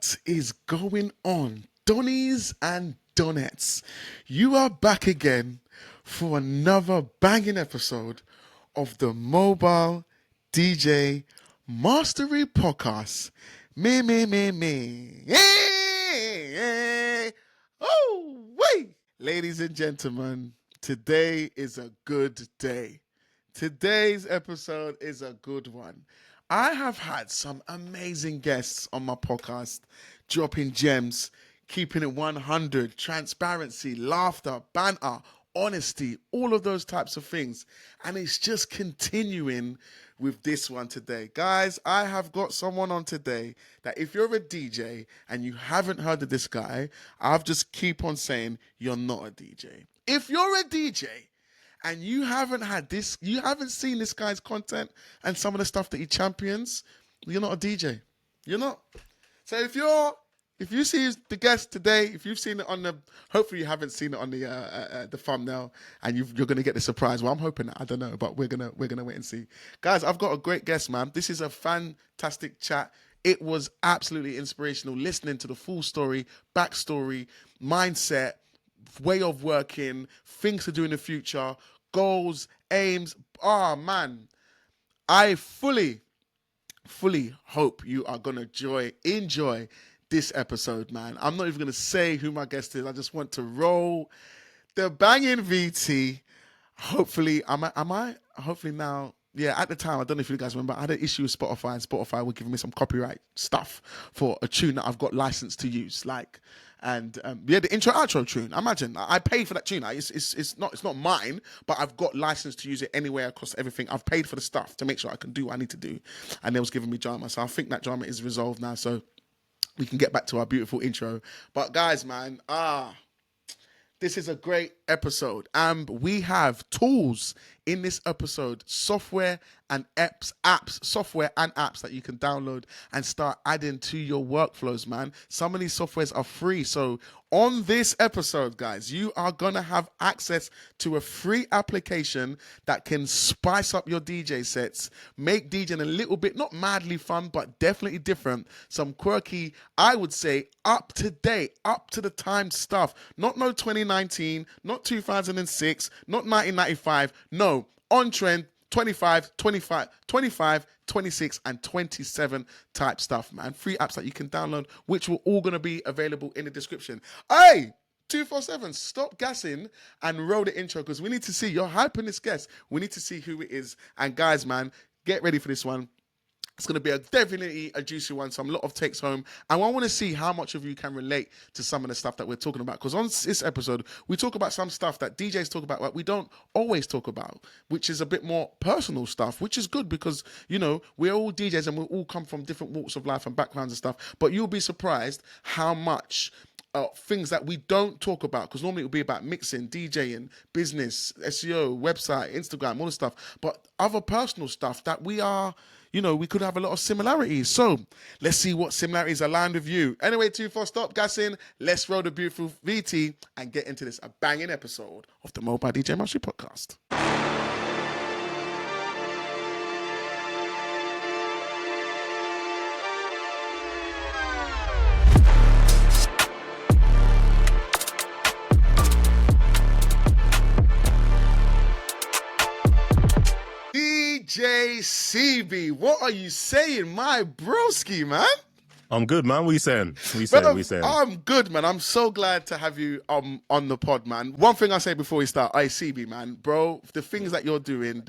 What is going on, Donnies and Donettes? You are back again for another banging episode of the Mobile DJ Mastery Podcast. Me. Hey. Oh, wait. Ladies and gentlemen, today is a good day. Today's episode is a good one. I have had some amazing guests on my podcast, dropping gems, keeping it 100, transparency, laughter, banter, honesty, all of those types of things. And it's just continuing with this one today. Guys, I have got someone on today that if you're a DJ and you haven't heard of this guy, I'll just keep on saying you're not a DJ. If you're a DJ, and you haven't seen this guy's content and some of the stuff that he champions, you're not a DJ. You're not. So if you see the guest today, if you've seen it on hopefully you haven't seen it on the thumbnail, and you're gonna get the surprise. Well, I'm hoping that, I don't know, but we're gonna wait and see. Guys, I've got a great guest, man. This is a fantastic chat. It was absolutely inspirational listening to the full story, backstory, mindset, way of working, things to do in the future, goals, aims. Oh man, I fully hope you are gonna enjoy this episode, man. I'm not even gonna say who my guest is. I just want to roll the banging VT. Hopefully, hopefully now. Yeah, at the time, I don't know if you guys remember, I had an issue with Spotify, and Spotify were giving me some copyright stuff for a tune that I've got licensed to use, the intro outro tune. Imagine I paid for that tune. It's not mine, but I've got license to use it anywhere across everything. I've paid for the stuff to make sure I can do what I need to do, and they was giving me drama. So I think that drama is resolved now, so we can get back to our beautiful intro. But guys, man, this is a great episode. We have tools in this episode, software and software and apps that you can download and start adding to your workflows, man. Some of these softwares are free. So on this episode, guys, you are going to have access to a free application that can spice up your DJ sets, make DJing a little bit, not madly fun, but definitely different. Some quirky, I would say, up to date, up to the time stuff. Not no 2019, not 2006, not 1995. No, on trend, 25, 26, and 27 type stuff, man. Free apps that you can download, which will all going to be available in the description. Hey, 247, stop gassing and roll the intro, because we need to see, you're hyping this guest. We need to see who it is. And guys, man, get ready for this one. It's going to be definitely a juicy one, so a lot of takes home. And I want to see how much of you can relate to some of the stuff that we're talking about. Because on this episode, we talk about some stuff that DJs talk about that we don't always talk about, which is a bit more personal stuff, which is good because, you know, we're all DJs and we all come from different walks of life and backgrounds and stuff. But you'll be surprised how much things that we don't talk about, because normally it will be about mixing, DJing, business, SEO, website, Instagram, all this stuff. But other personal stuff that we could have a lot of similarities. So let's see what similarities align with you. Anyway, 24, stop gassing. Let's roll the beautiful VT and get into this, a banging episode of the Mobile DJ Mastery Podcast. Dj Cee B, what are you saying, my broski, man? I'm good, man. What you saying? I'm good, man. I'm so glad to have you on the pod, man. One thing I say before we start, Cee B, man, bro, the things that you're doing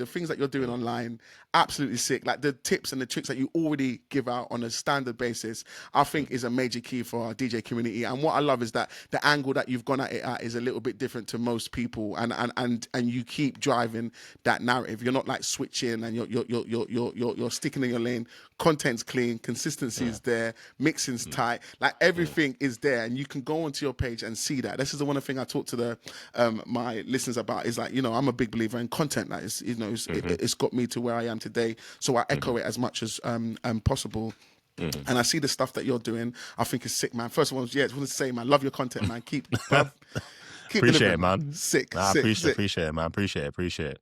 online, absolutely sick. Like the tips and the tricks that you already give out on a standard basis, I think is a major key for our DJ community. And what I love is that the angle that you've gone at it at is a little bit different to most people, and you keep driving that narrative. You're not like switching, and you're sticking in your lane. Content's clean, consistency is there, mixing's tight, like everything is there, and you can go onto your page and see that. This is the one thing I talk to the my listeners about, is like, you know, I'm a big believer in content. That is, you know, it's got me to where I am today, so I echo it as much as possible. And I see the stuff that you're doing. I think it's sick, man. First of all, I just want to say, man, love your content, man. Keep appreciate it, man. Sick. Appreciate it, man. Appreciate it.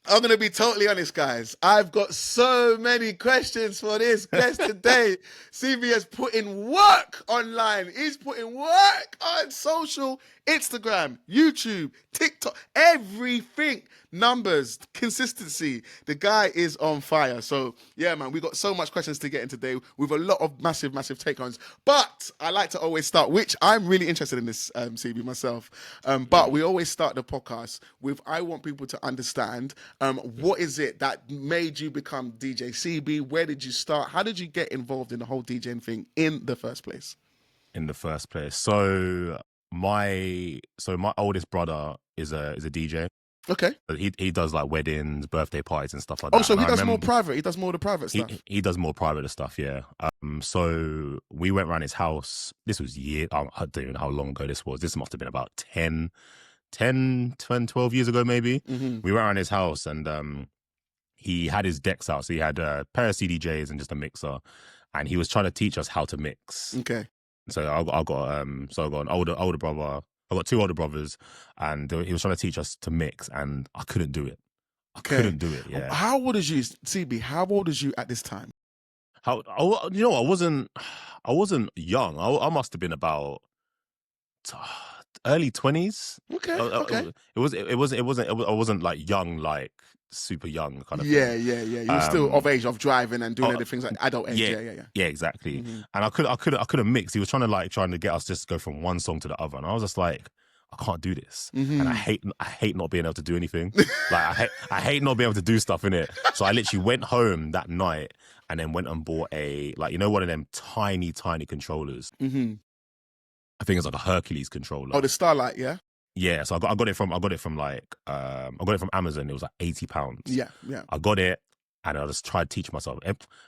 I'm going to be totally honest, guys. I've got so many questions for this guest today. CB has put in work online. He's putting work on social, Instagram, YouTube, TikTok, everything. Numbers, consistency. The guy is on fire. So, yeah, man, we got so much questions to get in today with a lot of massive, massive take-ons. But I like to always start, which I'm really interested in this, CB, myself. But we always start the podcast with, I want people to understand what is it that made you become DJ Cee B? Where did you start? How did you get involved in the whole DJing thing in the first place? So my oldest brother is a DJ. Okay. He does like weddings, birthday parties and stuff like that. Oh, so he does more private. He does more of the private stuff. He does more private stuff, yeah. So we went around his house. This was I don't even know how long ago this was. This must have been about 10, 12 years ago maybe. Mm-hmm. We went around his house and he had his decks out. So he had a pair of CDJs and just a mixer. And he was trying to teach us how to mix. Okay. So I got an older brother. I got two older brothers, and he was trying to teach us to mix, and I couldn't do it. I couldn't do it. Yeah. How old is you, CB? How old is you at this time? I wasn't young. I must have been about early 20s. Okay. I wasn't like young, like super young kind of thing. Yeah. You were still of age of driving and doing other things like adult age. Yeah, exactly. Mm-hmm. And I couldn't mix. He was trying to get us just to go from one song to the other, and I was just like, I can't do this. Mm-hmm. And I hate not being able to do anything. Like I hate not being able to do stuff in it. So I literally went home that night and then went and bought one of them tiny controllers. Mm-hmm. I think it's like a Hercules controller. Oh, the Starlight, yeah. Yeah, so I got it from Amazon. It was like £80. Yeah. I got it and I just tried to teach myself.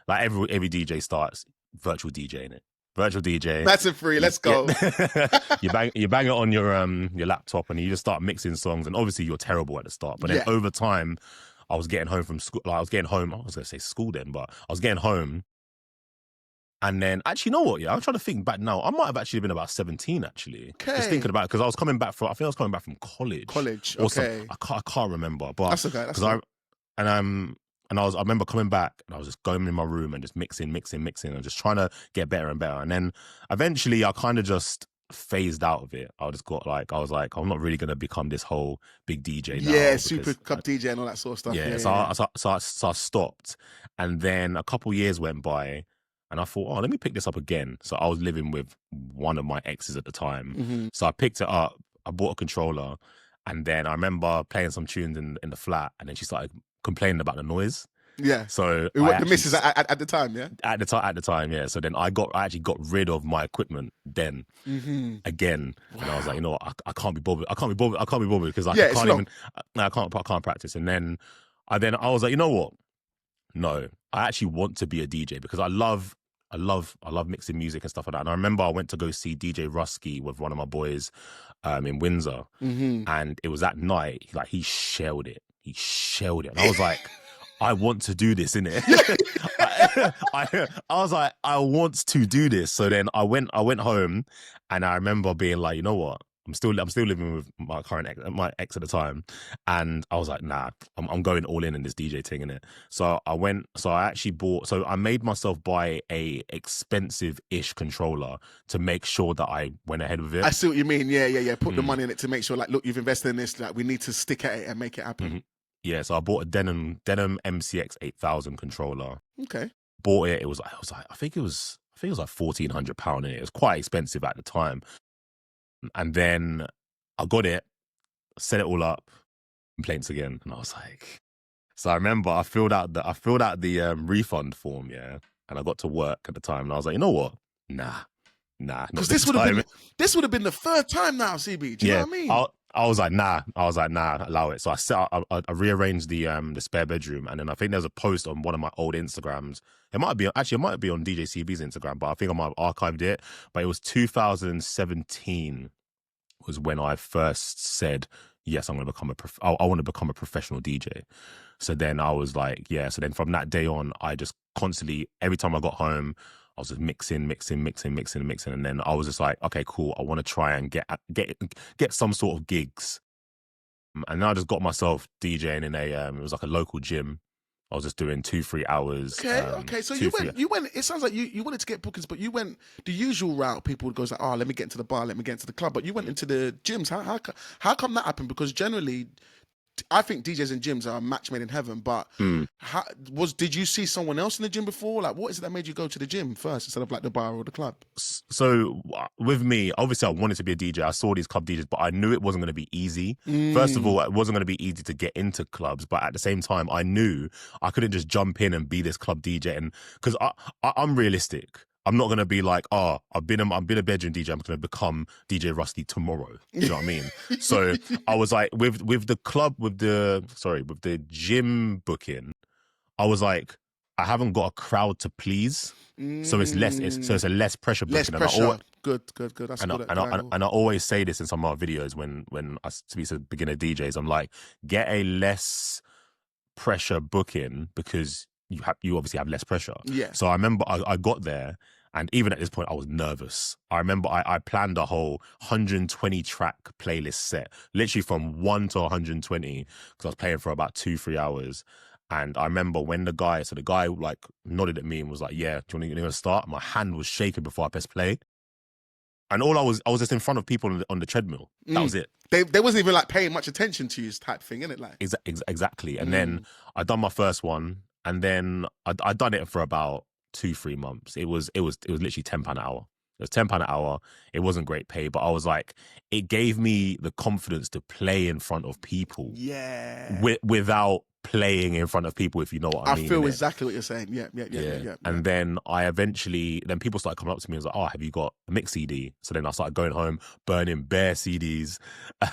Like every DJ starts virtual DJing it. Virtual DJ. That's it free. Let's go. Yeah. you bang it on your laptop and you just start mixing songs. And obviously you're terrible at the start, but then over time, I was getting home from school. I was going to say school then, but I was getting home. And then, actually, you know what? Yeah, I'm trying to think back now. I might have actually been about 17, actually. Okay. Just thinking about it, because I was coming back from college. College, or okay. I can't remember. But that's okay. That's okay. I remember coming back and I was just going in my room and just mixing and just trying to get better and better. And then eventually I kind of just phased out of it. I was like, I'm not really going to become this whole big DJ now. Yeah, super cup DJ and all that sort of stuff. Yeah, so I stopped. And then a couple years went by. And I thought, let me pick this up again. So I was living with one of my exes at the time. Mm-hmm. So I picked it up. I bought a controller. And then I remember playing some tunes in the flat. And then she started complaining about the noise. Yeah. So the missus at the time, yeah? At the time, yeah. So then I actually got rid of my equipment then again. Wow. And I was like, you know what? I can't be bothered. I can't be bothered because I can't practice. And then I was like, you know what? No, I actually want to be a DJ because I love mixing music and stuff like that. And I remember I went to go see DJ Rusky with one of my boys in Windsor. Mm-hmm. And it was that night, like he shelled it. And I was like, I want to do this, innit? I was like, I want to do this. So then I went home and I remember being like, you know what? I'm still living with my ex at the time, and I was like, nah, I'm going all in this DJ thing, innit? So I made myself buy a expensive-ish controller to make sure that I went ahead with it. I see what you mean. Yeah. Put the money in it to make sure, like, look, you've invested in this. Like, we need to stick at it and make it happen. Mm-hmm. Yeah, so I bought a Denim MCX 8000 controller. Okay. Bought it. It was I think it was like £1,400 in it. It was quite expensive at the time. And then I got it, set it all up, complaints again, and I was like, so I remember I filled out the refund form, yeah, and I got to work at the time, and I was like, you know what, nah, because this would have been the third time now, CB. Do you know what I mean? I was like, nah, allow it. So I rearranged the spare bedroom, and then I think there's a post on one of my old Instagrams. It might be on DJ Cee B's Instagram, but I think I might have archived it. But it was 2017 was when I first said, yes, I'm going to I want to become a professional DJ. So then I was like, yeah. So then from that day on, I just constantly, every time I got home, I was just mixing. And then I was just like, okay, cool. I want to try and get some sort of gigs And then I just got myself DJing in a it was like a local gym. I was just doing 2-3 hours. Okay. So you went. It sounds like you wanted to get bookings, but you went the usual route. People would go like, "Oh, let me get into the bar, let me get into the club." But you went into the gyms. How come that happened? Because generally, I think DJs in gyms are a match made in heaven. But did you see someone else in the gym before? Like, what is it that made you go to the gym first instead of like the bar or the club? So with me, obviously I wanted to be a DJ. I saw these club DJs, but I knew it wasn't going to be easy. First of all, it wasn't going to be easy to get into clubs, but at the same time, I knew I couldn't just jump in and be this club DJ. And because I'm realistic. I'm not gonna be like, oh, I've been a bedroom DJ. I'm gonna become DJ Rusty tomorrow. You know what I mean? So I was like, with the gym booking, I was like, I haven't got a crowd to please, so it's a less pressure booking. Less pressure. Good. That's good. And I always say this in some of our videos when I speak to beginner DJs. I'm like, get a less pressure booking because you obviously have less pressure. Yeah. So I remember I got there, and even at this point I was nervous. I remember I planned a whole 120 track playlist set, literally from 1 to 120, because I was playing for about 2-3 hours. And I remember when the guy like nodded at me and was like, "Yeah, do you want to start?" My hand was shaking before I pressed play. And I was just in front of people on the treadmill. That was it. They wasn't even like paying much attention to you type thing, innit? Like exactly. And then I done my first one, and then I done it for about 2-3 months. It was literally £10 an hour. It was £10 an hour. It wasn't great pay, but I was like, it gave me the confidence to play in front of people. Yeah. Without playing in front of people, if you know what I mean. I feel exactly what you're saying. Yeah. And then then people started coming up to me and was like, "Oh, have you got a mix CD?" So then I started going home, burning bare CDs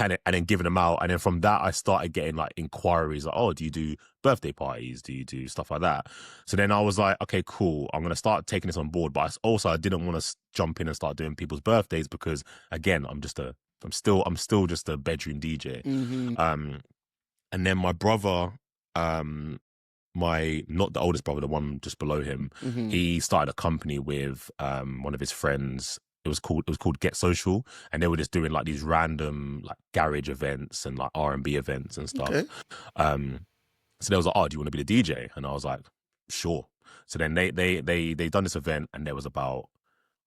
and then giving them out. And then from that, I started getting like inquiries like, "Oh, do you do birthday parties? Do you do stuff like that?" So then I was like, "Okay, cool. I'm going to start taking this on board." But I didn't want to jump in and start doing people's birthdays because, again, I'm still just a bedroom DJ. And then my brother, not the oldest brother, the one just below him, he started a company with one of his friends. It was called Get Social, and they were just doing like these random like garage events and like R&B events and stuff. Okay. So they was like, "Oh, do you want to be the DJ?" And I was like, "Sure." So then they done this event, and there was about,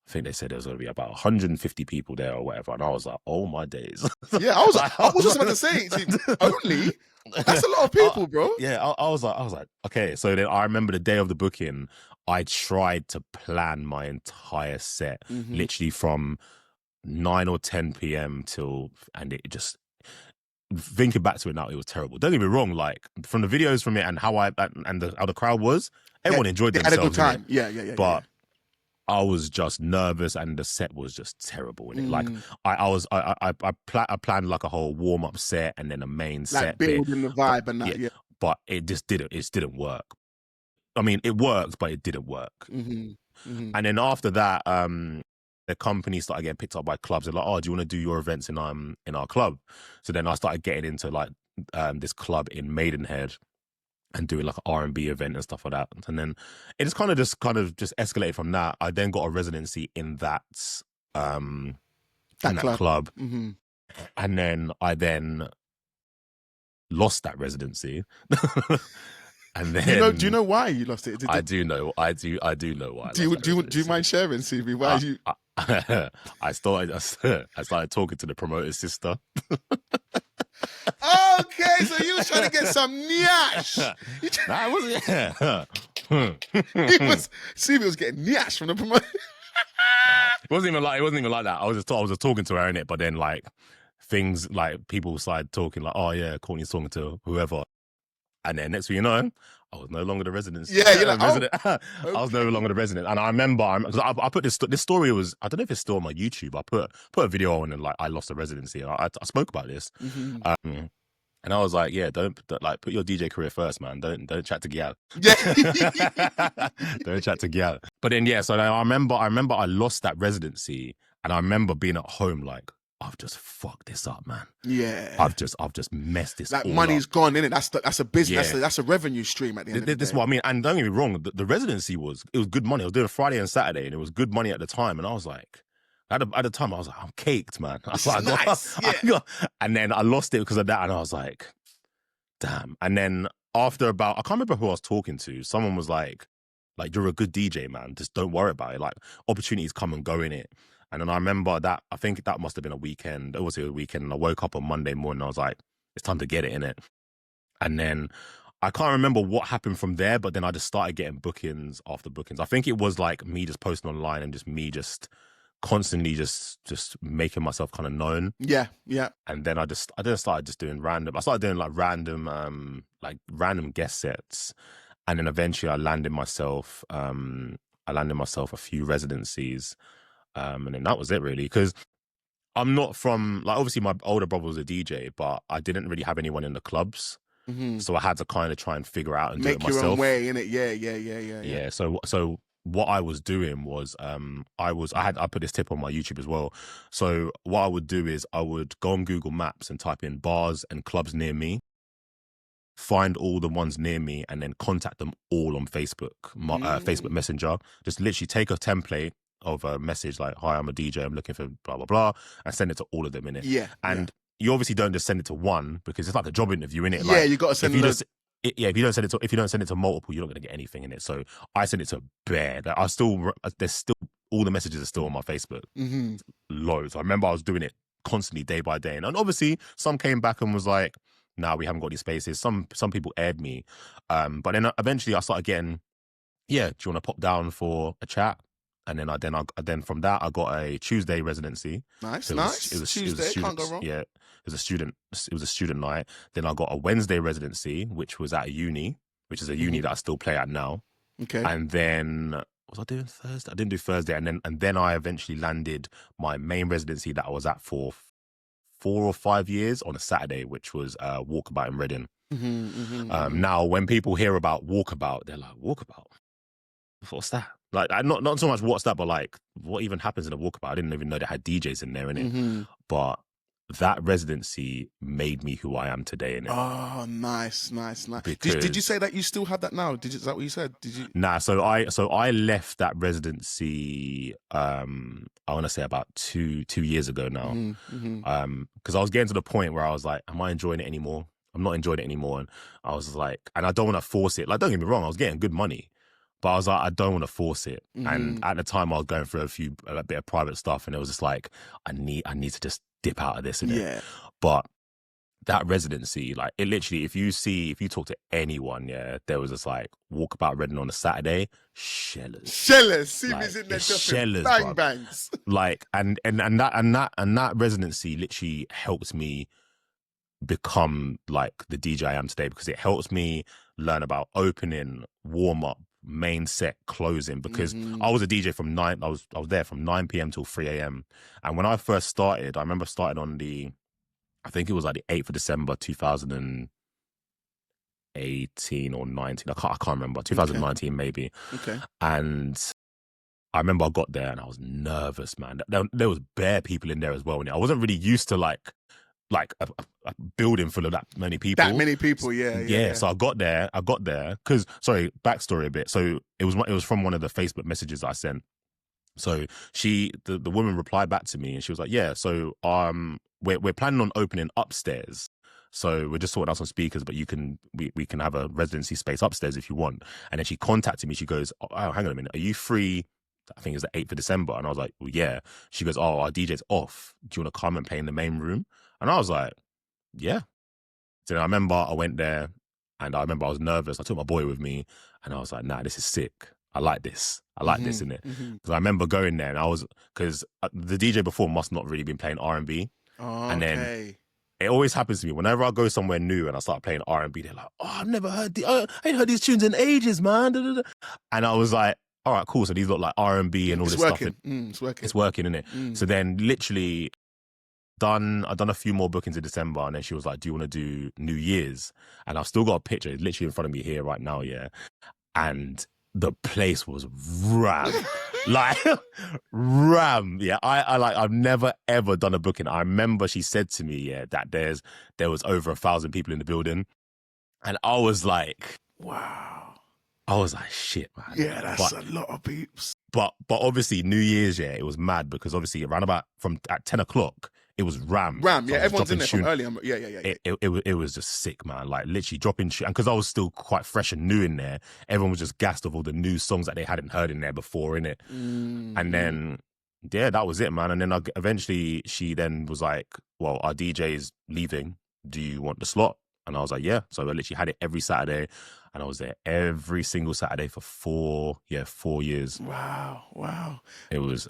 I think they said there was going to be about 150 people there or whatever. And I was like, oh my days. Yeah, I was just about to say, only? That's a lot of people, bro. Yeah, I was like, okay. So then I remember the day of the booking, I tried to plan my entire set, literally from 9 or 10 p.m. and it just, thinking back to it now, it was terrible. Don't get me wrong, like from the videos from it and how the crowd was, everyone enjoyed themselves. Had a good time. Yeah. But I was just nervous, and the set was just terrible. In it, like I planned like a whole warm up set and then a main set, like building the vibe and that. Yeah, but it just didn't work. I mean, it worked, but it didn't work. And then after that, the company started getting picked up by clubs. They're like, "Oh, do you want to do your events in our club?" So then I started getting into like this club in Maidenhead and doing like an R&B event and stuff like that. And then it just kind of escalated from that. I then got a residency in that club. And then I lost that residency. And then do you know why you lost it? I do know why. Do you mind sharing, CB? Why you? I started talking to the promoter's sister. Okay, so you was trying to get some nyash. Nah, it wasn't. CB was getting nyash from the promoter. It wasn't even like that. I was just talking to her in it, but then like things like people started talking like, "Oh yeah, Courtney's talking to whoever," and then next thing you know, I was no longer the resident. Yeah, you're like, I was no longer the resident. And I remember, because I put this story was, I don't know if it's still on my YouTube. I put a video on and like I lost the residency. And I spoke about this. And I was like, yeah, don't like put your DJ career first, man. Don't chat to Gyal. Yeah. Don't chat to Gyal. But then yeah, so I remember I lost that residency, and I remember being at home like, I've just fucked this up, man. Yeah. I've just messed this up. Like money's gone, innit? That's a business. That's a revenue stream at the end of the day. This is what I mean. And don't get me wrong, the residency was good money. I was doing Friday and Saturday, and it was good money at the time. And I was like, At the time, I was like, I'm caked, man. I was like, Nice, yeah. and then I lost it because of that, and I was like, damn. And then after about, I can't remember who I was talking to. Someone was like, you're a good DJ, man. Just don't worry about it. Like, opportunities come and go in it. And then I remember that, I think that must have been a weekend. It was a weekend, and I woke up on Monday morning, and I was like, it's time to get it in it. And then I can't remember what happened from there, but then I just started getting bookings after bookings. I think it was like me just posting online and just me just constantly just making myself kind of known. Yeah, yeah. And then I then started just doing random. I started doing like random guest sets, and then eventually I landed myself a few residencies, and then that was it really. Because I'm not from, like, obviously my older brother was a DJ, but I didn't really have anyone in the clubs. Mm-hmm. So I had to kind of try and figure out and make do it myself. your own way, innit? Yeah. So what I was doing was I put this tip on my YouTube as well. So what I would do is I would go on Google Maps and type in bars and clubs near me, find all the ones near me, and then contact them all on Facebook, Facebook Messenger. Just literally take a template of a message like, "Hi, I'm a DJ. I'm looking for blah blah blah," and send it to all of them in it. Yeah, and you obviously don't just send it to one, because it's like a job interview in it. Yeah, like, you got to send it. If you don't send it to multiple, you're not going to get anything in it. So I send it to bare. There's still all the messages are still on my Facebook. Mm-hmm. Loads. I remember I was doing it constantly, day by day, and obviously some came back and was like, "Nah, we haven't got these spaces." Some people aired me, but then eventually I started getting, "Yeah, do you want to pop down for a chat?" And then from that I got a Tuesday residency. Nice, So nice. It was Tuesday, can't go wrong. Yeah, it was a student night. Then I got a Wednesday residency, which was at a uni, which is a uni that I still play at now. Okay. And then was I doing Thursday? I didn't do Thursday. And then I eventually landed my main residency that I was at for 4 or 5 years on a Saturday, which was Walkabout in Reading. Now, when people hear about Walkabout, they're like, "Walkabout? What's that?" Like, not so much what's that, but like, what even happens in a Walkabout? I didn't even know they had DJs in there, innit? But that residency made me who I am today, innit? Oh, nice. Because, Did you say that you still had that now? Is that what you said? Did you? Nah, so I left that residency, I want to say about two years ago now. Because I was getting to the point where I was like, am I enjoying it anymore? I'm not enjoying it anymore. And I was like, and I don't want to force it. Like, don't get me wrong, I was getting good money, but I was like, I don't want to force it. And at the time I was going through a bit of private stuff, and it was just like, I need to just dip out of this. Yeah. But that residency, like, it literally, if you talk to anyone, yeah, there was just like, Walkabout Reading on a Saturday, shellers. CB's in there shellers, bang bangs. Like, and that residency literally helped me become like the DJ I am today, because it helps me learn about opening, warm up, main set, closing, because I was a DJ from I was there from 9 p.m. till 3 a.m. And when I first started, I remember starting on I think it was like the 8th of December 2018 or 19. I can't remember. 2019 maybe. Okay. And I remember I got there and I was nervous, man. There was bare people in there as well. And I wasn't really used to like a building full of that many people. Yeah. So I got there because, sorry, backstory a bit. So it was from one of the Facebook messages that I sent. So the woman replied back to me and she was like, "Yeah, so we're planning on opening upstairs. So we're just sorting out some speakers, but we can have a residency space upstairs if you want." And then she contacted me. She goes, "Oh, hang on a minute. Are you free?" I think it's the 8th of December. And I was like, "Well, yeah." She goes, "Oh, our DJ's off. Do you want to come and play in the main room?" And I was like, "Yeah." So I remember I went there and I remember I was nervous. I took my boy with me and I was like, "Nah, this is sick. I like this. I like this, innit?" Because I remember going there and because the DJ before must not really been playing R&B. Oh, and then it always happens to me whenever I go somewhere new and I start playing R&B, they're like, "Oh, I've never heard I ain't heard these tunes in ages, man." And I was like, all right, cool. So these look like R&B and all this stuff. It's working. It's working, innit? So then literally I've done a few more bookings in December, and then she was like, "Do you want to do New Year's?" And I've still got a picture. It's literally in front of me here right now, yeah. And the place was rammed. Like, ram. Yeah, I've never ever done a booking. I remember she said to me, yeah, that there was over 1,000 people in the building. And I was like, wow. I was like, shit, man. Yeah, that's a lot of peeps. But obviously New Year's, yeah, it was mad because obviously around about at 10 o'clock, it was Ram. Ram, So yeah, I was everyone's in dropping there tune. from early. Yeah. It was just sick, man. Like literally dropping tune. And because I was still quite fresh and new in there, everyone was just gassed of all the new songs that they hadn't heard in there before, innit? And then, yeah, that was it, man. And then eventually she then was like, well, our DJ is leaving. Do you want the slot? And I was like, yeah. So I literally had it every Saturday. And I was there every single Saturday for 4 years. Wow. It was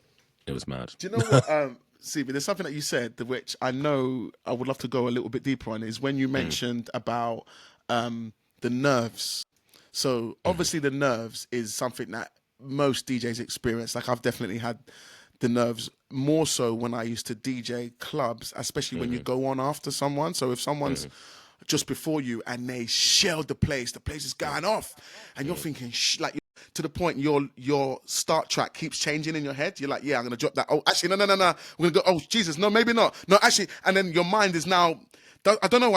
mad. Do you know what, CB, there's something that you said which I know I would love to go a little bit deeper on, is when you mentioned about the nerves. So obviously the nerves is something that most DJs experience. Like I've definitely had the nerves more so when I used to DJ clubs, especially when you go on after someone. So if someone's just before you and they shelled the place is going off and you're thinking like to the point your start track keeps changing in your head. You're like, yeah, I'm gonna drop that. Oh, actually, no, we're gonna go. Oh, Jesus, no, maybe not. No, actually, and then your mind is now, I don't know.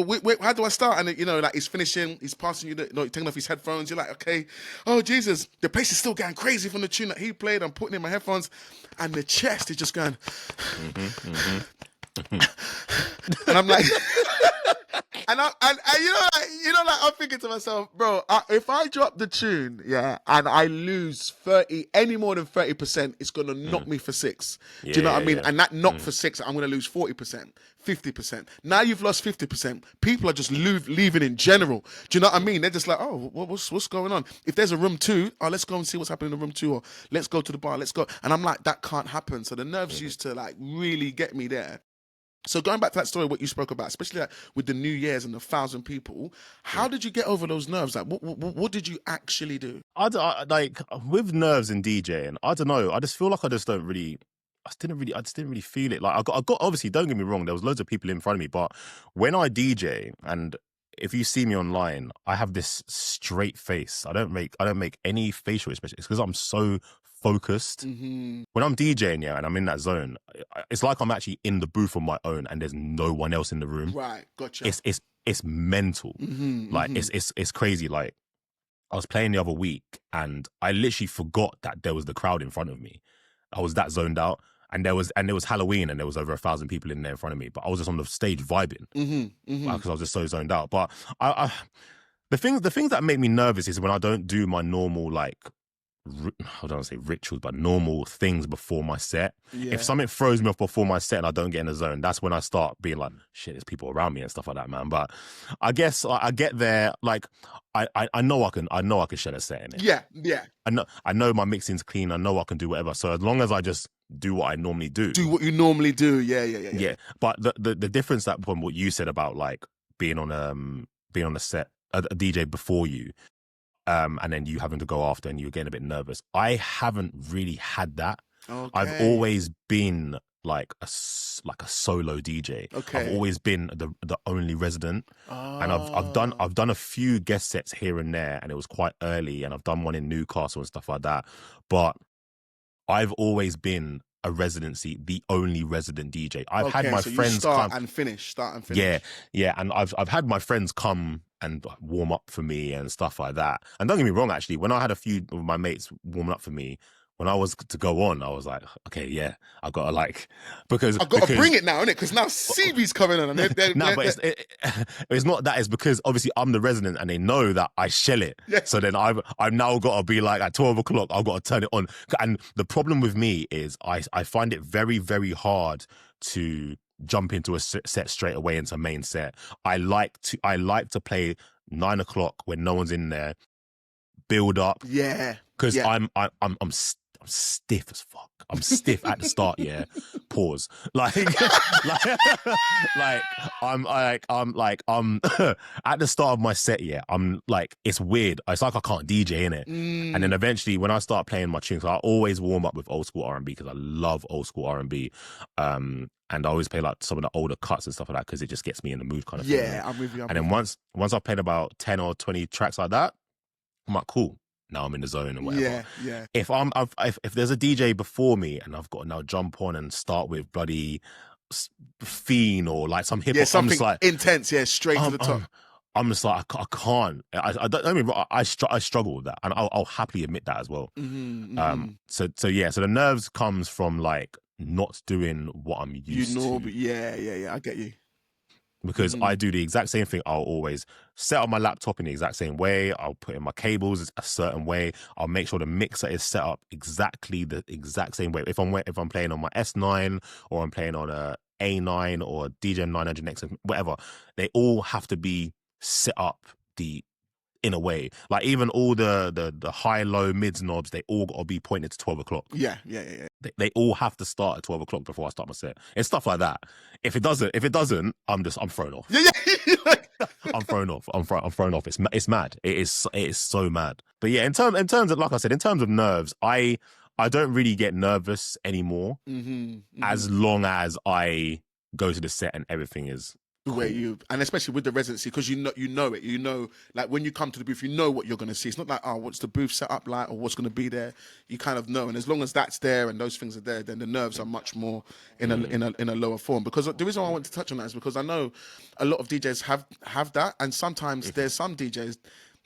Wait, how do I start? And like he's finishing, he's passing you, he's taking off his headphones. You're like, okay, oh Jesus, the place is still going crazy from the tune that he played. I'm putting in my headphones, and the chest is just going, and I'm like. And I'm thinking to myself, bro, if I drop the tune, and I lose 30, any more than 30%, it's gonna knock me for 6. Do you know what I mean? Yeah. And that knock for 6, I'm gonna lose 40%, 50%. Now you've lost 50%. People are just leaving in general. Do you know what I mean? They're just like, oh, what's going on? If there's a room 2, let's go and see what's happening in room 2, or let's go to the bar, let's go. And I'm like, that can't happen. So the nerves used to like really get me there. So going back to that story, what you spoke about, especially like with the New Year's and the 1,000 people, how did you get over those nerves? Like, what did you actually do? Like with nerves in DJing, I don't know. I just feel like I just didn't really feel it. Like I got obviously, don't get me wrong, there was loads of people in front of me, but when I DJ, and if you see me online, I have this straight face. I don't make any facial expressions. It's because I'm so focused. When I'm DJing, and I'm in that zone, it's like I'm actually in the booth on my own and there's no one else in the room. Right, gotcha. It's mental. It's crazy. Like I was playing the other week and I literally forgot that there was the crowd in front of me. I was that zoned out, and there was Halloween and there was over 1,000 people in there in front of me, but I was just on the stage vibing because I was just so zoned out. But the things that make me nervous is when I don't do my normal, like, I don't want to say rituals, but normal things before my set. Yeah. If something throws me off before my set and I don't get in the zone, that's when I start being like, shit, there's people around me and stuff like that, man. But I guess I get there, like I know I can shed a set in it. Yeah. I know my mixing's clean. I know I can do whatever. So as long as I just do what I normally do. Do what you normally do. Yeah. But the difference that from what you said about like being on a set, a DJ before you, and then you having to go after and you're getting a bit nervous. I haven't really had that. Okay. I've always been like a solo DJ. Okay. I've always been the only resident. And I've done a few guest sets here and there, and it was quite early, and I've done one in Newcastle and stuff like that. But I've always been a residency, the only resident DJ. I've had my friends start and finish. Yeah, and I've had my friends come and warm up for me and stuff like that. And don't get me wrong, actually, when I had a few of my mates warming up for me, when I was to go on, I was like, okay, yeah, I got to because bring it now, innit? Because now CB's coming on. And but it's not that. It's because obviously I'm the resident and they know that I shell it. Yeah. So then I've now got to be like at 12 o'clock, I've got to turn it on. And the problem with me is I find it very, very hard to jump into a set straight away into main set. I like to play 9 o'clock when no one's in there, build up. Yeah. Because I'm stiff as fuck. I'm stiff at the start, yeah. Pause. I'm at the start of my set, yeah. I'm like, it's weird. It's like I can't DJ in it. And then eventually, when I start playing my tunes, I always warm up with old school R&B because I love old school R&B. And I always play like some of the older cuts and stuff like that because it just gets me in the mood, kind of thing. Yeah, I'm with you. And then once I've played about 10 or 20 tracks like that, I'm like, cool. Now I'm in the zone and whatever. Yeah. If there's a DJ before me and I've got to now jump on and start with bloody Fiend or like some hip hop, something like intense, straight to the top. I'm just like, I can't. I don't. I mean, I struggle with that, and I'll happily admit that as well. So the nerves comes from like not doing what I'm used to. But yeah, I get you. Because I do the exact same thing. I'll always set up my laptop in the exact same way. I'll put in my cables a certain way. I'll make sure the mixer is set up exactly the exact same way. If I'm playing on my S9 or I'm playing on a A9 or DJ 900X, whatever, they all have to be set up in a way. Like even all the high, low, mids knobs, they all got to be pointed to 12 o'clock. Yeah. They all have to start at 12 o'clock before I start my set. It's stuff like that. If it doesn't, I'm thrown off. Yeah. I'm thrown off. I'm thrown off. It's mad. It is so mad. But yeah, in terms of, like I said, in terms of nerves, I don't really get nervous anymore as long as I go to the set and everything is where and especially with the residency, because you know it, like when you come to the booth, you know what you're going to see. It's not like, oh, what's the booth set up like or what's going to be there. You kind of know, and as long as that's there and those things are there, then the nerves are much more in a lower form. Because the reason why I want to touch on that is because I know a lot of DJs have that, and sometimes there's some DJs,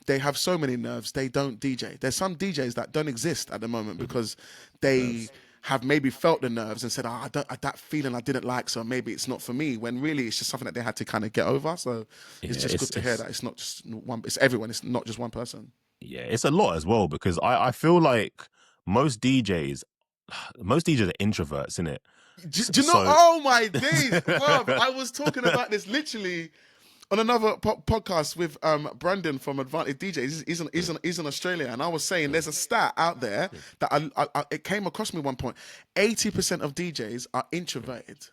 they have so many nerves they don't DJ. There's some DJs that don't exist at the moment because they have maybe felt the nerves and said, that feeling I didn't like, so maybe it's not for me, when really it's just something that they had to kind of get over. So it's just good to hear that it's not just one, it's everyone, it's not just one person. Yeah, it's a lot as well, because I feel like most DJs are introverts, innit? Do you know, oh my days, bro, I was talking about this literally on another podcast with Brandon from Advantage DJs. He's in Australia, and I was saying there's a stat out there that it came across me at one point. 80% of DJs are introverted.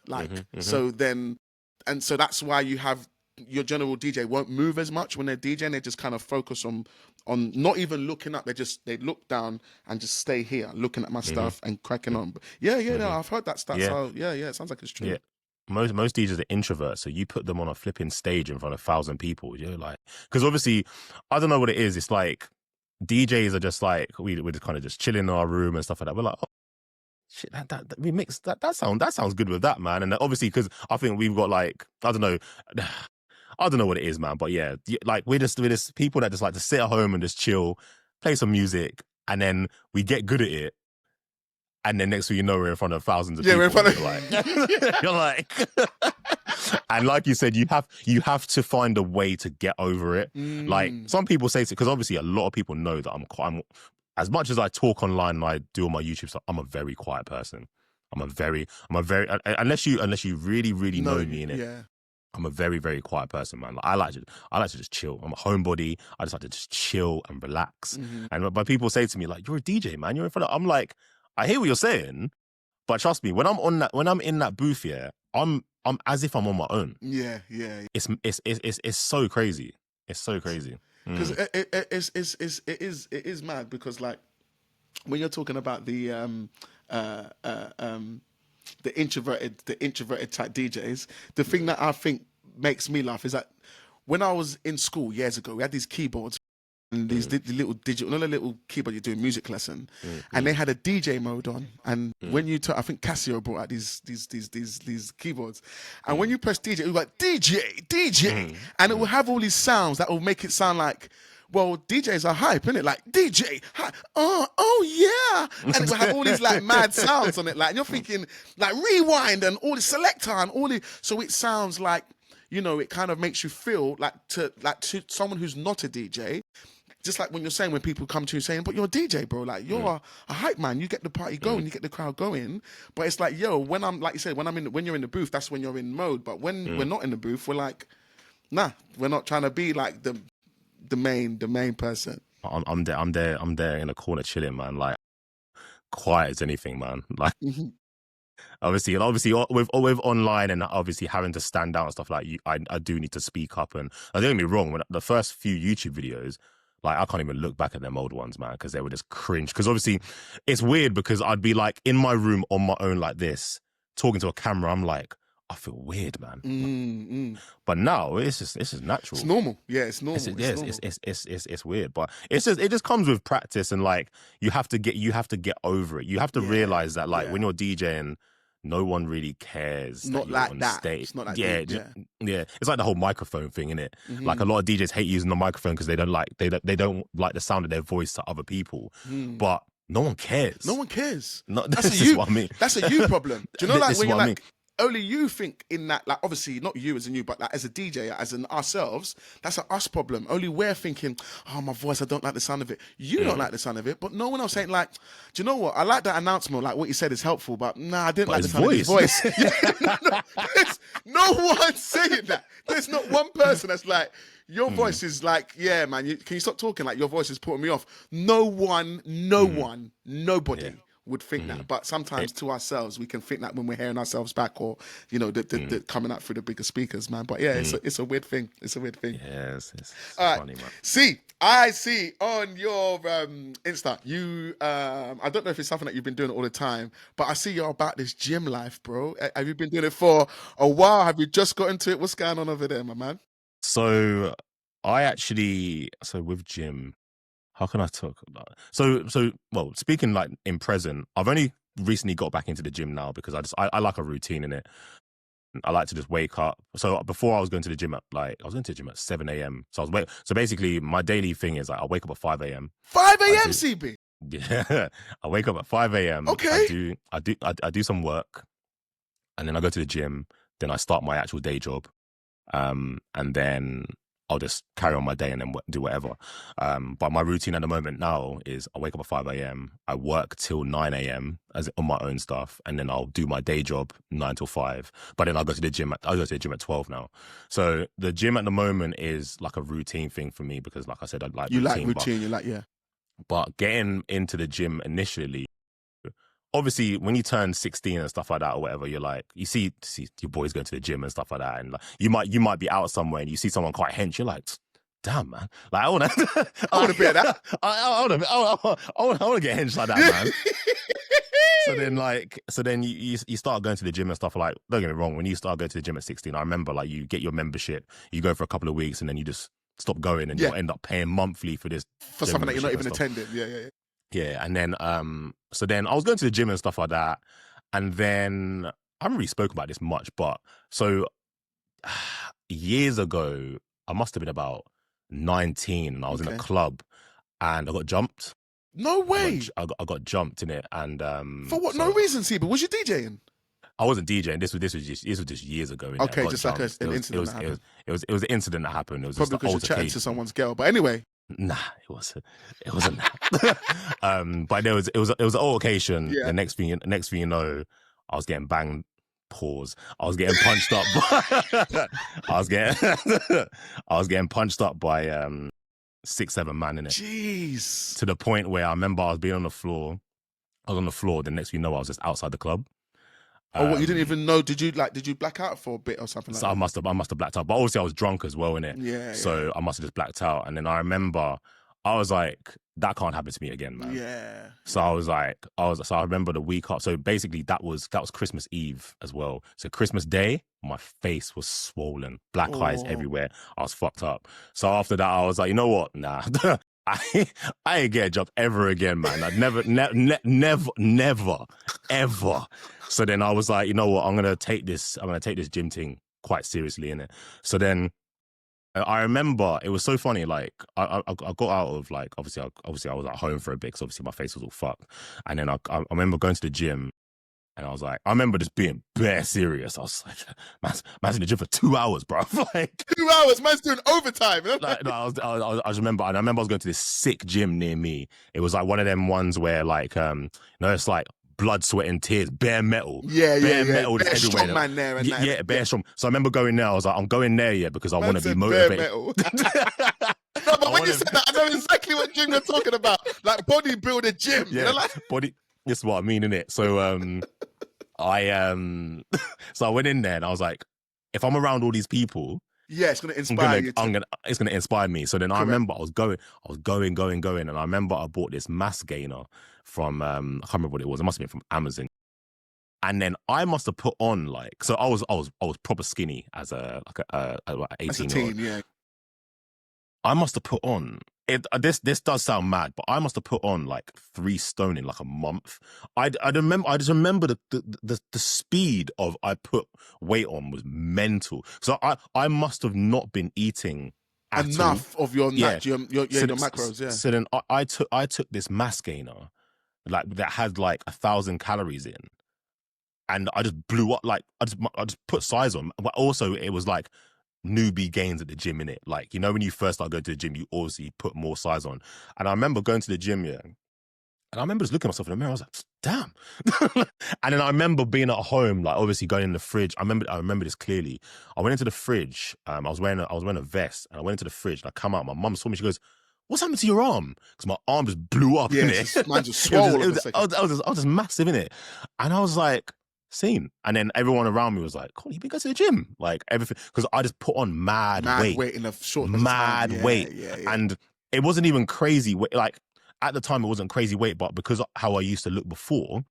So that's why you have your general DJ won't move as much when they're DJing. They just kind of focus on not even looking up. They look down and just stay here, looking at my stuff and cracking on. But no, I've heard that stat. Yeah. So it sounds like it's true. Yeah. Most DJs are introverts, so you put them on a flipping stage in front of 1,000 people. You're like, because obviously, I don't know what it is. It's like DJs are just like we're just kind of just chilling in our room and stuff like that. We're like, oh shit, that we mix that sounds good with that, man. And obviously, because I think we've got like I don't know what it is, man. But yeah, like we're just people that just like to sit at home and just chill, play some music, and then we get good at it. And then next thing you know, we're in front of thousands of people. We're in front of you're like, and like you said, you have to find a way to get over it. Like some people say, because obviously a lot of people know that I'm as much as I talk online and I do all my YouTube stuff, I'm a very quiet person. I'm a very unless you really know me in it. Yeah. I'm a very, very quiet person, man. Like, I like to just chill. I'm a homebody. I just like to just chill and relax. And but people say to me like, "You're a DJ, man. You're in front of." I'm like, I hear what you're saying, but trust me, when I'm in that booth, yeah, I'm as if I'm on my own. Yeah. It's so crazy. It's so crazy. Because it is mad, because like when you're talking about the introverted type DJs, the thing that I think makes me laugh is that when I was in school years ago, we had these keyboards. And these the little digital, not a little keyboard you're doing music lesson, and they had a DJ mode on. And when you I think Casio brought out these keyboards, and when you press DJ, it was like DJ, and it will have all these sounds that will make it sound like, well, DJs are hype, innit? Like DJ, hi, oh yeah, and it will have all these like mad sounds on it, like, and you're thinking like rewind and all the selector and all the, so it sounds like, you know, it kind of makes you feel like to someone who's not a DJ. Just like when you're saying, when people come to you saying, but you're a DJ, bro, like you're a hype man, you get the party going, you get the crowd going. But it's like, yo, when I'm, like you said, when you're in the booth, that's when you're in mode. But when we're not in the booth, we're like, nah, we're not trying to be like the main person. I'm there in a corner chilling, man, like quiet as anything, man. Like obviously with online and obviously having to stand out and stuff, like I do need to speak up. And don't get me wrong, when the first few YouTube videos, like I can't even look back at them old ones, man, because they were just cringe. Because obviously it's weird, because I'd be like in my room on my own like this, talking to a camera. I'm like, I feel weird, man. But now it's just natural. It's normal. Yeah, it's normal. It's weird, but it just comes with practice, and like you have to get over it. You have to realize that like when you're DJing, no one really cares Not that you're like on that. stage. It's not like Yeah, deep, yeah. It's like the whole microphone thing, innit? Mhm. Like a lot of DJs hate using the microphone because they don't like the sound of their voice to other people. But no one cares. No one cares. No, That's this a is you. what I mean. That's a you problem. Do you know, like This is when you're what I like, mean. only you think in that, like obviously not you as in you, but like as a DJ, as in ourselves, that's an us problem. Only we're thinking, oh, my voice, I don't like the sound of it. You don't like the sound of it, but no one else ain't like, do you know what? I like that announcement, like what you said is helpful, but nah, I didn't like the sound of his voice. There's no one saying that. There's not one person that's like, your voice is like, yeah, man, can you stop talking? Like your voice is putting me off. No one, nobody would think that, but sometimes to ourselves we can think that when we're hearing ourselves back, or you know, the coming out through the bigger speakers, man. But yeah, it's a weird thing. It's a weird thing. Yes, it's All funny, right. man. See, I see on your Insta, you I don't know if it's something that you've been doing all the time, but I see you're about this gym life, bro. Have you been doing it for a while? Have you just got into it? What's going on over there, my man? So with gym, how can I talk about it? Well, speaking like in present, I've only recently got back into the gym now because I like a routine in it. I like to just wake up. So before I was going to the gym at 7 a.m. So so basically my daily thing is like I wake up at 5 a.m. 5 a.m. CB. Yeah. I wake up at 5 a.m. Okay. I do some work, and then I go to the gym, then I start my actual day job. And then I'll just carry on my day and then do whatever. But my routine at the moment now is I wake up at 5 a.m. I work till 9 a.m. on my own stuff, and then I'll do my day job 9 till 5. But then I go to the gym. I go to the gym at 12 now. So the gym at the moment is like a routine thing for me because, like I said, I like You routine. like routine. You like, yeah. But getting into the gym initially, obviously, when you turn 16 and stuff like that or whatever, you're like, you see your boys going to the gym and stuff like that, and like, you might be out somewhere and you see someone quite hench, you're like, damn, man, like I want to be at that. I want to get hench like that, man. So then you start going to the gym and stuff. Like, don't get me wrong, when you start going to the gym at 16, I remember like you get your membership, you go for a couple of weeks, and then you just stop going, and you'll end up paying monthly for this for something that you're not even attending. Yeah, and then so then I was going to the gym and stuff like that, and then I haven't really spoken about this much, but so years ago, I must have been about 19, and I was in a club, and I got jumped. No way! I got jumped in it, and for what? No reason, CB. Was you DJing? I wasn't DJing. This was just years ago. Okay, just like an incident that happened. It was an incident that happened. It was probably because you're chatting to someone's girl. But anyway. Nah, it wasn't that. But it was an altercation. Yeah. The next thing you know, I was getting banged. Pause. I was getting punched up. I was getting punched up by 6-7 man in it. Jeez. To the point where I remember I was being on the floor. I was on the floor. The next thing you know, I was just outside the club. What, you didn't even know? Did you black out for a bit or something like that? I must have blacked out. But obviously I was drunk as well, innit? Yeah. So I must have just blacked out. And then I remember I was like, that can't happen to me again, man. Yeah. So I remember the week up. So basically that was Christmas Eve as well. So Christmas Day, my face was swollen, black eyes everywhere. I was fucked up. So after that, I was like, you know what? Nah. I ain't get a job ever again, man. I'd never, ever. So then I was like, you know what? I'm gonna take this gym thing quite seriously, innit? So then I remember it was so funny. Like I got out of like obviously I was at home for a bit because obviously my face was all fucked. And then I remember going to the gym. And I was like, I remember just being bare serious. I was like, man's in the gym for 2 hours, bro. Like 2 hours, man's doing overtime. Like, no, I remember I was going to this sick gym near me. It was like one of them ones where like, it's like blood, sweat, and tears, bare metal. Bare metal. Bare strong man there. And yeah, bare strong. So I remember going there. I was like, I'm going there, because I want to be motivated. Bare metal. No, but when you said that, I know exactly what gym you're talking about. Like bodybuilder gym. Yeah, you know, like... body. That's what I mean, innit? So so I went in there and I was like, if I'm around all these people, it's gonna inspire you. It's gonna inspire me. So then I remember I was going, and I remember I bought this mass gainer from I can't remember what it was. It must have been from Amazon. And then I must have put on like, so I was proper skinny as a 18-year-old. Yeah. I must have put on This does sound mad, but I must have put on like 3 stone in like a month. I just remember the speed of I put weight on was mental. So I must have not been eating at enough all. of your Yeah. your macros. Yeah. So then I took this mass gainer, like that had like 1,000 calories in, and I just blew up. Like I just put size on, but also it was like newbie gains at the gym, in it. Like, you know, when you first start going to the gym, you obviously put more size on. And I remember going to the gym, yeah, and I remember just looking at myself in the mirror. I was like, damn. And then I remember being at home, like obviously going in the fridge. I remember this clearly. I went into the fridge. I was wearing a vest, and I went into the fridge. And I come out. My mum saw me. She goes, "What's happened to your arm?" Because my arm just blew up. Yeah, in it. Mine just swole. I was just massive in it, and I was like, seen. And then everyone around me was like, "Cool, you been going to the gym?" Like everything, because I just put on mad weight in a short mad weight. Yeah. And it wasn't even crazy weight. Like at the time, it wasn't crazy weight, but because of how I used to look before,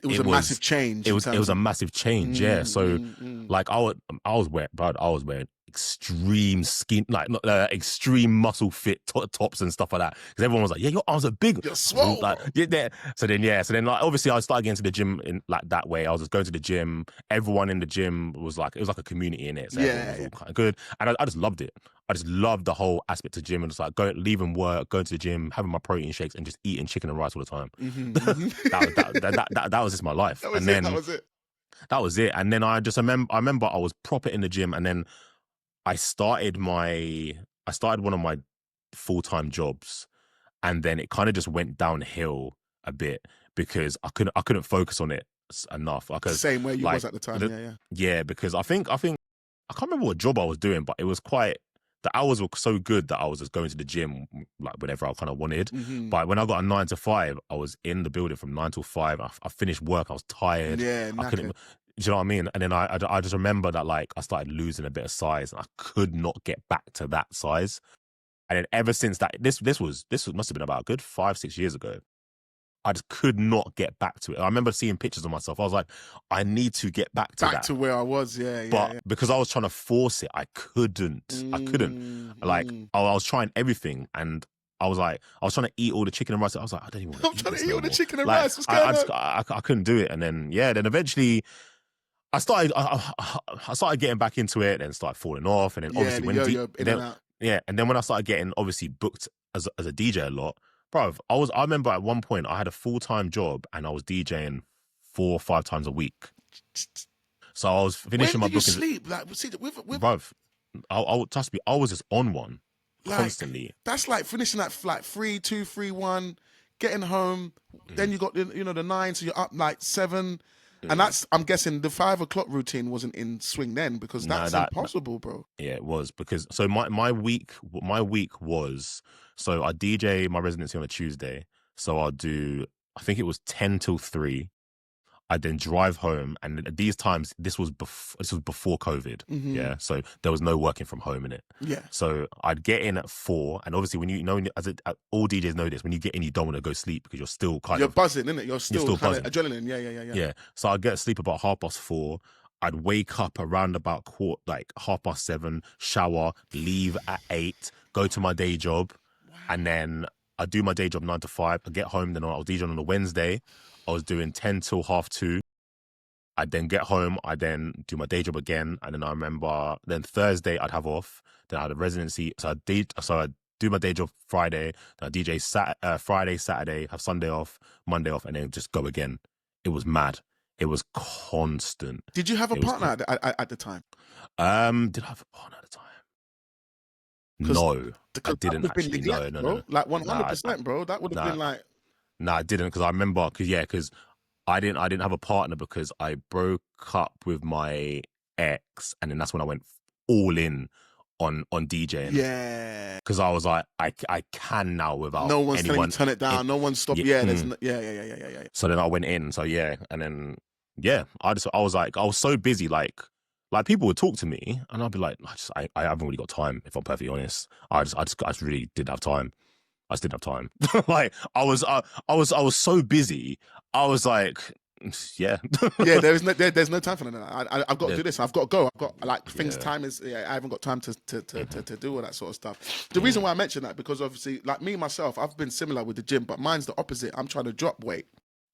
it was a massive change. It was a massive change. Yeah. So like I was wearing extreme skin, like extreme muscle fit tops and stuff like that, because everyone was like, "Yeah, your arms are big." You're swole. Like, yeah. So then like obviously I started getting to the gym in like that way. I was just going to the gym. Everyone in the gym was like, it was like a community in it. So everyone was all kind of good, and I just loved it. I just loved the whole aspect of gym, and just like leaving work, going to the gym, having my protein shakes, and just eating chicken and rice all the time. That was just my life. That was it. And then I remember I was proper in the gym, and then I started one of my full-time jobs, and then it kind of just went downhill a bit because I couldn't focus on it enough. Same way you was at the time. Yeah, because I think I can't remember what job I was doing, but it was quite. The hours were so good that I was just going to the gym like whenever I kind of wanted. But when I got a 9 to 5, I was in the building from 9 till 5. I finished work. I was tired. Yeah, I couldn't. Do you know what I mean? And then I just remember that like I started losing a bit of size, and I could not get back to that size. And then ever since that, this must have been about a good 5-6 years ago. I just could not get back to it. I remember seeing pictures of myself. I was like, I need to get back to that. Back to where I was, But because I was trying to force it, I couldn't. Like, I was trying everything, and I was trying to eat all the chicken and rice. I was like, I don't even want to I'm trying to eat all the chicken and like, rice. What's going on? I couldn't do it. And then, then eventually I started getting back into it, and started falling off. And then obviously and then when I started getting obviously booked as a DJ a lot, bro, I remember at one point I had a full-time job and I was DJing 4 or 5 times a week. So I was finishing my bookings. When did you sleep? Like, see, bruv, trust me, I was just on one constantly. That's like finishing at like 3, 2, 3, 1, getting home. Then you got the 9, so you're up like 7. And that's, I'm guessing the 5 o'clock routine wasn't in swing then, because that's impossible, bro. Yeah, it was, because so my week was, so I DJ my residency on a Tuesday. So I'll do, I think it was 10 till 3. I then drive home, and at these times this was before COVID. Yeah, so there was no working from home in it. Yeah. So I'd get in at 4, and obviously when you know, all DJs know this, when you get in, you don't want to go sleep because you're still you're buzzing, innit? You're still kind of buzzing. Adrenaline. Yeah. So I'd get sleep about 4:30. I'd wake up around about 7:30, shower, leave at 8, go to my day job, and then I do my day job 9 to 5. I get home, then I was DJing on a Wednesday. I was doing 10 till 2:30. I'd then get home, I then do my day job again, and then I remember then Thursday I'd have off. Then I had a residency, so I'd do my day job Friday, then I DJ Friday, Saturday, have Sunday off, Monday off, and then just go again. It was mad. It was constant. Did you have a partner at the time? Did I have a partner at the time? No, I didn't actually. No. Like 100%, bro. That would have been like. No, I didn't, because I remember, because I didn't have a partner because I broke up with my ex, and then that's when I went all in on DJing. Yeah. Because I was like, I can now without no one's anyone. Turn it down. No one's stopped. Yeah. So then I went in. So yeah, and then I was so busy. Like people would talk to me, and I'd be like, I haven't really got time. If I'm perfectly honest, I just really didn't have time. I just didn't have time. Like I was so busy. I was like, Yeah. Yeah, there's no time for that. I've got to do this. I've got to go. I've got like things. Yeah. Time is. Yeah, I haven't got time to do all that sort of stuff. The reason why I mention that because obviously, like me myself, I've been similar with the gym, but mine's the opposite. I'm trying to drop weight.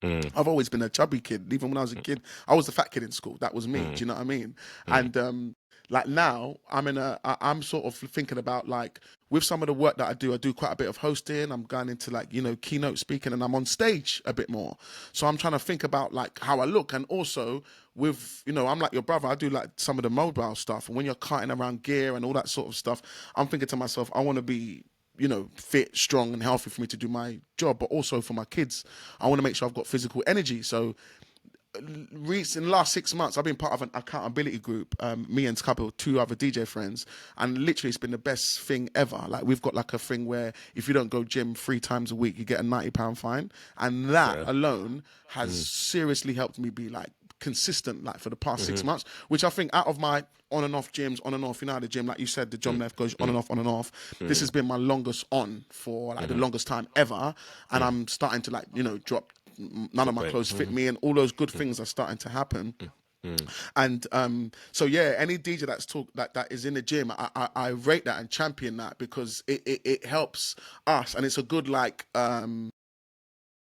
I've always been a chubby kid. Even when I was a kid, I was the fat kid in school. That was me. Do you know what I mean? And like now, I'm sort of thinking about like with some of the work that I do quite a bit of hosting. I'm going into like, you know, keynote speaking, and I'm on stage a bit more. So I'm trying to think about like how I look, and also with, you know, I'm like your brother. I do like some of the mobile stuff, and when you're carting around gear and all that sort of stuff, I'm thinking to myself, I want to be, you know, fit, strong and healthy for me to do my job, but also for my kids. I want to make sure I've got physical energy. So in the last 6 months, I've been part of an accountability group, me and Scotty, two other DJ friends, and literally it's been the best thing ever. Like we've got like a thing where if you don't go gym 3 times a week, you get a £90 fine. And that alone has seriously helped me be like consistent like for the past 6 months, which I think out of my on and off gyms, on and off, you know, the gym, like you said, the John Left goes on and off, on and off. This has been my longest on for like the longest time ever. And I'm starting to like, you know, drop, none of my clothes fit me, and all those good things are starting to happen. And so yeah, any DJ that is in the gym, I rate that and champion that, because it helps us, and it's a good like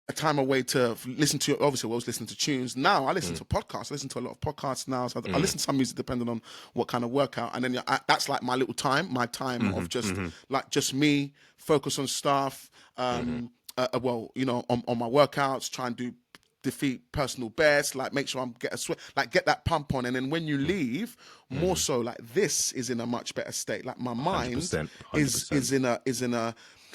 a time away to listen to. Obviously, I was listening to tunes. Now I listen to podcasts. I listen to a lot of podcasts now. So I listen to some music depending on what kind of workout, and then that's like my little time, of just like just me focus on stuff. Well, you know, on my workouts, try and defeat personal best, like make sure I'm get that pump on, and then when you leave, more so like this is in a much better state. Like my mind 100%. is in a.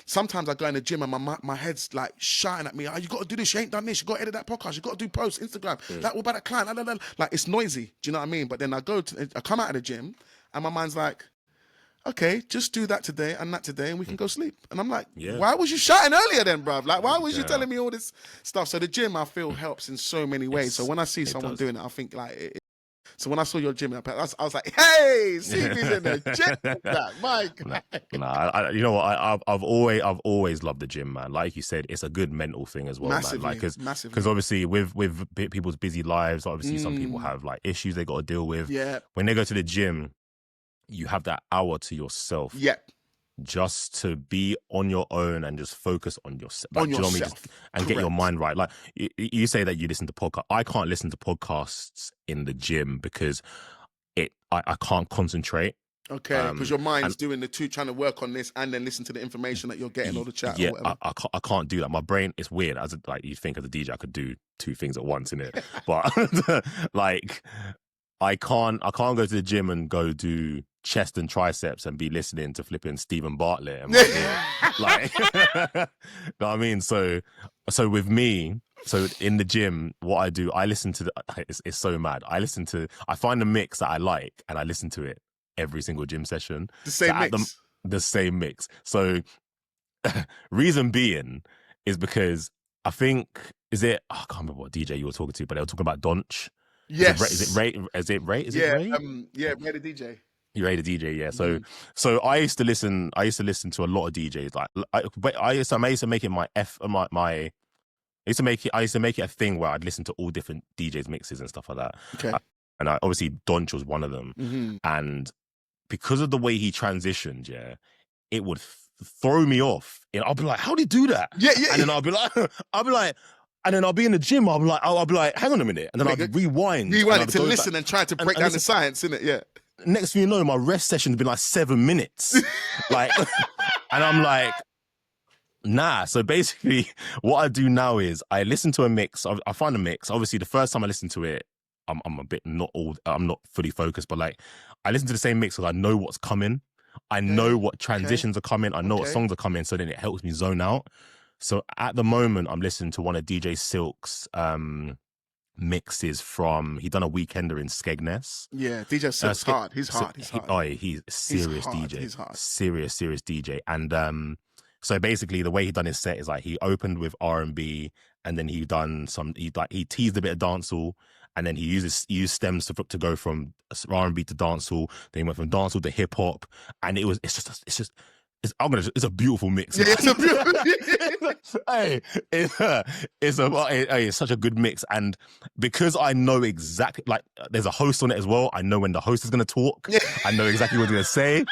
Sometimes I go in the gym and my head's like shouting at me, "Oh, you got to do this. You ain't done this. You got to edit that podcast. You got to do posts, Instagram. Like, what about that client? Blah, blah, blah." Like it's noisy. Do you know what I mean? But then I come out of the gym and my mind's like, okay, just do that today and that today, and we can go sleep. And I'm like, why was you shouting earlier then, bruv? Like, why was you telling me all this stuff? So the gym, I feel, helps in so many ways. So when I see someone doing it, I think like, so when I saw your gym, I was like, hey, CB's in the gym. My God. Nah, you know what? I've always loved the gym, man. Like you said, it's a good mental thing as well, massively, man. Like, massively. Because obviously with people's busy lives, obviously some people have like issues they got to deal with. Yeah. When they go to the gym, you have that hour to yourself. Yep. Just to be on your own and just focus on yourself. Like, on yourself. You know what I mean? And get your mind right. Like you say that you listen to podcasts. I can't listen to podcasts in the gym because I can't concentrate. Okay, because your mind's doing the two, trying to work on this and then listen to the information that you're getting or the chat. Yeah, or whatever. I can't do that. My brain is weird. Like you think as a DJ, I could do 2 things at once in it, but like I can't go to the gym and go do chest and triceps and be listening to flipping Stephen Bartlett and like, know what I mean? So with me, so in the gym, what I do, I listen to it's so mad. I find a mix that I like and I listen to it every single gym session. The same mix. The same mix. So reason being is because I think I can't remember what DJ you were talking to, but they were talking about Donch. Yes. Is it Ray? Ray the DJ. You Ray the DJ, yeah. So I used to listen to a lot of DJs. Like I used to make it I used to make it a thing where I'd listen to all different DJs mixes and stuff like that. Okay. And obviously Donch was one of them. And because of the way he transitioned, it would throw me off. And I'll be like, how did he do that? Yeah. And then I'll be like, and then I'll be in the gym. I'll be like, hang on a minute. And then I'll rewind it to listen and try to break down the science, innit? Yeah. Next thing you know, my rest session's been like 7 minutes. Like, and I'm like, nah. So basically what I do now is I listen to a mix. I find a mix. Obviously the first time I listen to it, I'm a bit I'm not fully focused, but like I listen to the same mix because I know what's coming. I know what transitions are coming. I know what songs are coming. So then it helps me zone out. So at the moment, I'm listening to one of DJ Silk's mixes from, he done a weekender in Skegness. Yeah, DJ Silk's hard. He's hard. He's a serious DJ. He's hard. Serious DJ. And so basically the way he done his set is like he opened with R&B and then he teased a bit of dancehall and then he used stems to go from R&B to dancehall. Then he went from dancehall to hip hop, and it's a beautiful mix. Yeah, it's a beautiful. Hey, it's such a good mix, and because I know exactly, like, there's a host on it as well. I know when the host is going to talk. I know exactly what he's going to say.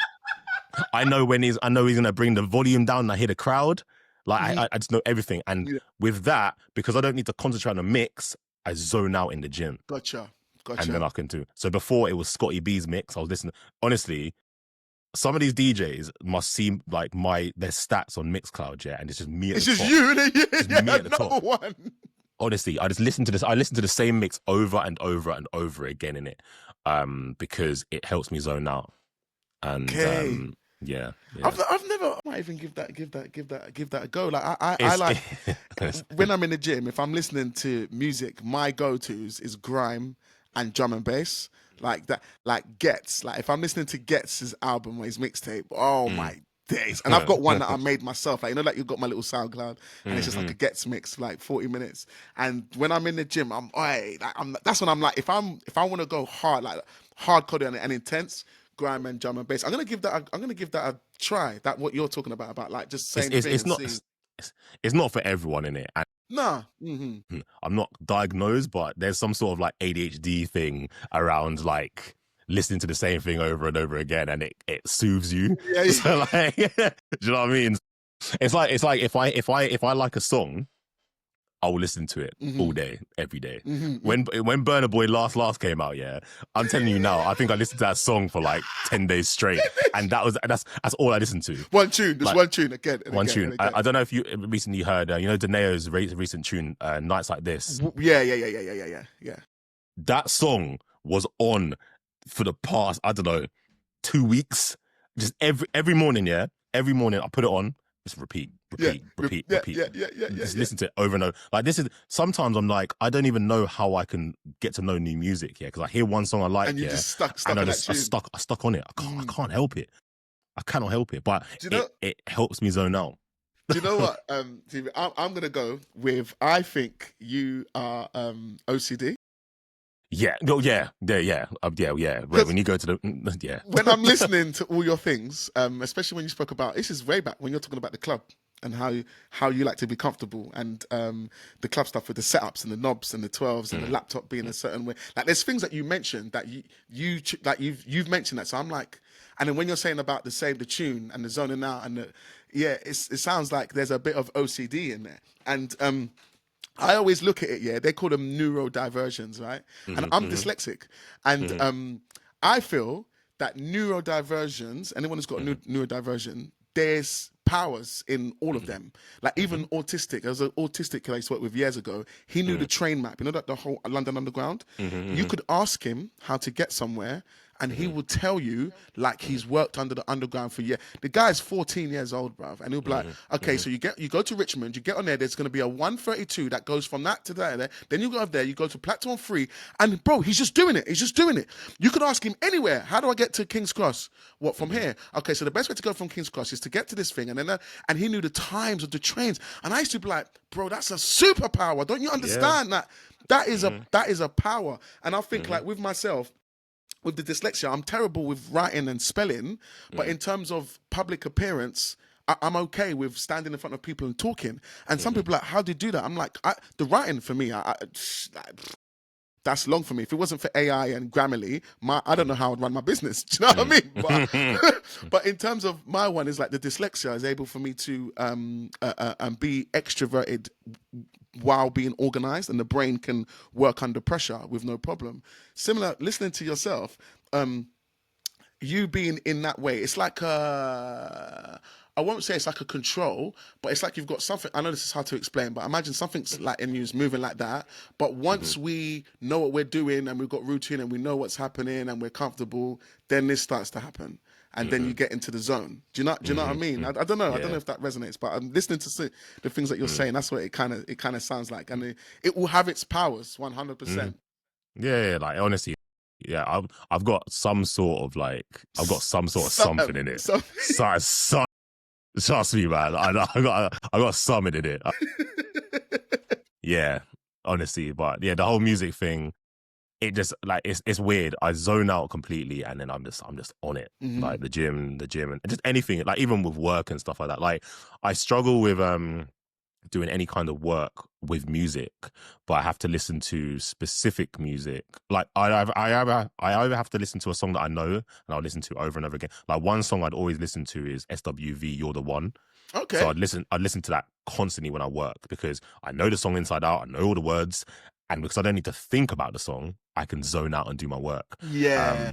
I know he's going to bring the volume down and I hear the crowd. Like, I just know everything. And with that, because I don't need to concentrate on the mix, I zone out in the gym. Gotcha. And then I can do. So before it was Scotty B's mix, I was listening. Honestly, some of these DJs must see like their stats on Mixcloud, yeah, and it's just me at the top. It's just you, It's me at the top. number one. Honestly, I just listen to this. I listen to the same mix over and over and over again in it, because it helps me zone out. And yeah. I've never. I might even give that a go. Like I like when I'm in the gym. If I'm listening to music, my go-tos is grime and drum and bass. Like that, like Gets. Like if I'm listening to Gets' album or his mixtape, oh my days. And I've got one that I made myself. Like, you know, like you've got my little SoundCloud, and it's just like a Gets mix, like 40 minutes. And when I'm in the gym, that's when I'm like, if I want to go hard, like hardcore and intense, grime and drum and bass, I'm gonna give that a try. That what you're talking about like just saying it's not for everyone, innit? And nah. I'm not diagnosed, but there's some sort of like ADHD thing around like listening to the same thing over and over again, and it soothes you. Yeah. So like, do you know what I mean? It's like if I like a song, I will listen to it all day, every day. When Burna Boy last came out, yeah, I'm telling you now, I think I listened to that song for like 10 days straight, and that's all I listened to. One tune, just like, one tune again. One tune. I don't know if you recently heard, you know, Daneo's recent tune, "Nights Like This." Yeah. That song was on for the past, I don't know, 2 weeks. Just every morning, yeah, every morning I put it on. Just repeat. Just listen to it over and over. Like this is sometimes I'm like, I don't even know how I can get to know new music, yeah, because I hear one song I like, and you're just stuck and on I stuck on it. I can't help it. I cannot help it, but it helps me zone out. Do you know what? I'm gonna go with. I think you are OCD. Yeah. When you go to the When I'm listening to all your things, especially when you spoke about, this is way back when you're talking about the club and how you like to be comfortable, and the club stuff with the setups and the knobs and the 12s and the laptop being a certain way. Like there's things that you mentioned that you've mentioned that. So I'm like, and then when you're saying about the tune and the zoning out and it sounds like there's a bit of OCD in there. And I always look at it, yeah, they call them neurodiversions, right? And I'm dyslexic. And I feel that neurodiversions, anyone who's got neurodiversion, there's powers in all of them. Like even autistic. There was an autistic kid I used to work with years ago. He knew the train map. You know that the whole London Underground? You could ask him how to get somewhere, and he will tell you like he's worked under the underground for years. The guy's 14 years old, bruv, and he'll be like, okay, so you go to Richmond, you get on there, there's going to be a 132 that goes from that to there, then you go up there, you go to platform 3, and bro, he's just doing it. You could ask him anywhere, how do I get to King's Cross? What, from here? Okay, so the best way to go from King's Cross is to get to this thing, and then and he knew the times of the trains, and I used to be like, bro, that's a superpower. Don't you understand that? That is a power. And I think like with myself, with the dyslexia, I'm terrible with writing and spelling, but in terms of public appearance, I'm okay with standing in front of people and talking. And some people are like, how do you do that? I'm like, the writing for me, that's long for me. If it wasn't for AI and Grammarly, I don't know how I'd run my business. Do you know what I mean? But in terms of my one, is like the dyslexia is able for me to be extroverted while being organized, and the brain can work under pressure with no problem. Similar, listening to yourself, you being in that way, it's like I won't say it's like a control, but it's like you've got something. I know this is hard to explain, but imagine something's like in you is moving like that. But once we know what we're doing and we've got routine and we know what's happening and we're comfortable, then this starts to happen. And then you get into the zone. Do you know what I mean? I don't know. Yeah. I don't know if that resonates, but I'm listening to the things that you're saying. That's what it kind of sounds like, and it will have its powers, 100%. Yeah. Like honestly, yeah, I've got some sort of something in it. Trust me, man. I got something in it. Yeah, honestly, but yeah, the whole music thing. It just like it's weird. I zone out completely, and then I'm just on it. Like the gym, and just anything. Like even with work and stuff like that. Like I struggle with doing any kind of work with music, but I have to listen to specific music. Like I either have to listen to a song that I know and I'll listen to over and over again. Like one song I'd always listen to is SWV, You're the One. Okay. So I'd listen to that constantly when I work because I know the song inside out. I know all the words, and because I don't need to think about the song, I can zone out and do my work. Yeah.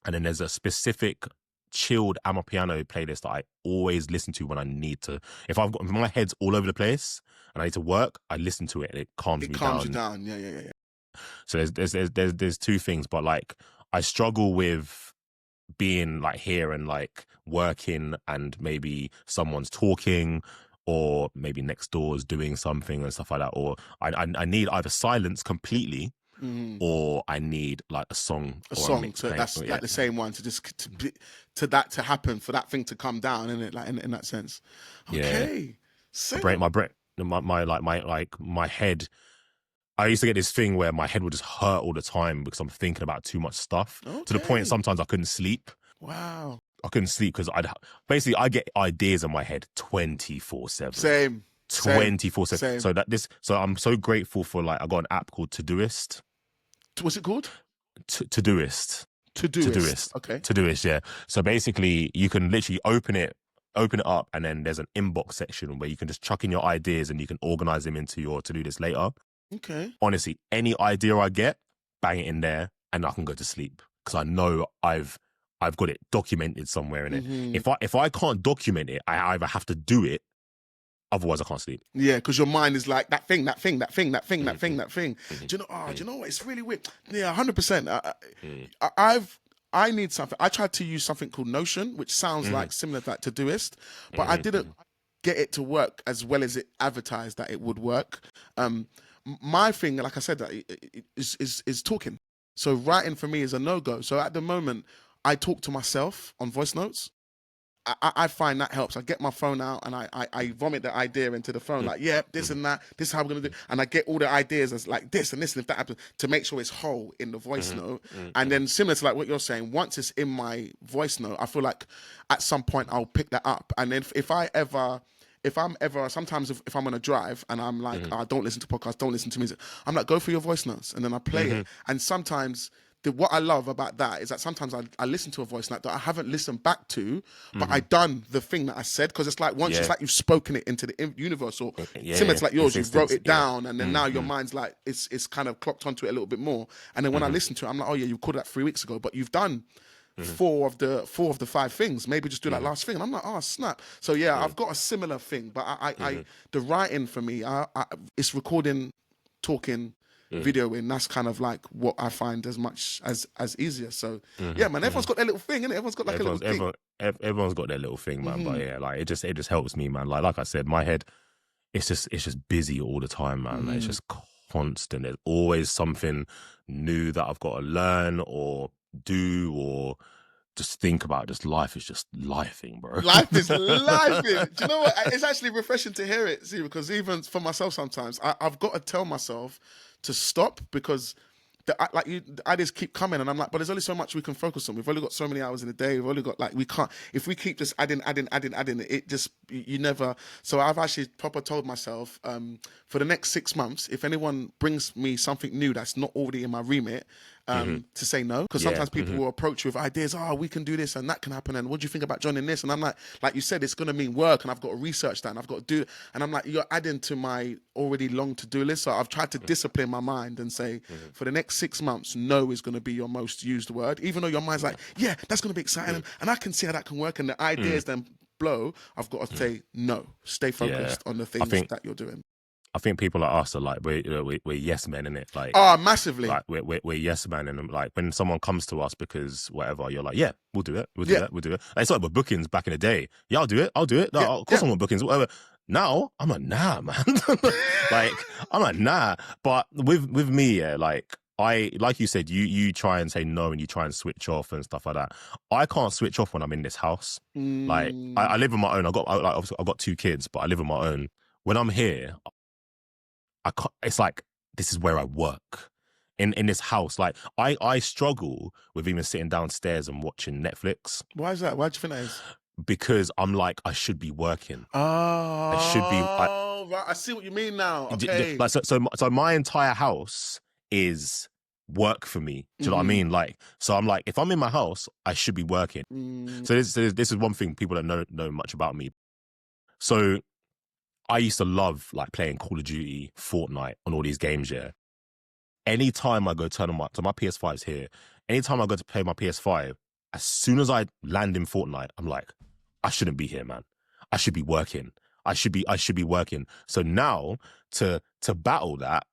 And then there's a specific chilled Amapiano playlist that I always listen to when I need to. If my head's all over the place and I need to work, I listen to it and it calms me down. It calms you down. Yeah. So there's two things, but like I struggle with being like here and like working and maybe someone's talking or maybe next door is doing something and stuff like that, or I need either silence completely or I need like a song. So that's like the same one to happen, for that thing to come down, isn't it? Like in that sense. Okay. Yeah. My head. I used to get this thing where my head would just hurt all the time because I'm thinking about too much stuff to the point sometimes I couldn't sleep. Wow. I couldn't sleep because I get ideas in my head 24/7. Same. 24/7. So I'm so grateful for like I got an app called Todoist. What's it called? Todoist. Okay. Todoist, yeah. So basically you can literally open it up and then there's an inbox section where you can just chuck in your ideas and you can organize them into your to-do list later. Okay. Honestly, any idea I get, bang it in there and I can go to sleep because I know I've got it documented somewhere in it. If I can't document it, I either have to do it, otherwise I can't sleep. Yeah, because your mind is like that thing. Do you know? Do you know what? It's really weird. Yeah, 100%. I need something. I tried to use something called Notion, which sounds like similar to that Todoist, but I didn't get it to work as well as it advertised that it would work. My thing, like I said, is talking. So writing for me is a no-go. So at the moment, I talk to myself on voice notes. I find that helps. I get my phone out and I vomit the idea into the phone, like, yeah, this and that, this is how we're going to do. And I get all the ideas as like this and this, and if that happens, to make sure it's whole in the voice note. And then similar to like what you're saying, once it's in my voice note, I feel like at some point I'll pick that up. And then if I'm on a drive and I'm like, don't listen to podcasts, don't listen to music, I'm like, go through your voice notes, and then I play it. And sometimes what I love about that is that sometimes I listen to a voice note that I haven't listened back to, but I done the thing that I said, because it's like once it's like you've spoken it into the universe, or similar to like yours, you wrote it down, and then now your mind's like it's kind of clocked onto it a little bit more. And then when I listen to it, I'm like, oh yeah, you called that 3 weeks ago, but you've done four of the 5 things. Maybe just do that last thing. And I'm like, oh snap. So yeah, I've got a similar thing, but I the writing for me, it's recording, talking, videoing. That's kind of like what I find as much as easier. So yeah, man, everyone's got their little thing, innit? Everyone's got like a little thing. Everyone's got their little thing, man. But yeah, like it just helps me, man. Like I said, my head, it's just busy all the time, man. Like, it's just constant. There's always something new that I've got to learn or do or just think about. Just life is just lifing, bro. Life is lifing. Do you know what? It's actually refreshing to hear it, see, because even for myself sometimes, I've got to tell myself to stop, because the ideas keep coming, and I'm like, but there's only so much we can focus on. We've only got so many hours in a day. We've only got like, we can't, if we keep just adding, it just, you never. So I've actually proper told myself, for the next 6 months, if anyone brings me something new that's not already in my remit, to say no, because sometimes people will approach you with ideas. Oh, we can do this and that can happen, and what do you think about joining this? And I'm like you said, it's going to mean work, and I've got to research that, and I've got to do, and I'm like, you're adding to my already long to-do list. So I've tried to discipline my mind and say, for the next 6 months, no is going to be your most used word, even though your mind's like, yeah, that's going to be exciting, and I can see how that can work, and the ideas then blow. I've got to say no, stay focused on the things that you're doing. I think people like us are like, we're yes men, innit? Like, massively. Like we're yes men, and like when someone comes to us because whatever, you're like, yeah, we'll do it, we'll do it. And it's like with bookings back in the day. Yeah, I'll do it. No, of course I want bookings, whatever. Now I'm like, nah, man. Like I'm like, nah. But with me, yeah, like you said, you try and say no and you try and switch off and stuff like that. I can't switch off when I'm in this house. Like I live on my own. Obviously I've got 2 kids, but I live on my own. When I'm here, I can't, it's like, this is where I work in this house. Like I struggle with even sitting downstairs and watching Netflix. Why is that? Why do you think that is? because I'm like, I should be working. Oh, I should be. right. I see what you mean now. Okay. Like so my entire house is work for me. Do you know what I mean? Like, so I'm like, if I'm in my house, I should be working. So this is one thing people don't know much about me. So I used to love like playing Call of Duty, Fortnite, on all these games. Yeah. Anytime I go turn on my PS5's here. Anytime I go to play my PS5, as soon as I land in Fortnite, I'm like, I shouldn't be here, man. I should be working. I should be working. So now to battle that,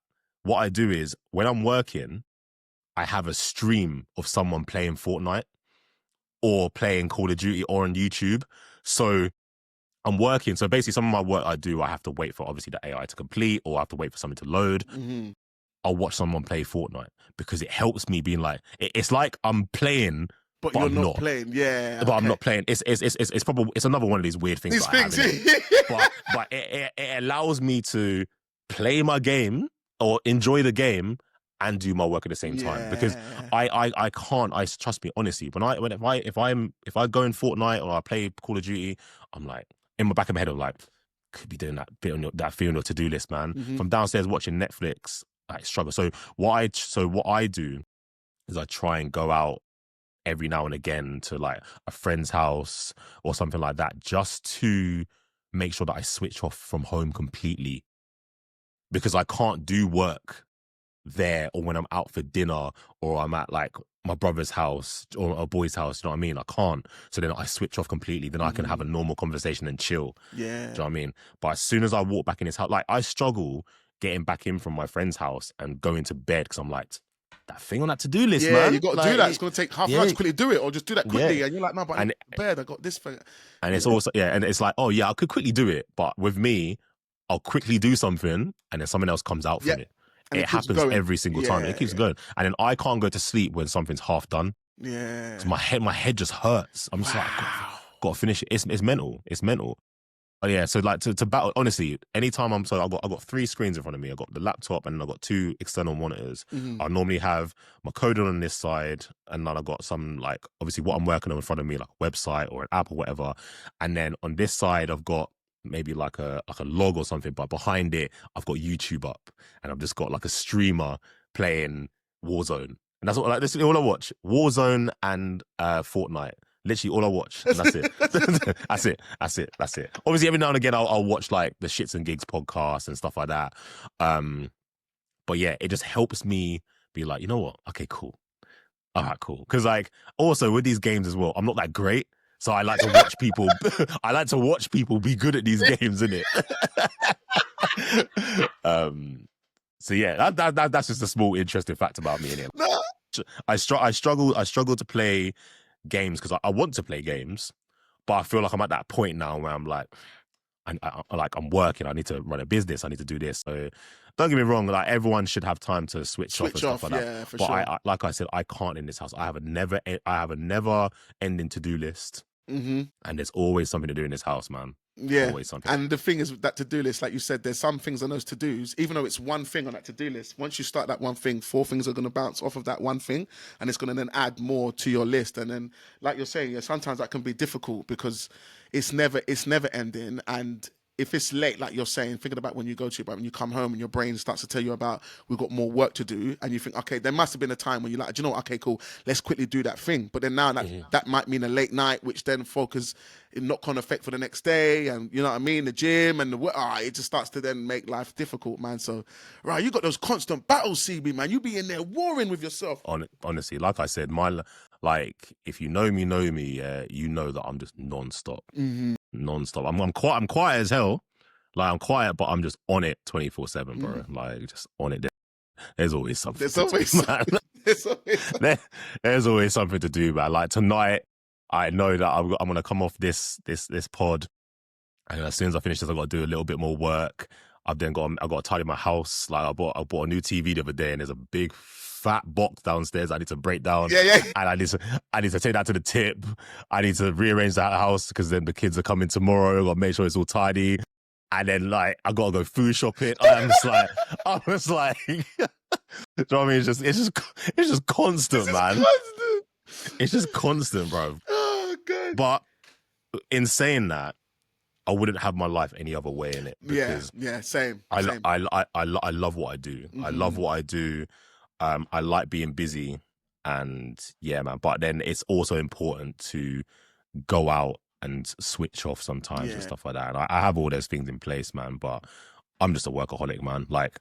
what I do is when I'm working, I have a stream of someone playing Fortnite or playing Call of Duty or on YouTube. So I'm working. So basically some of my work I do, I have to wait for obviously the AI to complete, or I have to wait for something to load. I'll watch someone play Fortnite because it helps me being like, it's like I'm playing, but you're I'm not playing. Yeah. But I'm not playing. It's probably, it's another one of these weird things. These things, but it allows me to play my game or enjoy the game and do my work at the same time, because I can't. Trust me, honestly. If I go in Fortnite or I play Call of Duty, I'm like, in the back of my head, I'm like, could be doing that bit on that thing on your to-do list, man. From downstairs watching Netflix, I struggle. So what I do is I try and go out every now and again to like a friend's house or something like that, just to make sure that I switch off from home completely, because I can't do work there or when I'm out for dinner or I'm at like my brother's house or a boy's house. You know what I mean? I can't. So then I switch off completely. Then I can have a normal conversation and chill. Yeah. Do you know what I mean? But as soon as I walk back in his house, like I struggle getting back in from my friend's house and going to bed because I'm like, that thing on that to-do list, man. You got to do that. It's going to take half an hour to quickly do it, or just do that quickly. And you're like, no, but I'm in bed. I got this thing. And it's also, and it's like, oh yeah, I could quickly do it. But with me, I'll quickly do something and then something else comes out from it. And it happens every single time. It keeps going. And then I can't go to sleep when something's half done. Yeah. So my head just hurts. I'm just like, got to finish it. It's mental. It's mental. But yeah, so like to battle, honestly, anytime I've got 3 screens in front of me. I've got the laptop and I've got 2 external monitors. I normally have my code on this side, and then I've got some, like, obviously what I'm working on in front of me, like a website or an app or whatever. And then on this side, I've got maybe like a log or something, but behind it, I've got YouTube up, and I've just got like a streamer playing Warzone. And that's what, like, this is all I watch. Warzone and Fortnite. Literally all I watch. And that's it. That's it. Obviously, every now and again, I'll watch like the Shits and Gigs podcast and stuff like that. But yeah, it just helps me be like, you know what? Okay, cool. All right, cool. Because like, also with these games as well, I'm not that great. So I like to watch people. I like to watch people be good at these games, innit? So yeah, that's just a small interesting fact about me, innit? No. I struggle to play games because I want to play games, but I feel like I'm at that point now where I'm like, I'm working. I need to run a business. I need to do this. So don't get me wrong. Like, everyone should have time to switch off and stuff like that. Yeah, for but sure. Like I said, I can't in this house. I have a never ending to-do list. And there's always something to do in this house, man. Yeah. Always something. And the thing is with that to-do list, like you said, there's some things on those to-dos, even though it's one thing on that to-do list, once you start that one thing, 4 things are going to bounce off of that one thing, and it's going to then add more to your list. And then, like you're saying, sometimes that can be difficult because it's never ending. And if it's late, like you're saying, thinking about when you go to your bed, when you come home and your brain starts to tell you about, we've got more work to do, and you think, okay, there must have been a time when you're like, do you know what? Okay, cool, let's quickly do that thing. But then now that might mean a late night, which then focus in knock-on effect for the next day, and you know what I mean, the gym and it just starts to then make life difficult, man. So, right, you got those constant battles, CB, man. You be in there warring with yourself. Honestly, like I said, if you know me, you know that I'm just non-stop. Non-stop. I'm quiet as hell. Like, I'm quiet, but I'm just on it 24/7, bro. Like, just on it. There's always something. There's always something to do, man. Like, tonight, I know that I'm gonna come off this pod, and as soon as I finish this, I've got to do a little bit more work. I've got to tidy my house. Like, I bought a new TV the other day, and there's a big fat box downstairs I need to break down. Yeah. And I need to take that to the tip. I need to rearrange that house because then the kids are coming tomorrow. I've got to make sure it's all tidy. And then, like, I got to go food shopping. I'm just like, do you know what I mean? It's just constant, man. It's just constant, bro. Oh, God. But in saying that, I wouldn't have my life any other way in it, because same. I love what I do. I love what I do. I like being busy, and yeah, man. But then it's also important to go out and switch off sometimes and stuff like that. And I have all those things in place, man. But I'm just a workaholic, man. Like,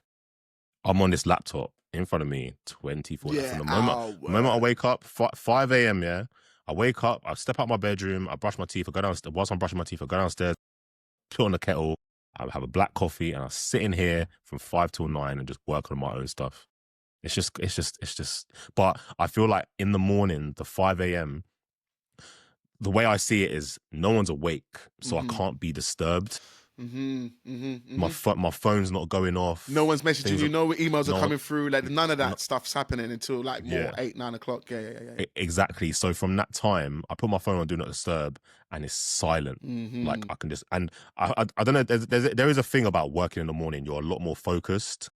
I'm on this laptop in front of me 24. From the moment I wake up, 5 a.m. Yeah, I wake up, I step out my bedroom, I brush my teeth, I go downstairs. Whilst I'm brushing my teeth, I go downstairs, put on the kettle, I have a black coffee, and I sit in here from 5 till 9 and just work on my own stuff. It's just. But I feel like in the morning, the 5 a.m., the way I see it is no one's awake, so I can't be disturbed. My phone's not going off. No one's messaging you. No emails are coming through. Like, none of that stuff's happening until like more 8, 9 o'clock. Yeah. Exactly. So from that time, I put my phone on Do Not Disturb, and it's silent. Like, I can just, and I don't know. There is a thing about working in the morning. You're a lot more focused,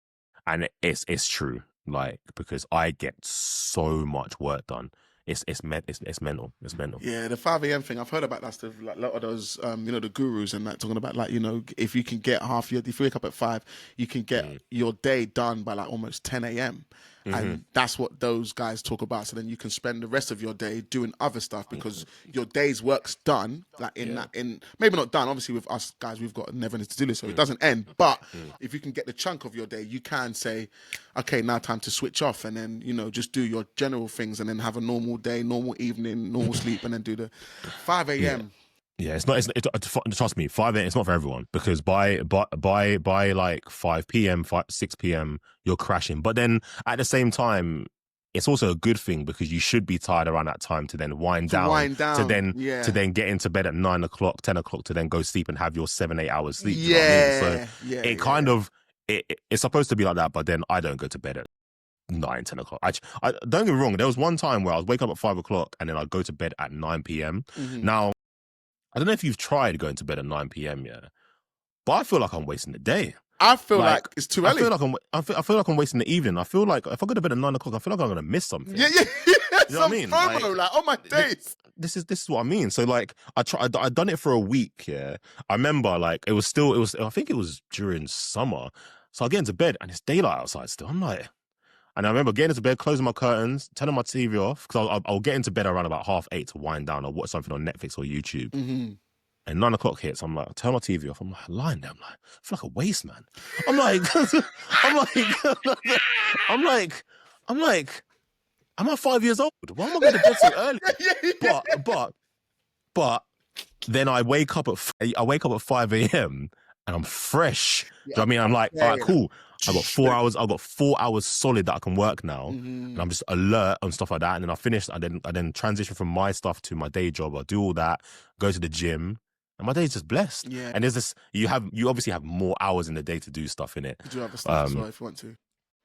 and it's true. Like, because I get so much work done. It's mental. It's mental. Yeah, the 5 a.m. thing, I've heard about that stuff. Like, a lot of those, the gurus and that, talking about, like, if you can get if you wake up at 5, you can get your day done by like almost 10 a.m. And that's what those guys talk about. So then you can spend the rest of your day doing other stuff, because your day's work's done. Like, in maybe not done. Obviously, with us guys, we've got never to do this, so it doesn't end. But if you can get the chunk of your day, you can say, okay, now time to switch off, and then just do your general things, and then have a normal day, normal evening, normal sleep, and then do the 5 a.m. Yeah, it's not. Trust me, 5 a.m. It's not for everyone, because by like 5 p.m., 6 p.m., you're crashing. But then at the same time, it's also a good thing, because you should be tired around that time to then wind down, to then get into bed at 9 o'clock, 10 o'clock, to then go sleep and have your 7-8 hours sleep. You know what I mean? So it kind of it's supposed to be like that. But then I don't go to bed at 9, 10 o'clock. I don't get me wrong. There was one time where I was waking up at 5 o'clock and then I'd go to bed at 9 p.m. Now, I don't know if you've tried going to bed at 9 p.m. yet, but I feel like I'm wasting the day. I feel like it's too early. I feel like I'm wasting the evening. I feel like if I go to bed at 9 o'clock, I feel like I'm gonna miss something. Yeah. You know what I mean? FOMO, like, oh my days. This is what I mean. So like, I'd done it for a week. Yeah, I remember, like, I think it was during summer. So I get into bed and it's daylight outside still. I'm like, and I remember getting into bed, closing my curtains, turning my TV off, because I'll get into bed around about 7:30 to wind down or watch something on Netflix or YouTube. And 9 o'clock hits. I'm like, I turn my TV off. I'm like, lying there. I'm like, I feel like a waste man. I'm like, am I 5 years old? Why am I going to bed so early? But then I wake up at 5 a.m. and I'm fresh. Do you know what I mean? I'm like, all right, cool. I've got 4 hours. I've got 4 hours solid that I can work now, and I'm just alert and stuff like that. And then I finish. I then transition from my stuff to my day job. I do all that. Go to the gym, and my day's just blessed. Yeah. And there's this. You obviously have more hours in the day to do stuff in it. You do have stuff as well if you want to.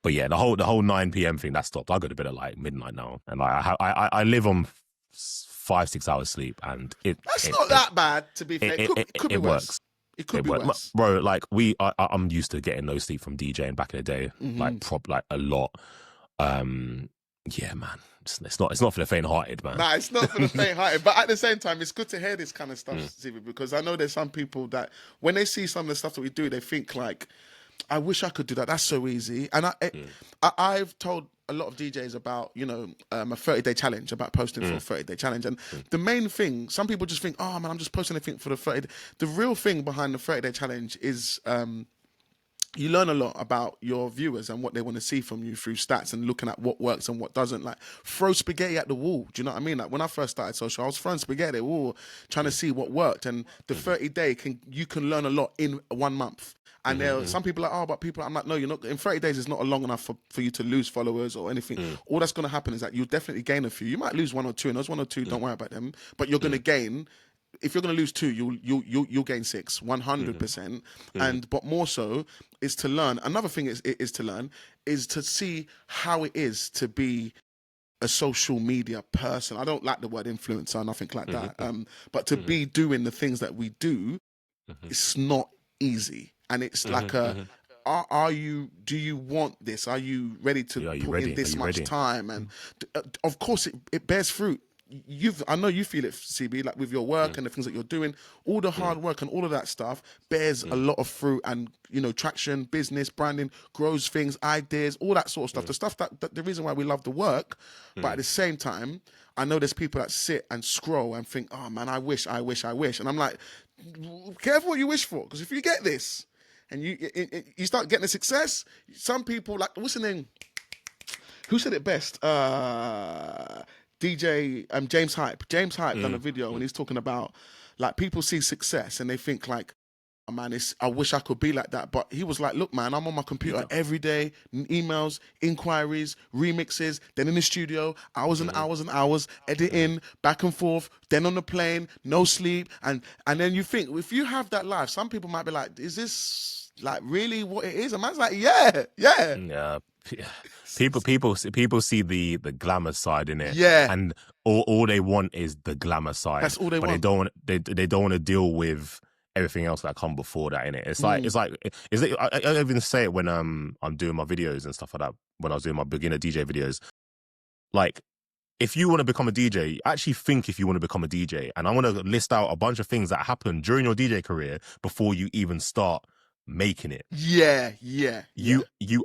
But yeah, the whole 9 p.m. thing that stopped. I go to bed at like midnight now, and I live on 5-6 hours sleep, and that's not that bad, to be fair. It could be worse. Works. It could be worse. Bro, like, I'm used to getting no sleep from DJing back in the day, like a lot. Yeah, man, it's not for the faint-hearted, man. Nah, it's not for the faint-hearted. But at the same time, it's good to hear this kind of stuff, Stevie, because I know there's some people that when they see some of the stuff that we do, they think like, I wish I could do that. That's so easy. And I've told a lot of DJs about, a 30-day challenge, about posting for a 30-day challenge. And the main thing, some people just think, oh man, I'm just posting anything for the 30 day. The real thing behind the 30-day challenge is you learn a lot about your viewers and what they want to see from you through stats and looking at what works and what doesn't. Like, throw spaghetti at the wall. Do you know what I mean? Like, when I first started social, I was throwing spaghetti at the wall, trying to see what worked. And the 30-day, you can learn a lot in 1 month. And some people are like, but people, I'm like, no, you're not. In 30 days, it's not long enough for you to lose followers or anything. All that's going to happen is that you'll definitely gain a few. You might lose 1 or 2, and those 1 or 2, don't worry about them. But you're going to gain. If you're going to lose 2, you'll gain 6, 100%. But more so is to learn. Another thing is to learn is to see how it is to be a social media person. I don't like the word influencer or nothing like that. But to be doing the things that we do, it's not easy. And it's like do you want this? Are you ready to put in this much time? And of course it bears fruit. I know you feel it, CB, like with your work and the things that you're doing, all the hard work and all of that stuff bears a lot of fruit, and traction, business, branding, grows things, ideas, all that sort of stuff. The stuff that the reason why we love the work, but at the same time, I know there's people that sit and scroll and think, oh man, I wish, and I'm like, careful what you wish for, because if you get this and you start getting the success, some people, like, what's the name? Who said it best? DJ James Hype. James Hype done a video and he's talking about, like, people see success and they think like, oh man, I wish I could be like that. But he was like, look man, I'm on my computer every day, emails, inquiries, remixes, then in the studio, hours and hours and hours, editing, back and forth, then on the plane, no sleep. And then you think, if you have that life, some people might be like, is this like really what it is? And man's like, yeah. People see the glamour side in it, and all they want is the glamour side. That's all they want. They don't want to deal with everything else that come before that in it. I even say it when I'm doing my videos and stuff like that. When I was doing my beginner DJ videos, like, if you want to become a DJ, actually think if you want to become a DJ, and I want to list out a bunch of things that happen during your DJ career before you even start making it. You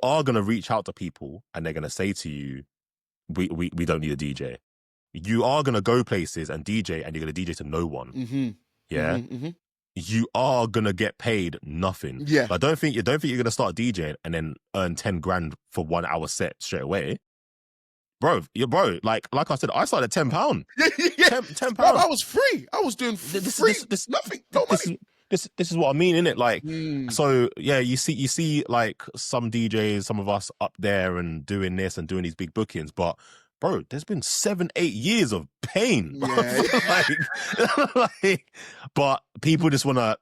are going to reach out to people and they're going to say to you, we don't need a DJ. You are going to go places and DJ, and you're going to DJ to no one. You are going to get paid nothing. But don't think you're going to start DJing and then earn 10 grand for 1 hour set straight away. Bro, like I said, I started at £10. £10. Bro, I was free. I was doing free. Nothing. No money. This is what I mean, innit? Like, so yeah, you see like some DJs, some of us up there and doing this and doing these big bookings, but bro, there's been 7-8 years of pain, bro. But people just wanna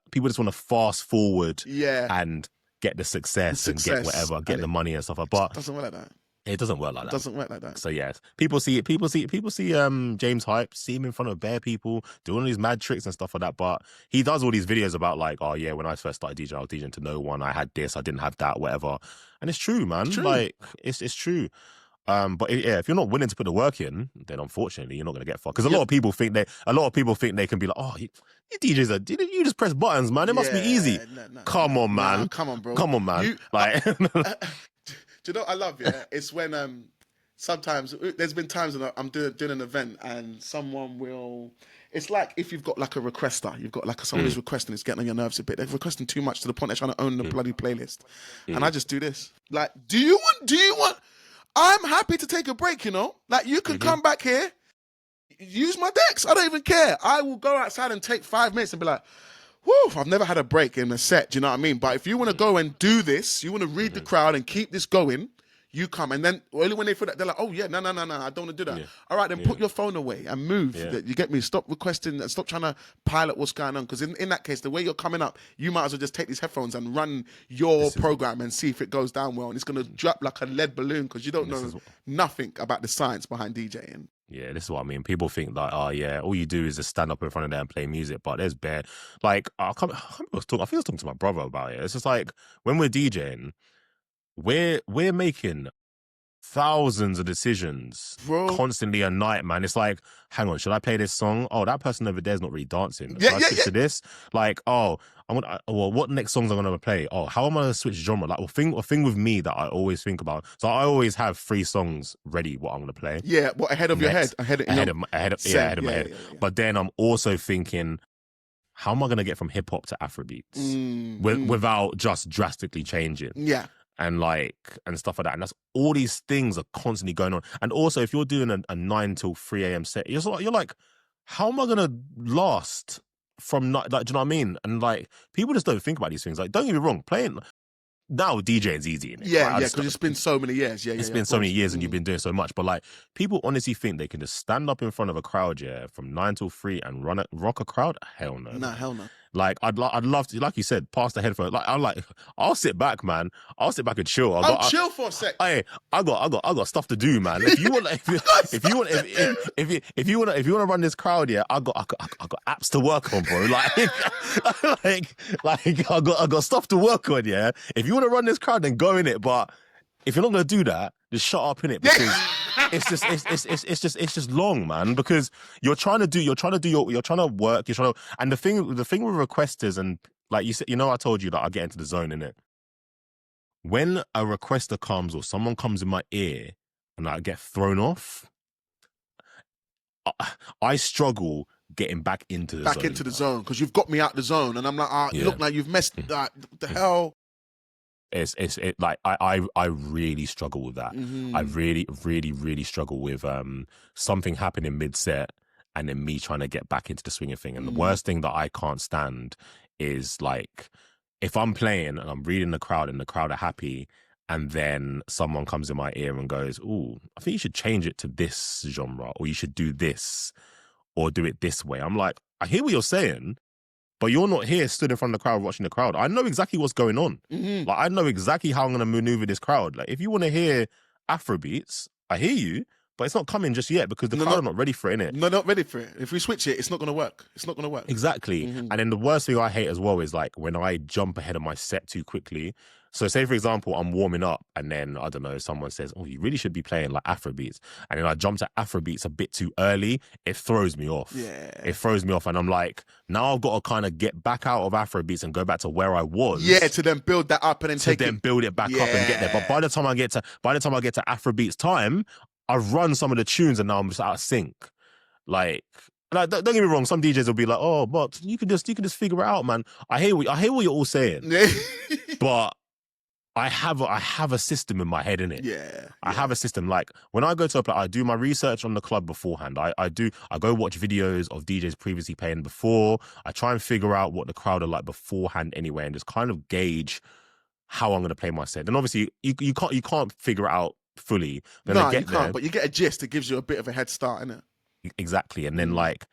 fast forward, and get the success and get whatever, get the money and stuff. But it doesn't work like that. It doesn't work like that. It doesn't work like that. So yes, people see James Hype, see him in front of bare people, doing all these mad tricks and stuff like that. But he does all these videos about like, oh yeah, when I first started DJing, I was DJing to no one. I had this, I didn't have that, whatever. And it's true, man. Like it's true. But if you're not willing to put the work in, then unfortunately you're not going to get far. Because a lot of people think they can be like, oh, you DJs you just press buttons, man. It must be easy. No. Come on, man. Come on, bro. Come on, man. Do you know what I love? Yeah, it's when sometimes there's been times when I'm doing an event and someone will. It's like if you've got like a requester, you've got like someone who's requesting, it's getting on your nerves a bit. They're requesting too much to the point they're trying to own the bloody playlist, and I just do this. Like, do you want? I'm happy to take a break. Like you can come back here, use my decks. I don't even care. I will go outside and take 5 minutes and be like, whew, I've never had a break in a set, do you know what I mean? But if you want to go and do this, you want to read the crowd and keep this going, you come. And then only when they feel that, they're like, oh yeah, no, I don't want to do that. All right, then put your phone away and move. You get me? Stop requesting, stop trying to pilot what's going on. Because in that case, the way you're coming up, you might as well just take these headphones and run your program and see if it goes down well. And it's going to drop like a lead balloon because you don't know nothing about the science behind DJing. Yeah, this is what I mean. People think like, oh yeah, all you do is just stand up in front of them and play music, but there's bare like I think I was talking to my brother about it. It's just like when we're DJing, we're making thousands of decisions constantly a night, man. It's like, hang on, should I play this song? Oh, that person over there's not really dancing. Should I switch to this? Like, oh, what next songs I'm gonna play? Oh, how am I gonna switch genre? Like, a thing with me that I always think about. So I always have 3 songs ready. What I'm gonna play? Yeah, what ahead of your head? Ahead of my head. Yeah. But then I'm also thinking, how am I gonna get from hip hop to Afrobeats without just drastically changing? Yeah. And stuff like that. And that's all these things are constantly going on. And also, if you're doing a 9 till 3 a.m. set, you're like, how am I going to last from night? Like, do you know what I mean? And like, people just don't think about these things. Like, don't get me wrong, playing now DJing's easy, innit? Yeah, because it's been so many years. It's been so many years and you've been doing so much. But like, people honestly think they can just stand up in front of a crowd, from 9 till 3 and rock a crowd? Hell no. Nah, hell no. Like, I'd love to, like you said, pass the headphone. Like, I'll sit back, man. I'll sit back and chill. I'll chill for a sec. I got stuff to do, man. If you want, if you want to run this crowd, I got apps to work on, bro. I got stuff to work on, yeah. If you want to run this crowd, then go in it. But if you're not gonna do that, just shut up in it, because it's just long, man, because you're trying to work, and the thing with requesters, and like you said, I told you that I get into the zone in it. When a requester comes or someone comes in my ear and I get thrown off, I struggle getting back into the zone. Because you've got me out the zone, and I'm like, you look like you've messed that. The hell. I really struggle with that. Mm-hmm. I really struggle with something happening mid-set and then me trying to get back into the swing of thing. And the worst thing that I can't stand is like if I'm playing and I'm reading the crowd and the crowd are happy, and then someone comes in my ear and goes, "Ooh, I think you should change it to this genre, or you should do this, or do it this way." I'm like, I hear what you're saying, but you're not here stood in front of the crowd watching the crowd. I know exactly what's going on. Mm-hmm. Like, I know exactly how I'm going to maneuver this crowd. Like, if you want to hear Afrobeats, I hear you, but it's not coming just yet because the crowd are not ready for it, innit? No, not ready for it. If we switch it, it's not going to work. It's not going to work. Exactly. Mm-hmm. And then the worst thing I hate as well is like when I jump ahead of my set too quickly. So say, for example, I'm warming up and then, I don't know, someone says, "Oh, you really should be playing like Afrobeats." And then I jump to Afrobeats a bit too early. It throws me off. Yeah. It throws me off. And I'm like, now I've got to kind of get back out of Afrobeats and go back to where I was. Yeah, to then build that up and then build it back up and get there. But by the time I get to Afrobeats time, I've run some of the tunes and now I'm just out of sync. Like don't get me wrong, some DJs will be like, "Oh, but you can just figure it out, man." I hear what you're all saying. But I have a system in my head, innit? Yeah. I have a system. Like when I go to a club, I do my research on the club beforehand. I go watch videos of DJs previously playing before. I try and figure out what the crowd are like beforehand anyway, and just kind of gauge how I'm going to play my set. And obviously you can't figure it out fully. Then No, you can't, but you get a gist. It gives you a bit of a head start, innit? Exactly. And then like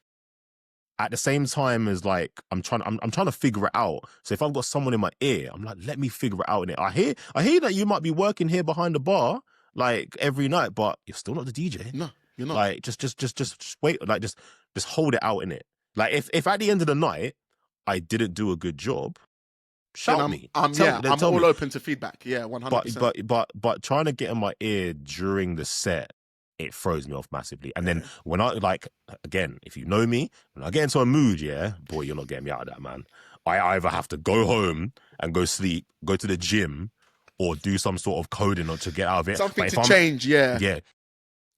at the same time as like I'm trying to figure it out. So if I've got someone in my ear, I'm like, let me figure it out. In it, I hear that you might be working here behind the bar like every night, but you're still not the DJ. No, you're not. Like just wait. Like just hold it out in it. Like if at the end of the night I didn't do a good job, shout me. I'm all open to feedback. Yeah, 100%. But trying to get in my ear during the set, it throws me off massively. And then when I, like, again, if you know me, when I get into a mood, boy, you're not getting me out of that, man. I either have to go home and go sleep, go to the gym, or do some sort of coding or to get out of it. Something to change, yeah. Yeah.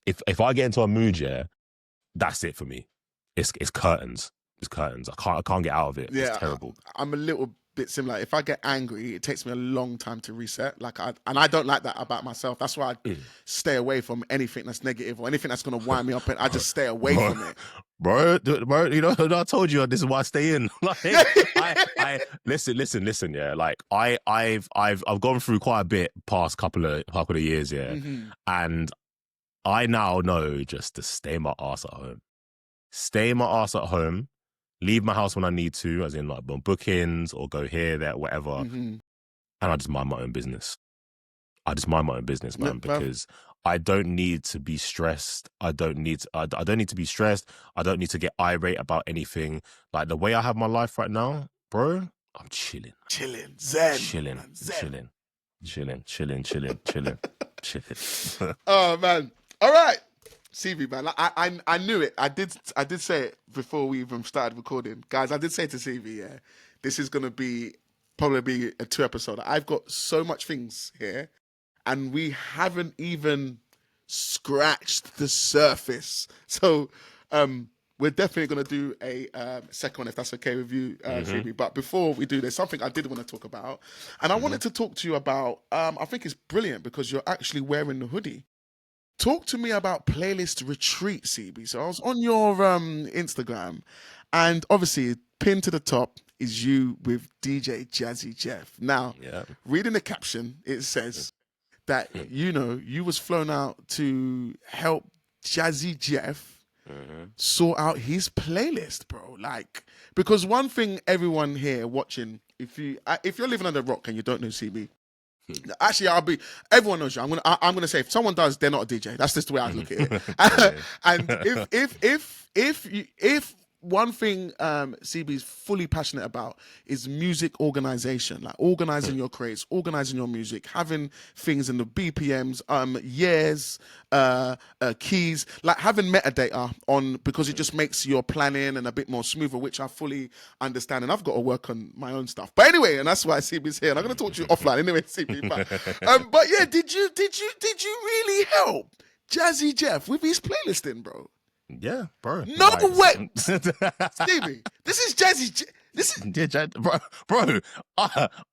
If I get into a mood, that's it for me. It's curtains. It's curtains. I can't get out of it. Yeah, it's terrible. I'm a little bit similar. If I get angry, it takes me a long time to reset. And I don't like that about myself. That's why I stay away from anything that's negative or anything that's going to wind me up. And I just stay away from it. Bro, you know, I told you this is why I stay in. Like, I listen. Yeah, like I've gone through quite a bit past couple of years. Yeah, and I now know just to stay my ass at home. Stay my ass at home. Leave my house when I need to, as in like bookings or go here, there, whatever. And I just mind my own business. I just mind my own business, man, because I don't need to be stressed. I don't need to be stressed. I don't need to get irate about anything. Like the way I have my life right now, bro, I'm chilling. Zen. Chilling. Oh, man. All right. CB, man, I knew it. I did say it before we even started recording. Guys, I did say to CB, this is going to probably be a 2 episode. I've got so much things here, and we haven't even scratched the surface. So we're definitely going to do a second one, if that's okay with you, CB. But before we do, there's something I did want to talk about. And I wanted to talk to you about, I think it's brilliant because you're actually wearing the hoodie. Talk to me about Playlist Retreat, CB. So I was on your Instagram, and obviously pinned to the top is you with DJ Jazzy Jeff. Now, reading the caption, it says that, you was flown out to help Jazzy Jeff sort out his playlist, bro. Like, because one thing everyone here watching, if you're living under a rock and you don't know CB, actually, everyone knows you. I'm gonna say if someone does, they're not a DJ. That's just the way I look at it. And if one thing CB's fully passionate about is music organization, like organizing your crates, organizing your music, having things in the BPMs, years, keys, like having metadata on, because it just makes your planning and a bit more smoother, which I fully understand. And I've got to work on my own stuff. But anyway, and that's why CB's here. And I'm going to talk to you offline anyway, CB. But yeah, did you really help Jazzy Jeff with his playlisting, bro? Yeah, bro. No way, Stevie. This is Jazzy. This is bro.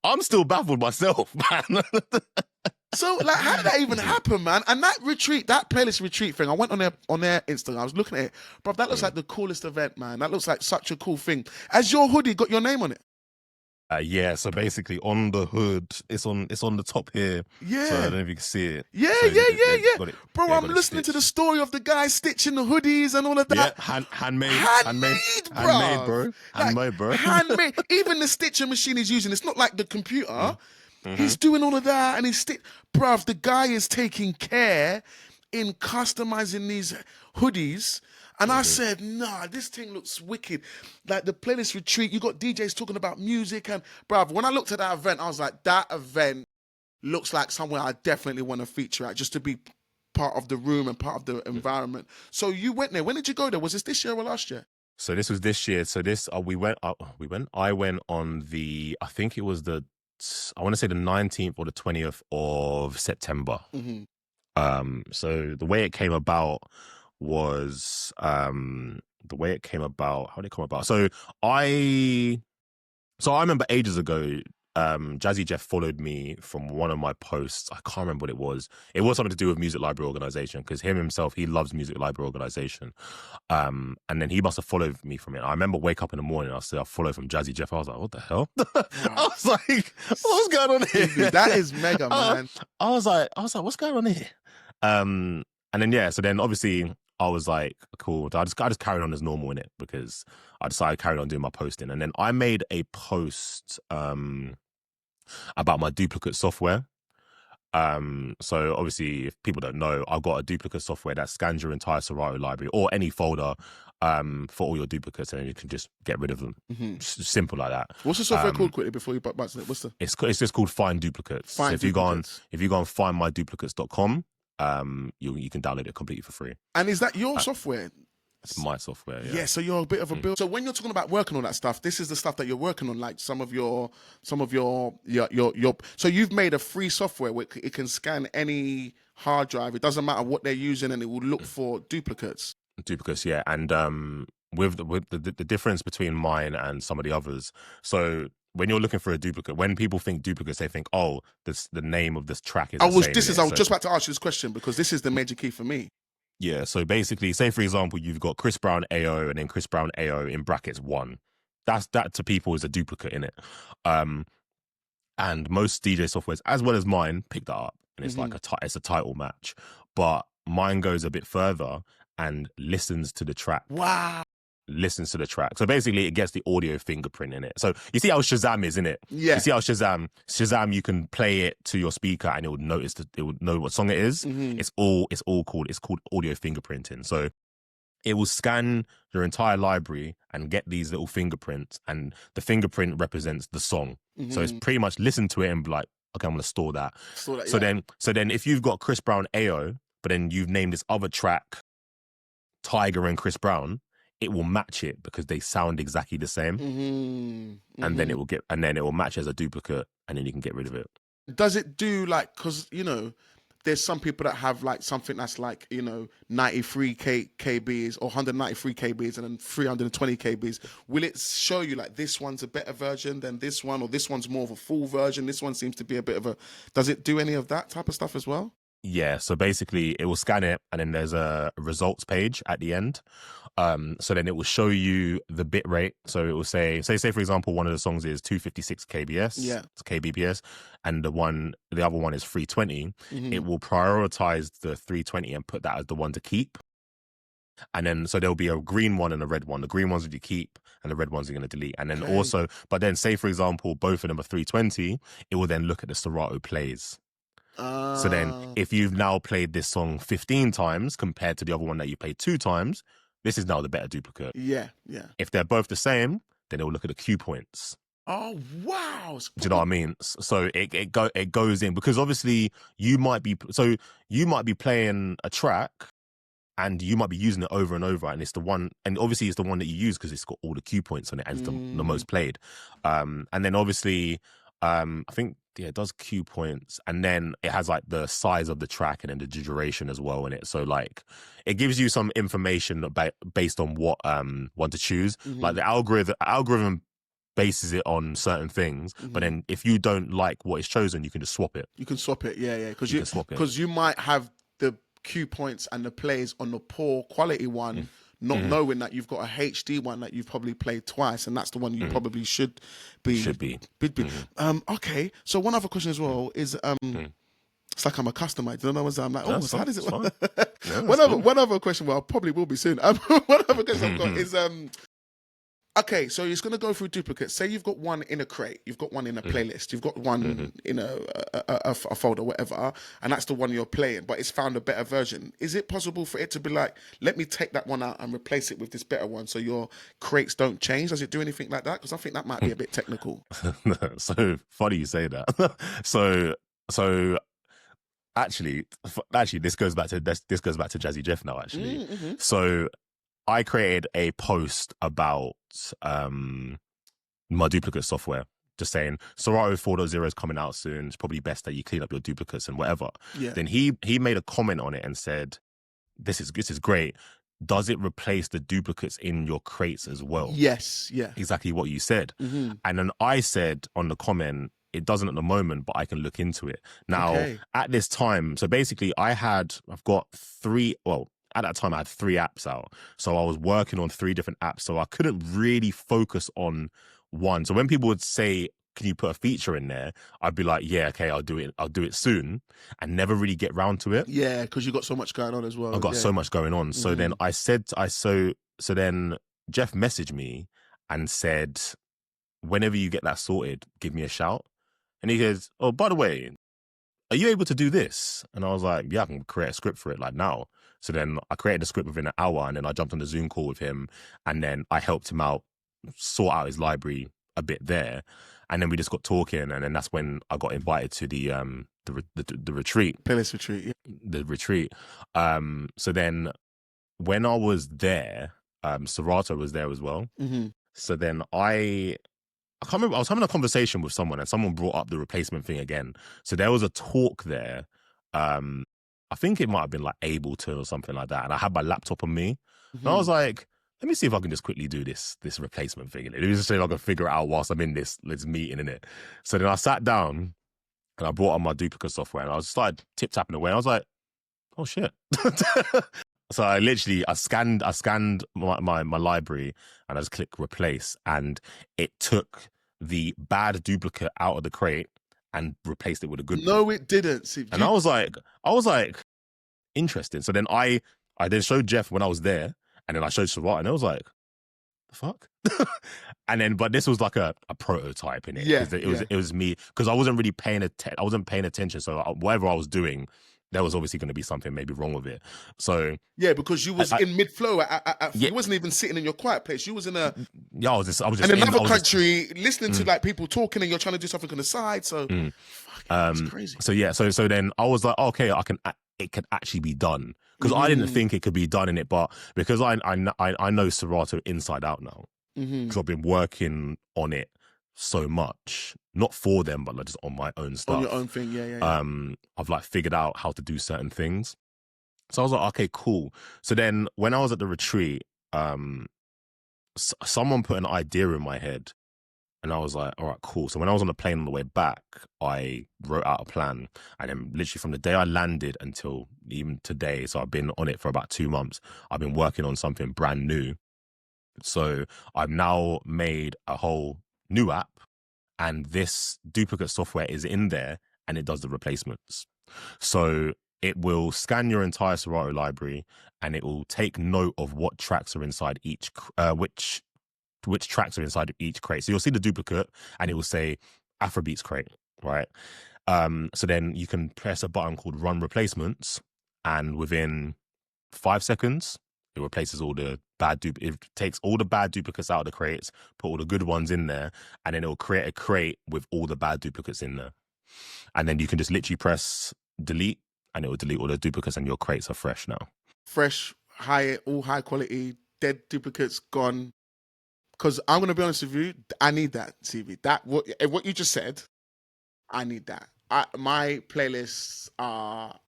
I'm still baffled myself, man. So, like, how did that even happen, man? And that retreat, that playlist retreat thing, I went on their Instagram. I was looking at it, bro. That looks like the coolest event, man. That looks like such a cool thing. Has your hoodie got your name on it? Yeah, so basically on the hood, it's on the top here. Yeah. So I don't know if you can see it. Yeah, so yeah. Bro, I'm listening to the story of the guy stitching the hoodies and all of that. Yeah, handmade, bro. Handmade, bro. Handmade. Even the stitching machine he's using, it's not like the computer. Mm-hmm. He's doing all of that and bruv, the guy is taking care in customizing these hoodies. And I said, nah, this thing looks wicked. Like the playlist retreat, you got DJs talking about music. And bruv, when I looked at that event, I was like, that event looks like somewhere I definitely want to feature at, just to be part of the room and part of the environment. So you went there. When did you go there? Was this year or last year? So this was this year. So this, I went on I think it was I want to say the 19th or the 20th of September. Mm-hmm. So the way it came about was how did it come about? So I remember ages ago, Jazzy Jeff followed me from one of my posts. I can't remember what it was. It was something to do with Music Library Organization, because he loves Music Library Organization. And then he must have followed me from it. I remember wake up in the morning, I followed from Jazzy Jeff. I was like, what the hell? I was like, what's going on here? That is mega, man. I was like, what's going on here? And then so then obviously I was like, cool. I just carried on as normal in it, because I decided to carry on doing my posting. And then I made a post about my duplicate software. So obviously, if people don't know, I've got a duplicate software that scans your entire Serato library or any folder for all your duplicates, and you can just get rid of them. Mm-hmm. Simple like that. What's the software called, quickly, before you bounce it? It's just called Find Duplicates. So if you go on findmyduplicates.com, you can download it completely for free. And is that your software? It's my software. Yeah. So you're a bit of a build. So when you're talking about working on that stuff, this is the stuff that you're working on, like some of your. So you've made a free software where it can scan any hard drive. It doesn't matter what they're using, and it will look for duplicates. Duplicates, yeah. And with the difference between mine and some of the others. So when you're looking for a duplicate, when people think duplicates, they think, oh, the name of this track is. I was just about to ask you this question, because this is the major key for me. Yeah, so basically, say for example, you've got Chris Brown AO and then Chris Brown AO in brackets 1. That to people is a duplicate in it. And most DJ softwares, as well as mine, pick that up, and it's like it's a title match. But mine goes a bit further and listens to the track. Wow. Listens to the track. So basically, it gets the audio fingerprint in it. So you see how Shazam is in it? Yeah. You see how Shazam, you can play it to your speaker and it will know what song it is. Mm-hmm. It's called audio fingerprinting. So it will scan your entire library and get these little fingerprints, and the fingerprint represents the song. Mm-hmm. So it's pretty much listen to it and be like, okay, I'm going to store that. So then if you've got Chris Brown AO, but then you've named this other track Tiger and Chris Brown, it will match it because they sound exactly the same. Mm-hmm. And then it will match as a duplicate, and then you can get rid of it. Does it do because there's some people that have like something that's like 93 kbs or 193 kbs and then 320 kbs. Will it show you like this one's a better version than this one, or this one's more of a full version? This one seems to be a bit of a. Does it do any of that type of stuff as well? Yeah, so basically it will scan it, and then there's a results page at the end. So then it will show you the bit rate. So it will say for example, one of the songs is 256 kbs, it's kbps, and the other one is 320. Mm-hmm. It will prioritize the 320 and put that as the one to keep. And then so there'll be a green one and a red one. The green ones will you keep, and the red ones are going to delete. And then also, but then say for example, both of them are 320, it will then look at the Serato plays. So then if you've now played this song 15 times compared to the other one that you played 2 times, this is now the better duplicate. Yeah, yeah. If they're both the same, then it will look at the cue points. Oh wow! Do you know what I mean? So it goes in, because obviously you might be playing a track and you might be using it over and over, and it's the one, and obviously it's the one that you use because it's got all the cue points on it and it's the most played. And then obviously I think it does cue points, and then it has like the size of the track and then the duration as well in it. So like it gives you some information about based on what one to choose. Like the algorithm bases it on certain things, but then if you don't like what is chosen, you can just swap it. You can swap it, yeah, because you might have the cue points and the plays on the poor quality one, not knowing that you've got a HD one that you've probably played twice, and that's the one you probably should be. Okay, so one other question as well is it's like I'm a customer. You know what I'm like, oh, so how does it work? One other question, well, I probably will be soon. One other question I've got is okay, so it's going to go through duplicates. Say you've got one in a crate, you've got one in a playlist, you've got one in a folder, whatever, and that's the one you're playing, but it's found a better version. Is it possible for it to be like, let me take that one out and replace it with this better one so your crates don't change? Does it do anything like that? Because I think that might be a bit technical. So funny you say that. so actually, this goes back to Jazzy Jeff now. Actually, so I created a post about my duplicate software, just saying Serato 4.0 is coming out soon. It's probably best that you clean up your duplicates and whatever. Yeah. Then he made a comment on it and said, "This is great. Does it replace the duplicates in your crates as well?" Yes, yeah, exactly what you said. And then I said on the comment, it doesn't at the moment, but I can look into it. Now, at this time, so basically I've got three, well, at that time I had 3 apps out. So I was working on 3 different apps. So I couldn't really focus on one. So when people would say, can you put a feature in there? I'd be like, yeah, okay, I'll do it soon, and never really get round to it. Yeah, because you got so much going on as well. I got so much going on. So then so then Jeff messaged me and said, whenever you get that sorted, give me a shout. And he goes, oh, by the way, are you able to do this? And I was like, yeah, I can create a script for it like now. So then I created a script within an hour, and then I jumped on the Zoom call with him, and then I helped him out, sort out his library a bit there. And then we just got talking, and then that's when I got invited to the retreat. Playlist retreat, yeah. The retreat. So then when I was there, Serato was there as well. So then I can't remember, I was having a conversation with someone, and someone brought up the replacement thing again. So there was a talk there. I think it might have been like Ableton or something like that. And I had my laptop on me. And I was like, let me see if I can just quickly do this replacement thing. Let me just see if I can figure it out whilst I'm in this meeting, innit? So then I sat down and I brought on my duplicate software, and I started tip-tapping away. I was like, oh shit. So I scanned my library, and I just clicked replace, and it took the bad duplicate out of the crate and replaced it with a good one. No, it didn't. See, and I was like, interesting. So then I then showed Jeff when I was there, and then I showed Serato, and I was like, the fuck? And then, but this was like a prototype in it. Yeah, it was me, because I wasn't really paying attention. So whatever I was doing, there was obviously going to be something maybe wrong with it. So yeah, because you was in mid flow. You wasn't even sitting in your quiet place. You was in I was just in another country, listening to like people talking, and you're trying to do something on the side. So it's crazy. So yeah, so then I was like, okay, it can actually be done, because I didn't think it could be done in it, but because I know Serato inside out now, because I've been working on it so much, not for them, but like just on my own stuff. On your own thing, yeah. I've like figured out how to do certain things. So I was like, okay, cool. So then when I was at the retreat, someone put an idea in my head, and I was like, all right, cool. So when I was on the plane on the way back, I wrote out a plan, and then literally from the day I landed until even today, so I've been on it for about 2 months, I've been working on something brand new. So I've now made a whole new app, and this duplicate software is in there, and it does the replacements. So it will scan your entire Serato library, and it will take note of what tracks are inside each which tracks are inside of each crate. So you'll see the duplicate, and it will say Afrobeats crate, right? So then you can press a button called Run Replacements, and within 5 seconds, it replaces all the It takes all the bad duplicates out of the crates, put all the good ones in there, and then it'll create a crate with all the bad duplicates in there. And then you can just literally press delete, and it will delete all the duplicates, and your crates are fresh now. Fresh, all high quality, dead duplicates gone. Because I'm going to be honest with you, I need that, CB. What you just said, I need that. My playlists are,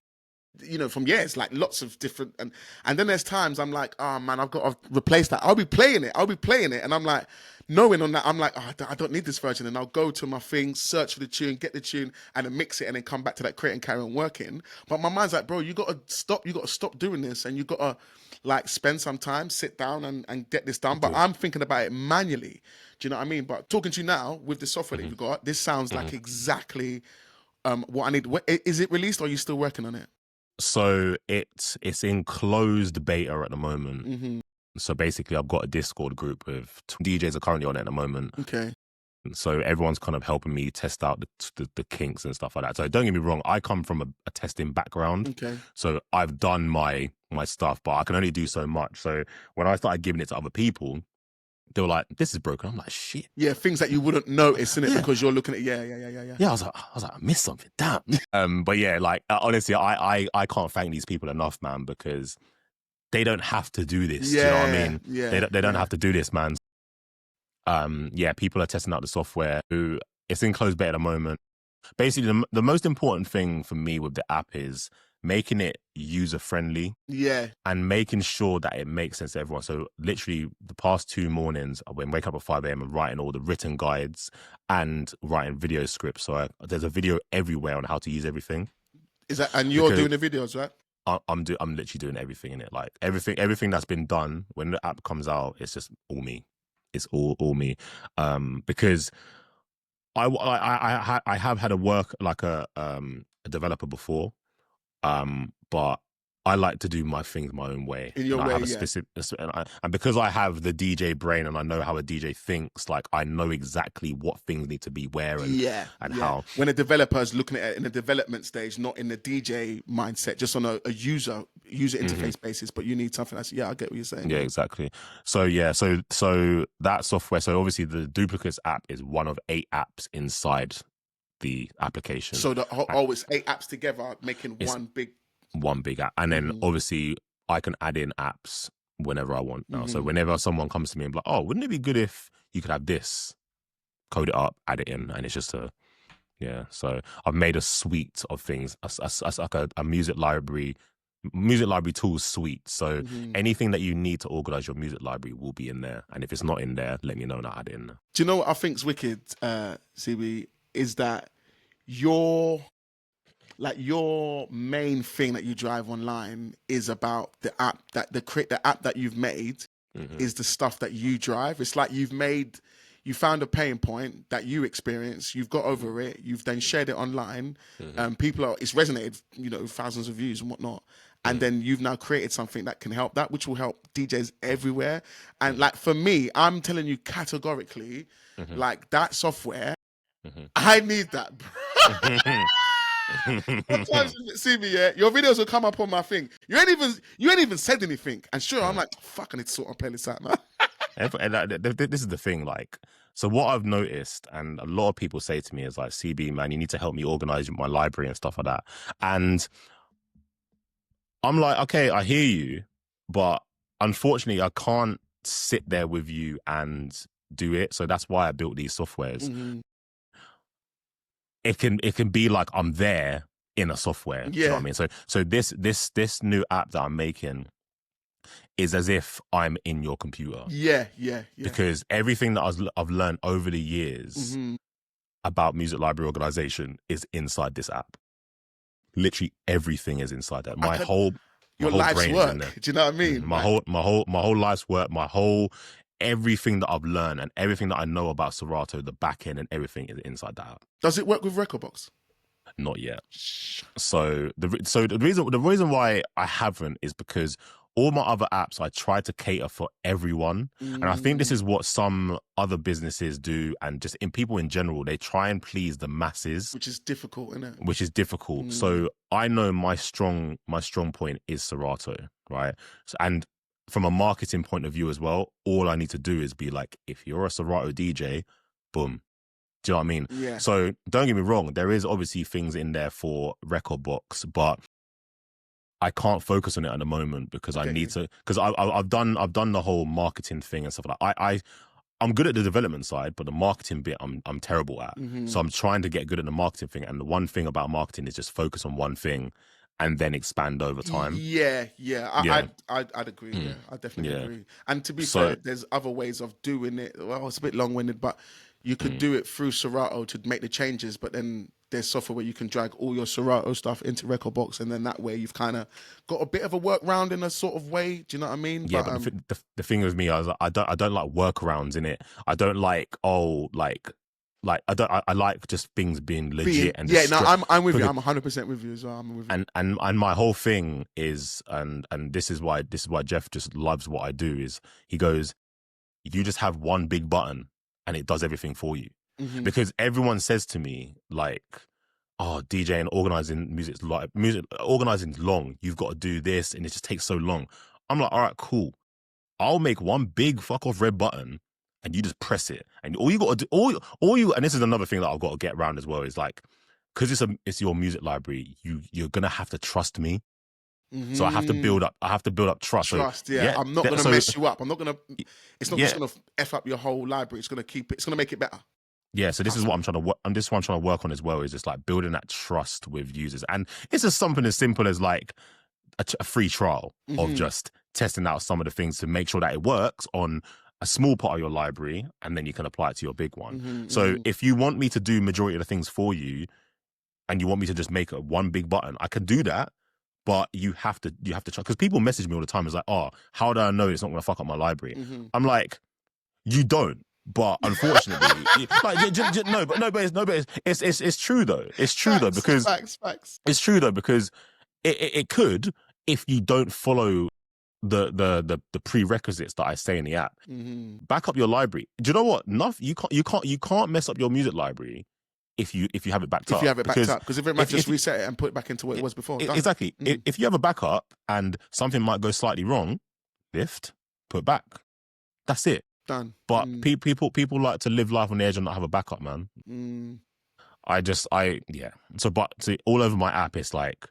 from years, like lots of different, and then there's times I'm like, oh man, I've got to replace that. I'll be playing it, and I'm like, knowing on that, I'm like, oh, I don't need this version, and I'll go to my thing, search for the tune, get the tune, and then mix it, and then come back to that crate and carry on working. But my mind's like, bro, you got to stop doing this, and you got to like spend some time, sit down and get this done. But I'm thinking about it manually. Do you know what I mean? But talking to you now with the software that you've got, this sounds like exactly what I need. Is it released or are you still working on it? So it's in closed beta at the moment. So basically I've got a Discord group with DJs are currently on it at the moment. Okay. So everyone's kind of helping me test out the kinks and stuff like that. So don't get me wrong, I come from a testing background. Okay. So I've done my stuff, but I can only do so much. So when I started giving it to other people, they were like, this is broken. I'm like, shit. Yeah, things that you wouldn't notice, innit? Because you're looking at Yeah, I was like, I missed something. Damn. But yeah, like honestly, I can't thank these people enough, man, because they don't have to do this. Do you know what I mean? Yeah. They don't have to do this, man. People are testing out the software. It's in closed beta at the moment. Basically, the most important thing for me with the app is making it user friendly. Yeah. And making sure that it makes sense to everyone. So literally the past 2 mornings, I wake up at 5 a.m. and writing all the written guides and writing video scripts. So there's a video everywhere on how to use everything. Is that, and you're doing the videos, right? I'm literally doing everything in it. Like everything that's been done when the app comes out, it's just all me. It's all me. Because I have had a work like a developer before, but I like to do my things my own way. In your way, I have a specific, and because I have the DJ brain and I know how a DJ thinks, like I know exactly what things need to be where and how. When a developer is looking at it in the development stage, not in the DJ mindset, just on a user interface basis, but you need something that's, I get what you're saying. Yeah, exactly. So so that software, so obviously the Duplicates app is one of 8 apps inside the application. So it's 8 apps together making one big app. And then obviously I can add in apps whenever I want now. So whenever someone comes to me and be like, oh, wouldn't it be good if you could have this, code it up, add it in, and it's just so I've made a suite of things, like a music library tools suite. So anything that you need to organize your music library will be in there. And if it's not in there, let me know and I'll add it in. Do you know what I think's wicked, CB, is that your main thing that you drive online is about the app the app that you've made is the stuff that you drive. It's like you found a pain point that you experience, you've got over it, you've then shared it online, it's resonated, thousands of views and whatnot. And then you've now created something that can help that, which will help DJs everywhere. And like for me, I'm telling you categorically, like that software, I need that, bro. Sometimes you see me, your videos will come up on my thing. You ain't even said anything, and sure, I'm like, fuck, I need to sort of play this out, man. This is the thing, like, so what I've noticed, and a lot of people say to me is like, CB, man, you need to help me organize my library and stuff like that. And I'm like, okay, I hear you, but unfortunately, I can't sit there with you and do it. So that's why I built these softwares. It can be like I'm there in a software. Yeah. Do you know what I mean? So this new app that I'm making is as if I'm in your computer. Yeah. Because everything that I've learned over the years about music library organization is inside this app. Literally everything is inside that. My whole life's work. In there. Do you know what I mean? My whole life's work. Everything that I've learned and everything that I know about Serato, the back end and everything is inside that app. Does it work with Rekordbox? Not yet. So the reason why I haven't is because all my other apps, I try to cater for everyone. And I think this is what some other businesses do, and just in people in general, they try and please the masses. Which is difficult, isn't it? Which is difficult. So I know my strong point is Serato, right? So, and from a marketing point of view as well, all I need to do is be like, if you're a Serato DJ, boom. Do you know what I mean? Yeah. So don't get me wrong, there is obviously things in there for Record Box, but I can't focus on it at the moment because I need to, because I've done the whole marketing thing and stuff like that. I'm good at the development side, but the marketing bit I'm terrible at. So I'm trying to get good at the marketing thing. And the one thing about marketing is just focus on one thing and then expand over time. I'd agree. Yeah, I definitely agree. And to be fair, there's other ways of doing it. Well, it's a bit long-winded, but you could do it through Serato to make the changes, but then there's software where you can drag all your Serato stuff into Record Box, and then that way you've kind of got a bit of a workaround in a sort of way. Do you know what I mean? Yeah, but the thing with me, I don't like workarounds in it. I don't like I like just things being legit and I'm with you. I'm 100% with you as well. I'm with you. And my whole thing is, and this is why Jeff just loves what I do, is he goes, you just have one big button and it does everything for you. Because everyone says to me like, oh, DJing, organizing organizing's long. You've got to do this and it just takes so long. I'm like, all right, cool. I'll make one big fuck off red button and you just press it. And all you got to do, and this is another thing that I've got to get around as well, is like, because it's your music library, you're gonna have to trust me. So I have to build up trust. Trust, yeah. I'm not gonna mess you up. It's not just gonna F up your whole library. It's gonna make it better. Yeah, so this is what I'm trying to work. This is what I'm trying to work on as well. Is just like building that trust with users, and it's just something as simple as like a free trial of just testing out some of the things to make sure that it works on a small part of your library, and then you can apply it to your big one. So if you want me to do majority of the things for you, and you want me to just make one big button, I can do that. But you have to try, because people message me all the time. It's like, oh, how do I know it's not going to fuck up my library? I'm like, you don't. But unfortunately, it's true though. It's true though, because facts. It's true though, because it could, if you don't follow the prerequisites that I say in the app. Back up your library. Do you know what? You can't mess up your music library if you have it backed up. If you have it backed up, because if it might just reset it and put it back into what it was before. Exactly. If you have a backup and something might go slightly wrong, lift, put back. That's it. Done. But people like to live life on the edge and not have a backup, man. So all over my app, it's like,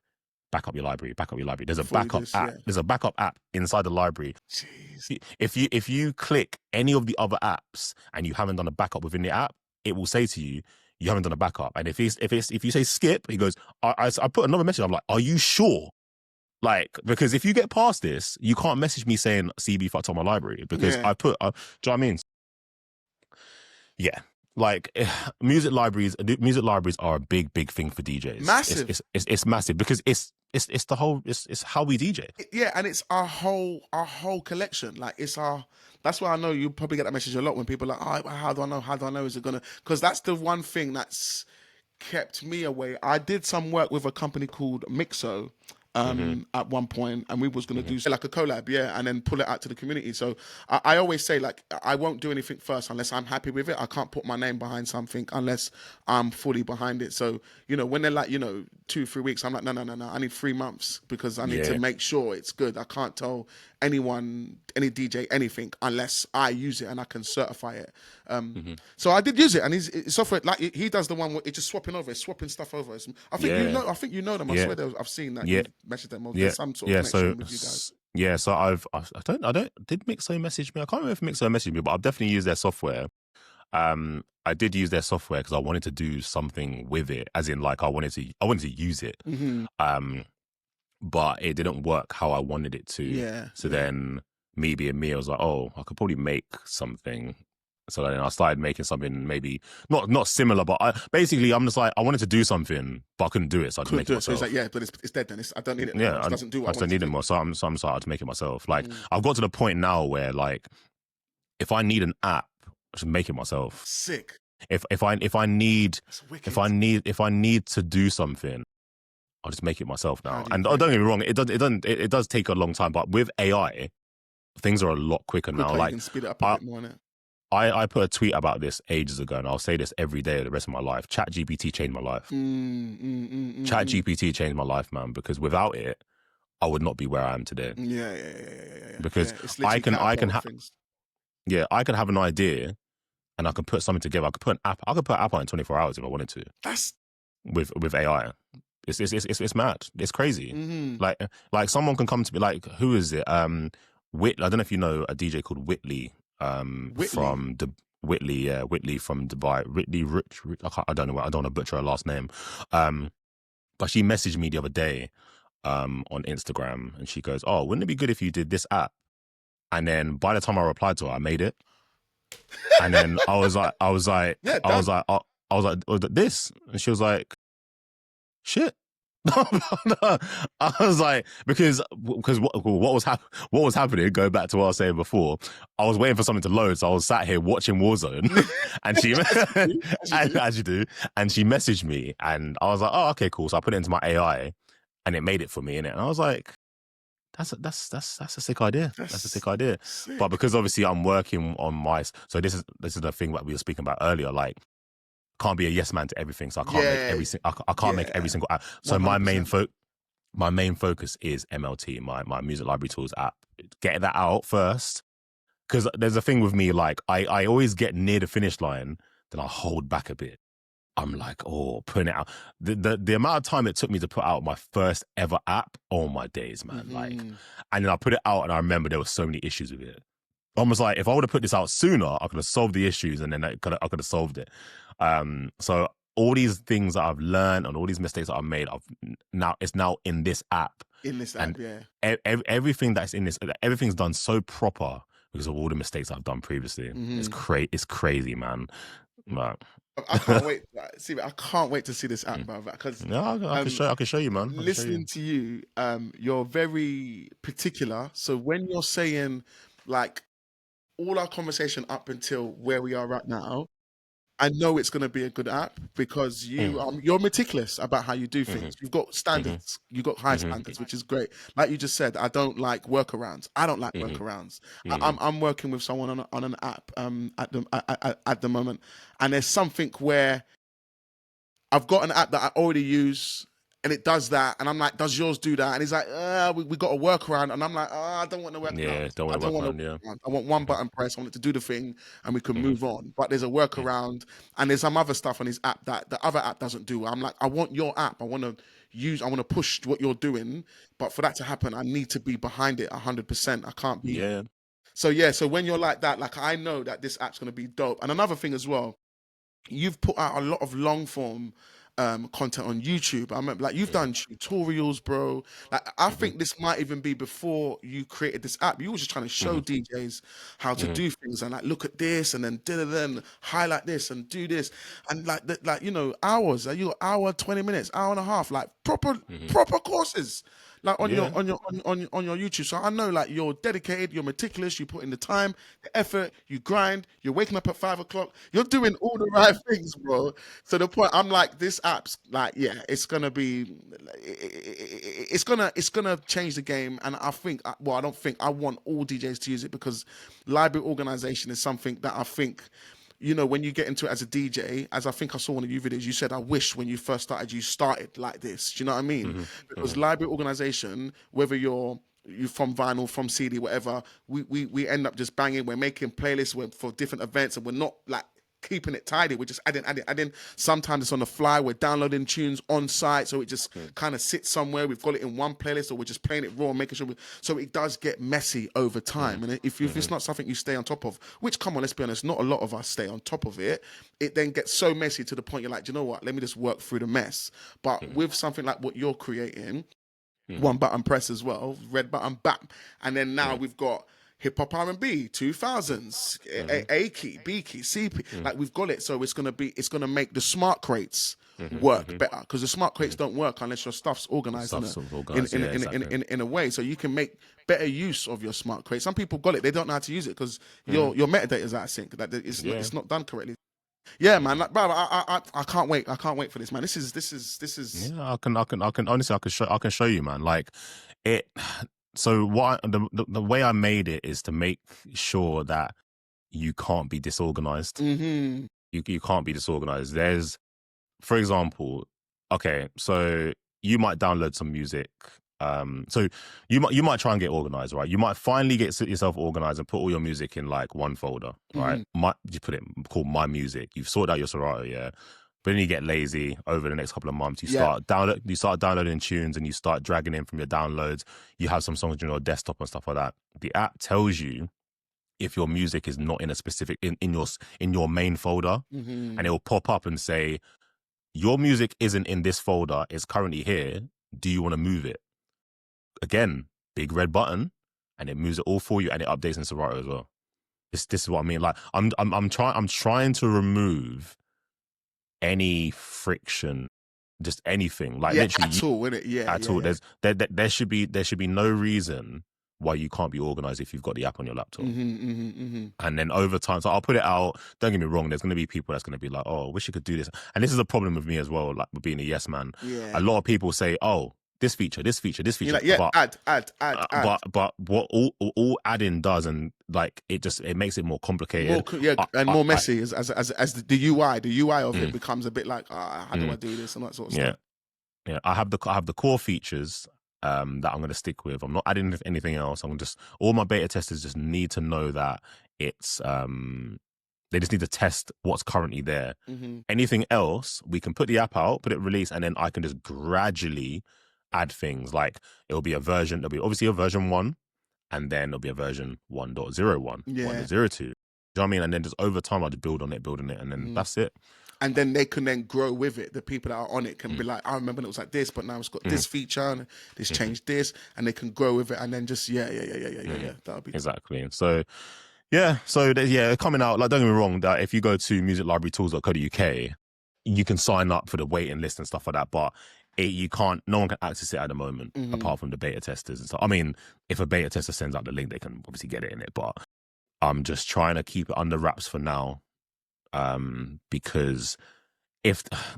back up your library. There's a backup app. Yeah. There's a backup app inside the library. Jeez. If you click any of the other apps and you haven't done a backup within the app, it will say to you, you haven't done a backup. And if you say skip, he goes, I put another message. I'm like, are you sure? Like, because if you get past this, you can't message me saying CB fucked up my library, because I put, do you know what I mean? Yeah. Like, music libraries are a big thing for DJs. Massive. It's massive, because it's how we DJ. Yeah, and it's our whole collection. Like, that's why I know you probably get that message a lot when people are like, oh, how do I know? Is it gonna? Because that's the one thing that's kept me away. I did some work with a company called Mixo. At one point, and we was going to do like a collab, and then pull it out to the community. So I always say, like, I won't do anything first unless I'm happy with it. I can't put my name behind something unless I'm fully behind it. So, when they're like, 2-3 weeks, I'm like, no, I need 3 months, because I need to make sure it's good. I can't tell anyone, any DJ, anything unless I use it and I can certify it. So I did use it, and his software, like, he does the one where it's just swapping stuff over. I think you know them. I swear I've seen that. You've messaged them. There's some sort of connection with you guys. Yeah, so did Mixo message me? I can't remember if Mixo messaged me, but I've definitely used their software. I did use their software because I wanted to do something with it, as in, like, I wanted to use it. But it didn't work how I wanted it to. Yeah. So then, me being me, I was like, oh, I could probably make something. So then I started making something, maybe not similar, but I'm just like, I wanted to do something, but I couldn't do it, so I just make it myself. So it's like, but it's dead then. I don't need it. Yeah, it doesn't do what I don't need it more. So I'm starting to make it myself. Like, I've got to the point now where, like, if I need an app, I just make it myself. Sick. If I need to do something, I'll just make it myself now. And don't get me wrong, it does take a long time, but with AI, things are a lot quicker now. Like, you can speed it up a bit more, innit? I put a tweet about this ages ago, and I'll say this every day of the rest of my life. ChatGPT changed my life. ChatGPT changed my life, man, because without it, I would not be where I am today. Yeah. Because It's I literally can that little have things. I can have an idea and I can put something together. I could put an app. I could put an app on in 24 hours if I wanted to. That's With AI. It's mad. It's crazy. mm-hmm. Like someone can come to me, like, who is it? I don't know if you know a DJ called Whitley. Whitley. From Whitley from Dubai. Whitley Rich. I don't know. I don't want to butcher her last name. But she messaged me the other day, on Instagram, and she goes, "Oh, wouldn't it be good if you did this app?" And then by the time I replied to her, I made it. And then I was like, Yeah, this, and she was like, shit. I was like, because what was happening, going back to what I was saying before, I was waiting for something to load, so I was sat here watching Warzone, and she as you do, and she messaged me, and I was like, oh, okay, cool. So I put it into my AI, and it made it for me, innit? And I was like, that's a sick idea. That's a sick idea. sick. But because obviously I'm working on so this is the thing that we were speaking about earlier, like, can't be a yes man to everything, so I can't make every single app. So 100%. my main focus is MLT, my music library tools app. Get that out first, because there's a thing with me, like, I always get near the finish line, then I hold back a bit. I'm like, oh, putting it out. The amount of time it took me to put out my first ever app, oh my days, man. Mm-hmm. Like, and then I put it out, and I remember there were so many issues with it. Almost like, if I would have put this out sooner, I could have solved the issues, and then I could have solved it. So all these things that I've learned and all these mistakes that I've made, it's now in this app. Everything that's in this, everything's done so proper because of all the mistakes I've done previously. Mm-hmm. It's crazy, man. But I can't wait. I can't wait to see this app, bro. Because I can show you, man. Listening to you, you're very particular. So when you're saying, like, all our conversation up until where we are right now, I know it's going to be a good app because you're meticulous about how you do things. You've got standards. You've got high standards, which is great. Like you just said, I don't like workarounds. I don't like workarounds. I'm working with someone on an app at the moment, and there's something where I've got an app that I already use, and it does that, and I'm like, does yours do that? And he's like, we got a workaround, and I'm like, I don't want to work. Yeah, don't want to work around. Yeah, I want one button press. I want it to do the thing, and we can move on. But there's a workaround, and there's some other stuff on his app that the other app doesn't do. I'm like, I want your app. I want to push what you're doing, but for that to happen, I need to be behind it 100%. I can't be. Yeah. So when you're like that, like, I know that this app's gonna be dope. And another thing as well, you've put out a lot of long form content on YouTube. I remember, like, you've done tutorials, bro. Like, I think this might even be before you created this app. You were just trying to show DJs how to do things, and like, look at this, and then highlight this and do this, and like hours. Like, you got hour, 20 minutes, hour and a half, like proper courses. Like on your YouTube. So I know, like, you're dedicated, you're meticulous, you put in the time, the effort, you grind, you're waking up at 5 o'clock, you're doing all the right things, bro. So the point, I'm like, this app's like, it's gonna be, it's gonna change the game. And I want all DJs to use it, because library organization is something that I think, when you get into it as a DJ, as I think I saw one of your videos, you said, I wish when you first started, you started like this. Do you know what I mean? Because library organization, whether you're from vinyl, from CD, whatever, we end up just banging. We're making playlists for different events, and we're not like keeping it tidy. We're just adding. Sometimes it's on the fly. We're downloading tunes on site, so it just kind of sits somewhere. We've got it in one playlist, or we're just playing it raw, making sure. So it does get messy over time. And if it's not something you stay on top of, which, come on, let's be honest, not a lot of us stay on top of it. It then gets so messy to the point you're like, do you know what? Let me just work through the mess. But with something like what you're creating, one button press as well, red button, bam, and then now we've got hip hop R&B 2000s, A key, B key, C key. Like, we've got it, so it's gonna make the smart crates work better, because the smart crates don't work unless your stuff's organized in a way, so you can make better use of your smart crates. Some people got it, they don't know how to use it because your metadata is out of sync. That it's not done correctly. Yeah, man. Like, bro, I can't wait. I can't wait for this, man. This is. Yeah, I can honestly, I can show you, man. Like, it. So the way I made it is to make sure that you can't be disorganized. You can't be disorganized. There's, for example, okay, so you might download some music So you might try and get organized, right? You might finally get yourself organized and put all your music in like one folder, right? You put it called My Music. You've sorted out your Serato, yeah. But then you get lazy over the next couple of months. You start downloading tunes and you start dragging in from your downloads. You have some songs on your desktop and stuff like that. The app tells you if your music is not in a specific in your main folder, and it will pop up and say your music isn't in this folder. It's currently here. Do you want to move it? Again, big red button, and it moves it all for you, and it updates in Serato as well. This is what I mean. Like I'm trying to remove any friction, just anything, like literally at all, innit? At all. There should be no reason why you can't be organized if you've got the app on your laptop. And then over time, so I'll put it out. Don't get me wrong. There's going to be people that's going to be like, "Oh, I wish you could do this." And this is a problem with me as well. Like with being a yes man, a lot of people say, "Oh, this feature." You're like, but, add. But what all adding does, and like it makes it more complicated, more messy as the UI of it becomes a bit like, how do I do this and that sort of stuff. Yeah. I have the core features that I'm going to stick with. I'm not adding anything else. All my beta testers just need to know that it's they just need to test what's currently there. Anything else, we can put the app out, put it release, and then I can just gradually add things. Like there'll be obviously a version 1, and then there'll be a version 1.01, 1.02. Do you know what I mean? And then just over time I'll just build on it, and then that's it. And then they can then grow with it. The people that are on it can be like, I remember when it was like this, but now it's got this feature and it's changed this, and they can grow with it, and then just that'll be exactly. So coming out. Like, don't get me wrong, that if you go to musiclibrarytools.co.uk, you can sign up for the waiting list and stuff like that, but no one can access it at the moment apart from the beta testers and stuff. I mean, if a beta tester sends out the link, they can obviously get it in it, but I'm just trying to keep it under wraps for now, because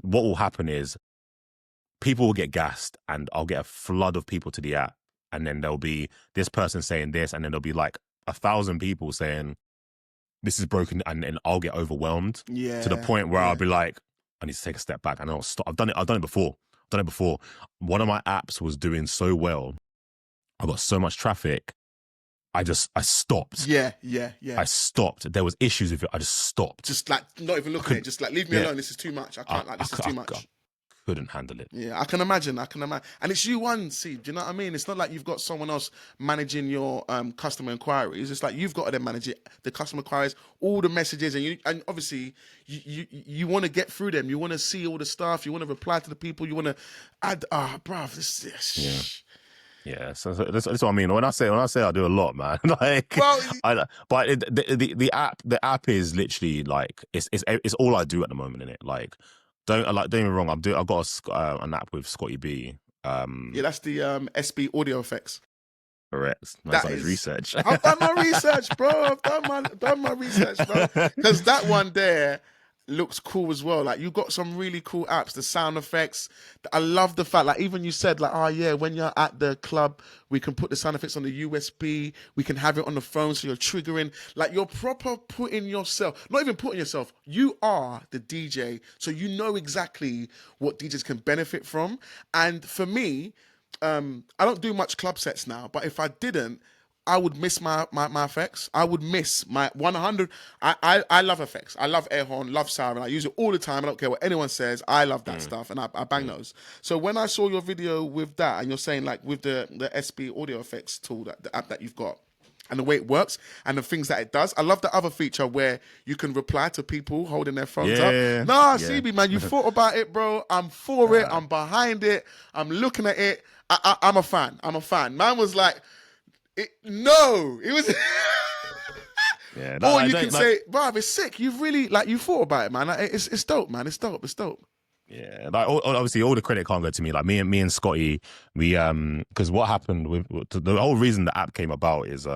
what will happen is people will get gassed and I'll get a flood of people to the app, and then there'll be this person saying this, and then there'll be like 1,000 people saying this is broken, and then I'll get overwhelmed to the point where I'll be like, I need to take a step back, and I'll stop. I've done it before. One of my apps was doing so well. I got so much traffic. I stopped. Yeah. I stopped. There was issues with it. I just stopped. Just like not even looking at it. Just like, leave me alone. This is too much. I can't. This is too much. I couldn't handle it. Yeah, I can imagine. And it's you one, see, do you know what I mean? It's not like you've got someone else managing your customer inquiries. It's like you've got to then manage it, the customer inquiries, all the messages, and obviously you want to get through them. You want to see all the stuff. You want to reply to the people. You want to add. Bruv, this. Yeah, so that's what I mean. When I say I do a lot, man. Like, the app is literally like it's all I do at the moment, innit? Like, don't get me wrong. I've got an app with Scotty B. That's the SB audio effects. Correct. That's like research. I've done my research, bro. I've done my research, bro. Because that one there looks cool as well. Like, you got some really cool apps, the sound effects. I love the fact, like, even you said, like, when you're at the club, we can put the sound effects on the USB. We can have it on the phone, so you're triggering. Like, you're proper putting yourself, not even putting yourself, you are the DJ, so you know exactly what DJs can benefit from. And for me, I don't do much club sets now, but if I didn't, I would miss my effects. I would miss my 100. I love effects. I love air horn, love siren. I use it all the time. I don't care what anyone says. I love that stuff, and I bang those. So when I saw your video with that, and you're saying like with the SB audio effects tool, the app that you've got, and the way it works and the things that it does, I love the other feature where you can reply to people holding their phones up. CB, man, you thought about it, bro. I'm for it. I'm behind it. I'm looking at it. I'm a fan. Man was like, it was. Or you can say, bruv, it's sick. You've really, like, you thought about it, man. Like, it's dope, man. It's dope. Yeah, like obviously all the credit can't go to me. Like me and Scotty, we because what happened with the whole reason the app came about is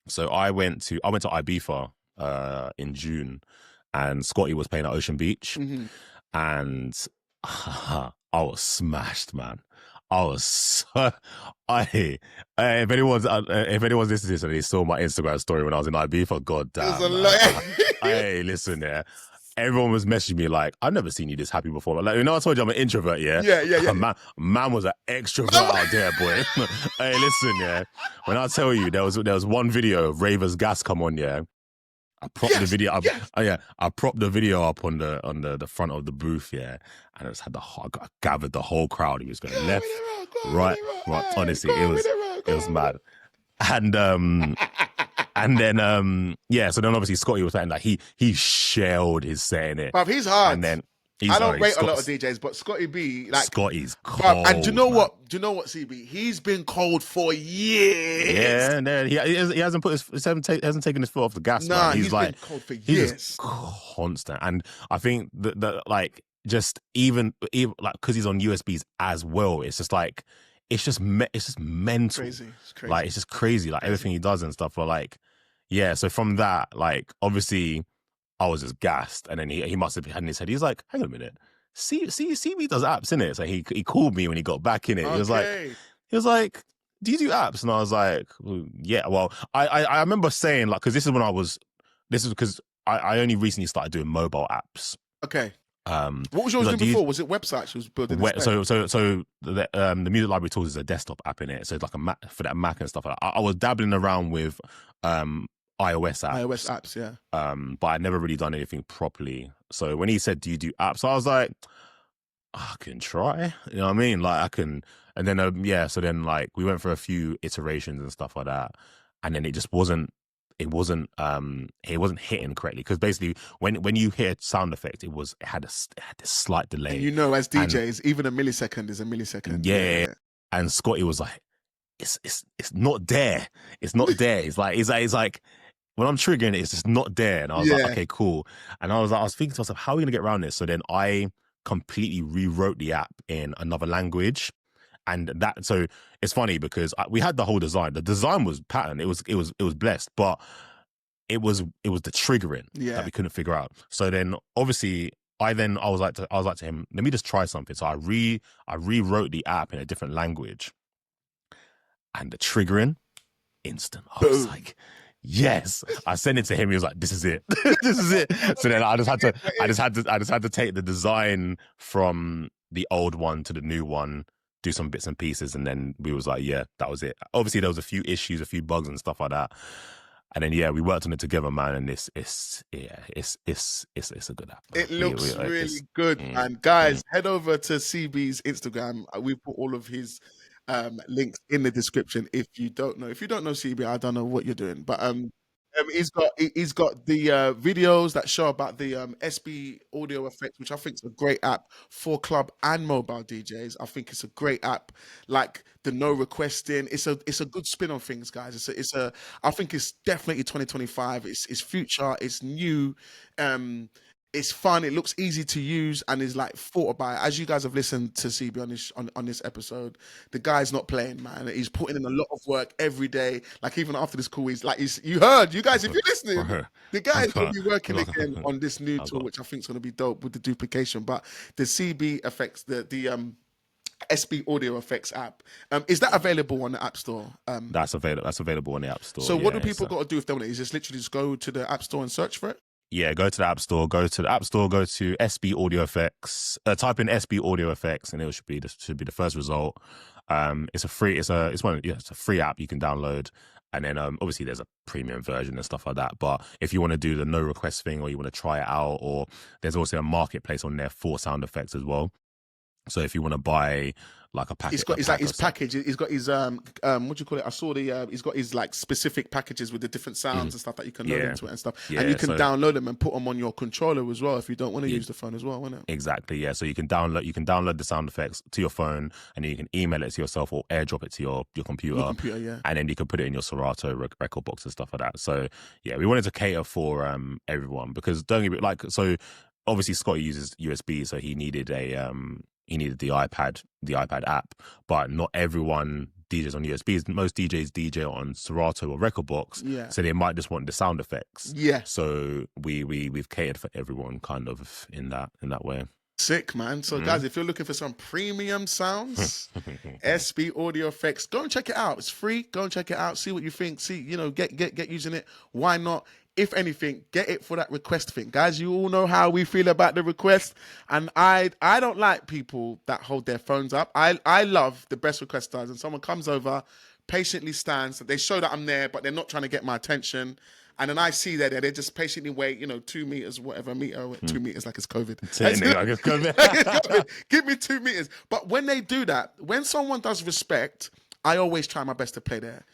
so I went to Ibiza in June, and Scotty was playing at Ocean Beach, and I was smashed, man. I was so, if anyone's listening to this and they saw my Instagram story when I was in Ibiza, god damn. It was a lot. Hey, listen, yeah. everyone was messaging me like, I've never seen you this happy before. Like, I told you I'm an introvert, yeah? Yeah. Man was an extrovert out there, boy. Hey, listen, yeah. When I tell you, there was one video of Raver's Gas come on, yeah. I propped the video up. Oh yeah, I propped the video up on the front of the booth, yeah, and I just had I gathered the whole crowd. He was going left, right. Honestly, it was mad. And then yeah, so then obviously Scotty was saying like he shelled his saying it. But he's hard. And then I don't rate a lot of DJs, but Scotty B, like Scotty's cold. And do you know what? Do you know what, CB? He's been cold for years. Yeah, and he hasn't put hasn't taken his foot off the gas. Nah, man. he's like been cold for years. He's just constant, and I think that like just even like because he's on USBs as well, it's just like it's just mental. It's crazy. Like it's just crazy. Like everything he does and stuff. But like, yeah. So from that, like obviously, I was just gassed, and then he must have had in his head. He's like, hang on a minute. See, CB does apps, innit? So he called me when he got back in it. Okay. He was like, do you do apps? And I was like, well, yeah. Well, I remember saying like, because this is because I only recently started doing mobile apps. Okay. What was yours doing before? Was it websites? She was building. So the Music Library Tools is a desktop app in it. So it's like a Mac for that Mac and stuff like that. I was dabbling around with iOS apps. Yeah. But I never really done anything properly. So when he said, "Do you do apps?" I was like, I can try. You know what I mean? Like I can. And then yeah. So then like we went for a few iterations and stuff like that, and then it just wasn't. It wasn't hitting correctly because basically when you hear sound effect, it had this slight delay. And as DJs, even a millisecond is a millisecond. Yeah. And Scotty was like, it's not there. It's not there. It's like when I'm triggering it, it's just not there. And I was like, okay, cool. And I was thinking to myself, how are we gonna get around this? So then I completely rewrote the app in another language. And so it's funny because we had the whole design. The design was patterned. It was blessed, but it was the triggering that we couldn't figure out. So then obviously I was like to him, let me just try something. So I rewrote the app in a different language, and the triggering instant. I was like, yes. I sent it to him. He was like, this is it. This is it. So then I just had to take the design from the old one to the new one, do some bits and pieces, and then we was like, yeah, that was it. Obviously there was a few issues, a few bugs and stuff like that, and then yeah, we worked on it together, man. And it's a good app. It looks really good. And guys, head over to CB's Instagram. We put all of his links in the description. If you don't know CB, I don't know what you're doing, but he's got the videos that show about the SB audio effects, which I think is a great app for club and mobile DJs. I think it's a great app. Like the no requesting, it's a good spin on things, guys. I think it's definitely 2025. It's future. It's new. It's fun. It looks easy to use and is like thought about. As you guys have listened to CB on this episode, the guy's not playing, man. He's putting in a lot of work every day. Like even after this call, you heard, you guys, if you're listening, the guy is going to be working again on this new tool, which I think is going to be dope with the duplication. But the CB effects, the SB Audio Effects app, is that available on the App Store? That's available on the App Store. So what do people got to do if they want it? Is just literally just go to the App Store and search for it? Yeah, go to the App Store, go to SB Audio Effects, type in SB Audio Effects, and it should be the first result. It's a free app you can download, and then obviously there's a premium version and stuff like that. But if you want to do the no request thing, or you want to try it out, or there's also a marketplace on there for sound effects as well. So if you want to buy like a package, his package. He's got his what do you call it? I saw he's got his like specific packages with the different sounds and stuff that you can load into it and stuff. And you can download them and put them on your controller as well if you don't want to use the phone as well, won't it? Exactly. Yeah. So you can download the sound effects to your phone, and then you can email it to yourself or airdrop it to your computer. And then you can put it in your Serato record box and stuff like that. So yeah, we wanted to cater for everyone, because don't get me so obviously Scotty uses USB, so he needed the iPad app, but not everyone DJs on USBs. Most DJs DJ on Serato or record box, so they might just want the sound effects. So we've catered for everyone kind of in that way. Sick, man. So guys, if you're looking for some premium sounds, SB Audio Effects, go and check it out. It's free. Go and check it out. See what you think. See, get using it. Why not? if anything, get it for that request thing. Guys, you all know how we feel about the request. And I don't like people that hold their phones up. I love the best request does. And someone comes over, patiently stands, they show that I'm there, but they're not trying to get my attention. And then I see that they just patiently wait, 2 meters, whatever, 2 meters, like it's COVID. Like it's COVID. Give me 2 meters. But when they do that, when someone does respect, I always try my best to play their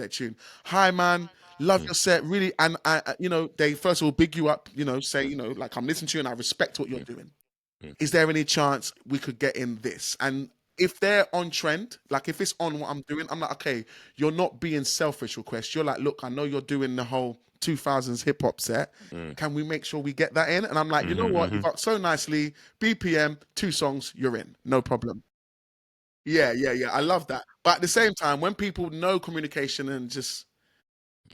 tune. Hi, man. Love your set, really. And they first of all big you up, say, like I'm listening to you and I respect what you're doing. Is there any chance we could get in this? And if they're on trend, like if it's on what I'm doing, I'm like, okay, you're not being selfish request. You're like, look, I know you're doing the whole 2000s hip hop set. Can we make sure we get that in? And I'm like, you know what? You've got so nicely, BPM, 2 songs, you're in. No problem. Yeah. I love that. But at the same time, when people know communication and just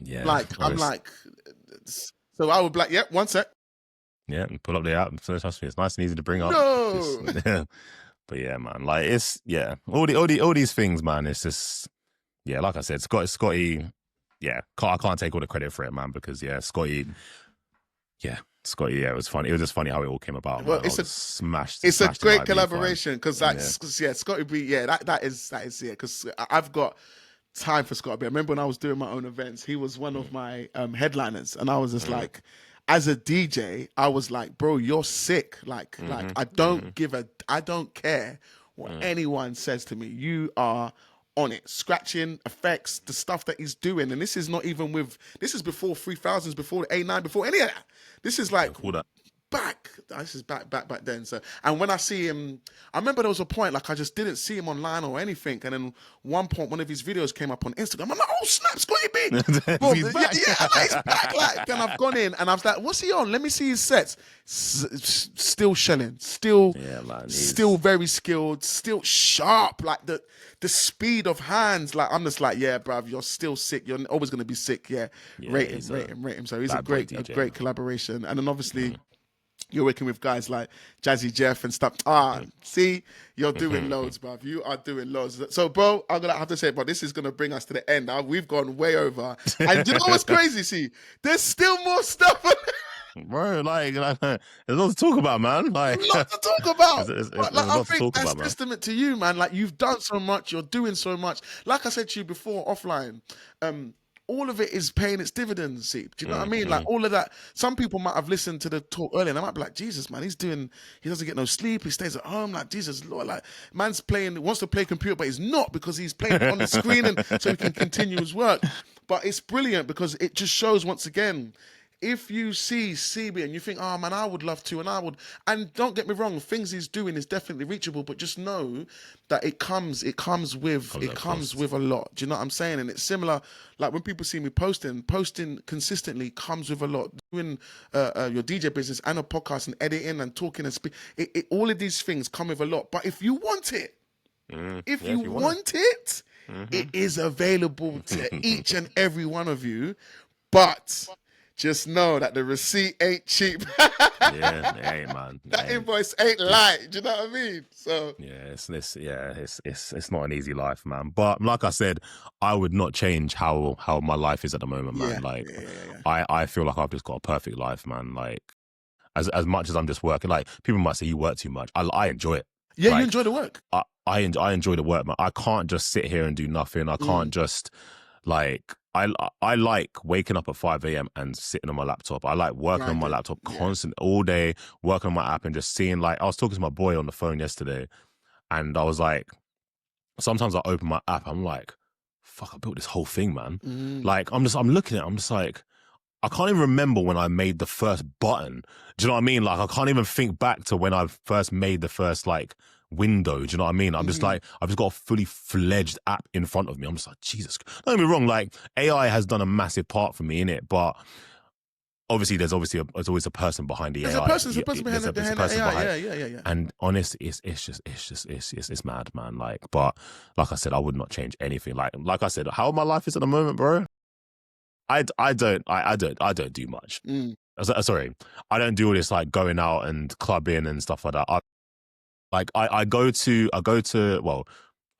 I'm like, so I would be like, yep, 1 sec. Yeah, and pull up the app. So trust me, it's nice and easy to bring up. No. But yeah, man, like it's all these things, man. It's just like I said, Scotty. Yeah, I can't take all the credit for it, man, because Scotty. Yeah, it was funny. It was just funny how it all came about. Well, man. It's a great collaboration because Scotty B. That is because I've got time for Scotty B. I remember when I was doing my own events, he was one of my headliners, and I was just like, as a DJ, I was like, bro, you're sick. Like I don't care what anyone says to me. You are on it, scratching effects, the stuff that he's doing, and this is before 3000s, before the A9, before any of that. This is like back. This is back then. So, and when I see him, I remember there was a point like I just didn't see him online or anything, and then one point one of his videos came up on Instagram. I'm like, oh snap, Scotty B! He's back. He's back. Like, then I've gone in and I was like, what's he on? Let me see his sets. Still shelling, still very skilled, still sharp. Like the speed of hands. Like I'm just like, yeah, bruv, you're still sick. You're always gonna be sick. Yeah, rate him. So he's a great collaboration, and then obviously. You're working with guys like Jazzy Jeff and stuff. See, you're doing loads, bruv. You are doing loads. So, bro, I'm going to have to say, but this is going to bring us to the end. We've gone way over. And you know what's crazy, see? There's still more stuff. Bro, like, there's a lot to talk about, man. Like, a lot to talk about. I think that's testament to you, man. Like, you've done so much. You're doing so much. Like I said to you before, offline, all of it is paying its dividends, see. Do you know what I mean? Like all of that. Some people might have listened to the talk earlier and I might be like, Jesus, man, he doesn't get no sleep. He stays at home. Like, Jesus, Lord, like man's wants to play computer, but he's not because he's playing on the screen and so he can continue his work. But it's brilliant because it just shows once again, if you see CB and you think, oh man, I would love to, and don't get me wrong, things he's doing is definitely reachable, but just know that it comes with a lot. Do you know what I'm saying? And it's similar, like when people see me posting consistently comes with a lot. Doing your DJ business and a podcast and editing and talking and speak, all of these things come with a lot. But if you want it, if you want it, it is available to each and every one of you. But just know that the receipt ain't cheap. Ain't, man. That invoice ain't light. Do you know what I mean? So it's not an easy life, man. But like I said, I would not change how my life is at the moment, man. I feel like I've just got a perfect life, man. Like as much as I'm just working, like people might say you work too much. I enjoy it. Yeah, like, you enjoy the work. I enjoy the work, man. I can't just sit here and do nothing. I can't just like. I like waking up at 5 a.m. and sitting on my laptop. I like working on my laptop constantly all day, working on my app and just seeing, like, I was talking to my boy on the phone yesterday and I was like, sometimes I open my app, I'm like, fuck, I built this whole thing, man. Like, I'm looking at it, I'm just like, I can't even remember when I made the first button. Do you know what I mean? Like, I can't even think back to when I first made the first, like, window. Do you know what I mean? I'm just like, I've just got a fully fledged app in front of me. I'm just like, Jesus. Don't get me wrong, like AI has done a massive part for me in it, but obviously there's always a person behind the AI. There's a person behind the AI. Yeah. And honestly, it's mad, man. Like, but like I said, I would not change anything. Like I said, how my life is at the moment, bro. I don't do much. Sorry, I don't do all this like going out and clubbing and stuff like that. I go to well,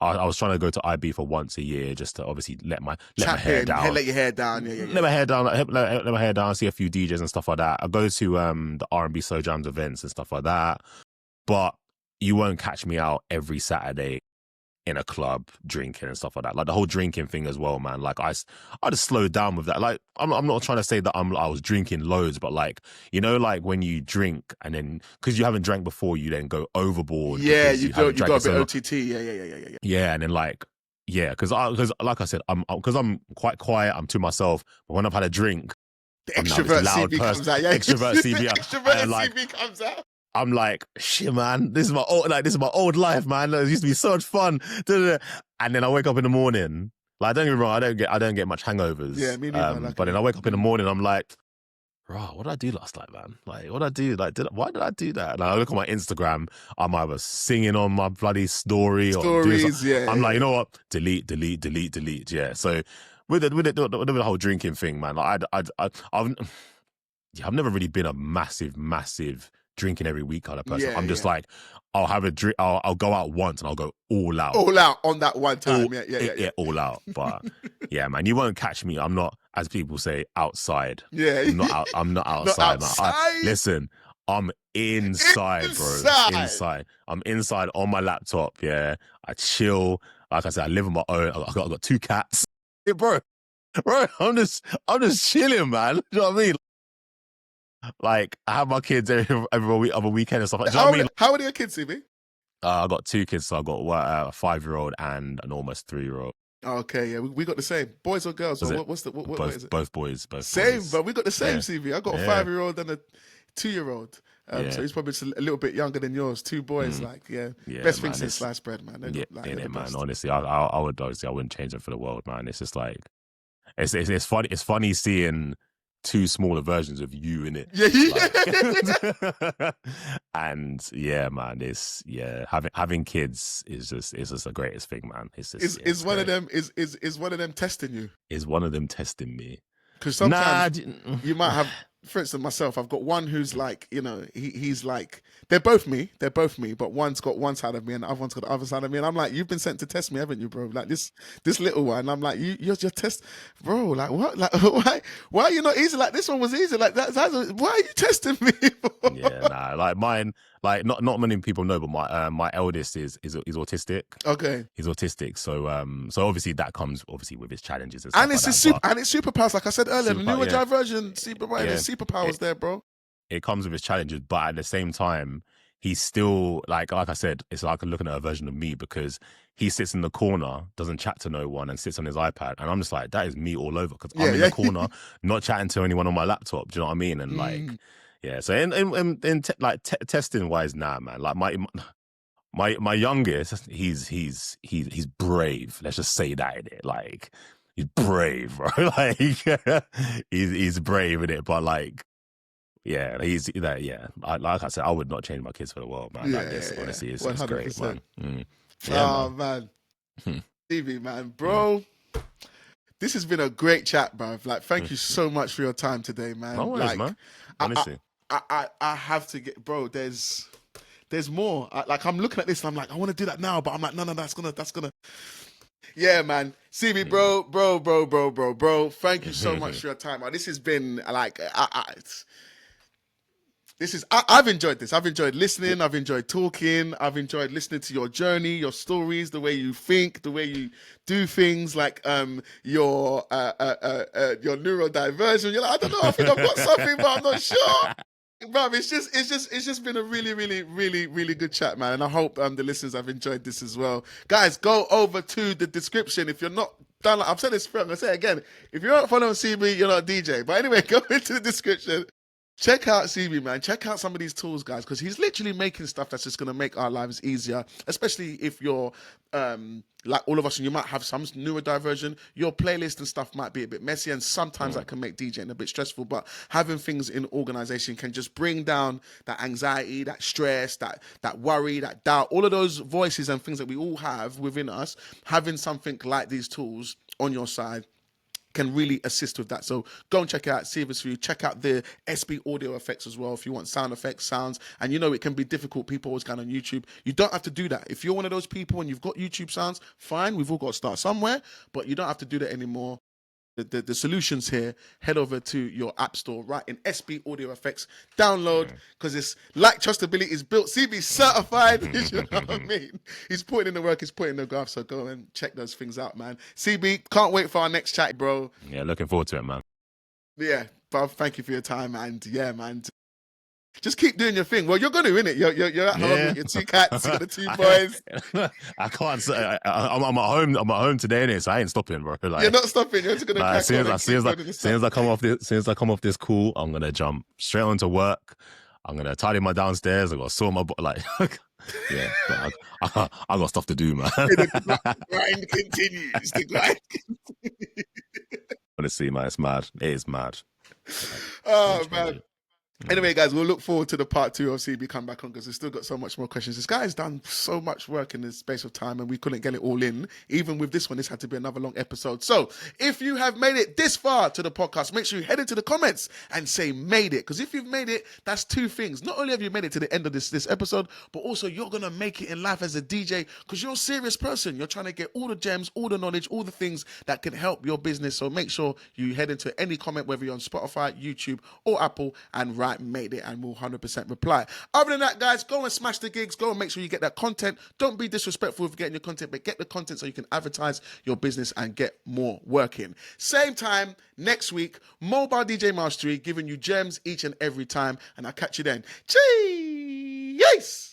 I was trying to go to IB for once a year just to obviously let my Tap hair in, down. let your hair down. Yeah. Let my hair down, let my hair down, see a few DJs and stuff like that. I go to the R&B Slow Jams events and stuff like that. But you won't catch me out every Saturday in a club drinking and stuff like that. Like the whole drinking thing as well, man. Like I just slowed down with that. Like I'm not trying to say that I was drinking loads, but like, you know, like when you drink and then because you haven't drank before, you then go overboard. Yeah, you got a bit OTT. Yeah. Yeah, and then like because like I said, I'm quite quiet. I'm to myself, but when I've had a drink, the extrovert CB comes out. Yeah, extrovert CB. Extrovert CB comes out. I'm like, shit, man. This is my old life, man. It used to be so much fun. And then I wake up in the morning. Like, don't get me wrong, I don't get much hangovers. Yeah, me neither. But then I wake up in the morning. I'm like, bro, what did I do last night, man? Like, what did I do? Like, why did I do that? And I look on my Instagram. I'm either singing on my bloody stories. Yeah. I'm like, you know what? Delete. Yeah. So with the whole drinking thing, man. Like, I've never really been a massive drinking every week kind of person. I'm just like, I'll have a drink. I'll go out once and I'll go all out on that one time. Yeah, all out. But yeah, man, you won't catch me. I'm not, as people say, outside. Yeah, I'm not outside. Not outside. Listen, I'm inside, bro. Inside. I'm inside on my laptop. Yeah, I chill. Like I said, I live on my own. I got 2 cats. Yeah, bro, I'm just chilling, man. Do you know what I mean? Like, I have my kids every other weekend and stuff like that. How are your kids, CB? I got 2 kids, so I got a 5-year-old and an almost 3-year-old. Okay, yeah, we got the same. Boys or girls? Or what is it? Both boys. Same, boys. but we got the same, CB. I got a 5-year-old and a 2-year-old. So he's probably just a little bit younger than yours. 2 boys, best thing since sliced bread, man. Man. Honestly, I wouldn't change it for the world, man. It's just like, it's funny. It's funny seeing 2 smaller versions of you in it. Yeah. And yeah, man, having kids is just the greatest thing, man. It's just is one of them testing you? Is one of them testing me? Because sometimes you might have, for instance, myself, I've got one who's like, you know, he's like, they're both me, but one's got one side of me and the other one's got the other side of me. And I'm like, you've been sent to test me, haven't you, bro? Like this little one. I'm like, you're just test, bro. Like what? Like why are you not easy? Like this one was easy. Like that's why are you testing me? Yeah, nah. Like mine, like not many people know, but my eldest is autistic. Okay, he's autistic. So obviously that comes with its challenges and stuff. And it's superpowers. Like I said earlier, neurodivergent, superpowers there, bro. It comes with its challenges, but at the same time, he's still like I said, it's like looking at a version of me because he sits in the corner, doesn't chat to no one, and sits on his iPad, and I'm just like, that is me all over because I'm in the corner, not chatting to anyone on my laptop. Do you know what I mean? And like, yeah. So in testing wise, nah, man. Like my youngest, he's brave. Let's just say that in it. Like he's brave, bro. Like he's brave in it, but like. Yeah, he's that. Yeah, like I said, I would not change my kids for the world, man. Honestly, it's great, man. Man, Stevie, man, bro. This has been a great chat, bro. Like, thank you so much for your time today, man. No worries, man. Honestly, I have to get, bro. There's more. I'm looking at this, and I'm like, I want to do that now, but I'm like, no, that's gonna. Yeah, man. CB, bro. Thank you so much for your time. This has been like, I've enjoyed this. I've enjoyed listening. I've enjoyed talking. I've enjoyed listening to your journey, your stories, the way you think, the way you do things, like your neurodiversion. You're like, I don't know. I think I've got something, but I'm not sure. Bro, it's just been a really, really, really, really good chat, man. And I hope the listeners have enjoyed this as well. Guys, go over to the description. If you're not done, I've said this before, I'm gonna say it again. If you're not following CB, you're not a DJ. But anyway, go into the description. Check out CB, man. Check out some of these tools, guys, because he's literally making stuff that's just going to make our lives easier, especially if you're like all of us and you might have some neurodiversion. Your playlist and stuff might be a bit messy, and sometimes that can make DJing a bit stressful, but having things in organization can just bring down that anxiety, that stress, that worry, that doubt, all of those voices and things that we all have within us. Having something like these tools on your side can really assist with that. So go and check it out, see if it's for you. Check out the SB audio effects as well if you want sound effects, sounds. And you know it can be difficult. People always go on YouTube. You don't have to do that. If you're one of those people and you've got YouTube sounds, fine. We've all got to start somewhere, but you don't have to do that anymore. The solutions here, head over to your app store, right in SB Audio Effects, download, because it's like Trustability is built, CB certified, you know what I mean? He's putting in the work, he's putting in the graph, so go and check those things out, man. CB, can't wait for our next chat, bro. Yeah, looking forward to it, man. Yeah, Bob, thank you for your time, and yeah, man. Just keep doing your thing. Well, you're going to, innit? You're at home with your two cats, you got the two boys. I can't say I'm at home. I'm at home today, innit? So I ain't stopping, bro. Like, you're not stopping. You're just going to as soon as I come off this call, I'm gonna jump straight onto work. I'm gonna tidy my downstairs. I got to sort my like. Yeah, I got stuff to do, man. The grind continues. The grind continues. Honestly, man, it's mad. It is mad. Oh man. Anyway, guys, we'll look forward to the part 2 of CB come back on because we've still got so much more questions. This guy's done so much work in this space of time and we couldn't get it all in. Even with this one, this had to be another long episode. So if you have made it this far to the podcast, make sure you head into the comments and say made it. Because if you've made it, that's two things. Not only have you made it to the end of this episode, but also you're going to make it in life as a DJ because you're a serious person. You're trying to get all the gems, all the knowledge, all the things that can help your business. So make sure you head into any comment, whether you're on Spotify, YouTube, or Apple, and made it, and we'll 100% reply. Other than that, guys, go and smash the gigs. Go and make sure you get that content. Don't be disrespectful with getting your content, but get the content so you can advertise your business and get more work in. Same time next week, Mobile DJ Mastery, giving you gems each and every time, and I'll catch you then. Cheers!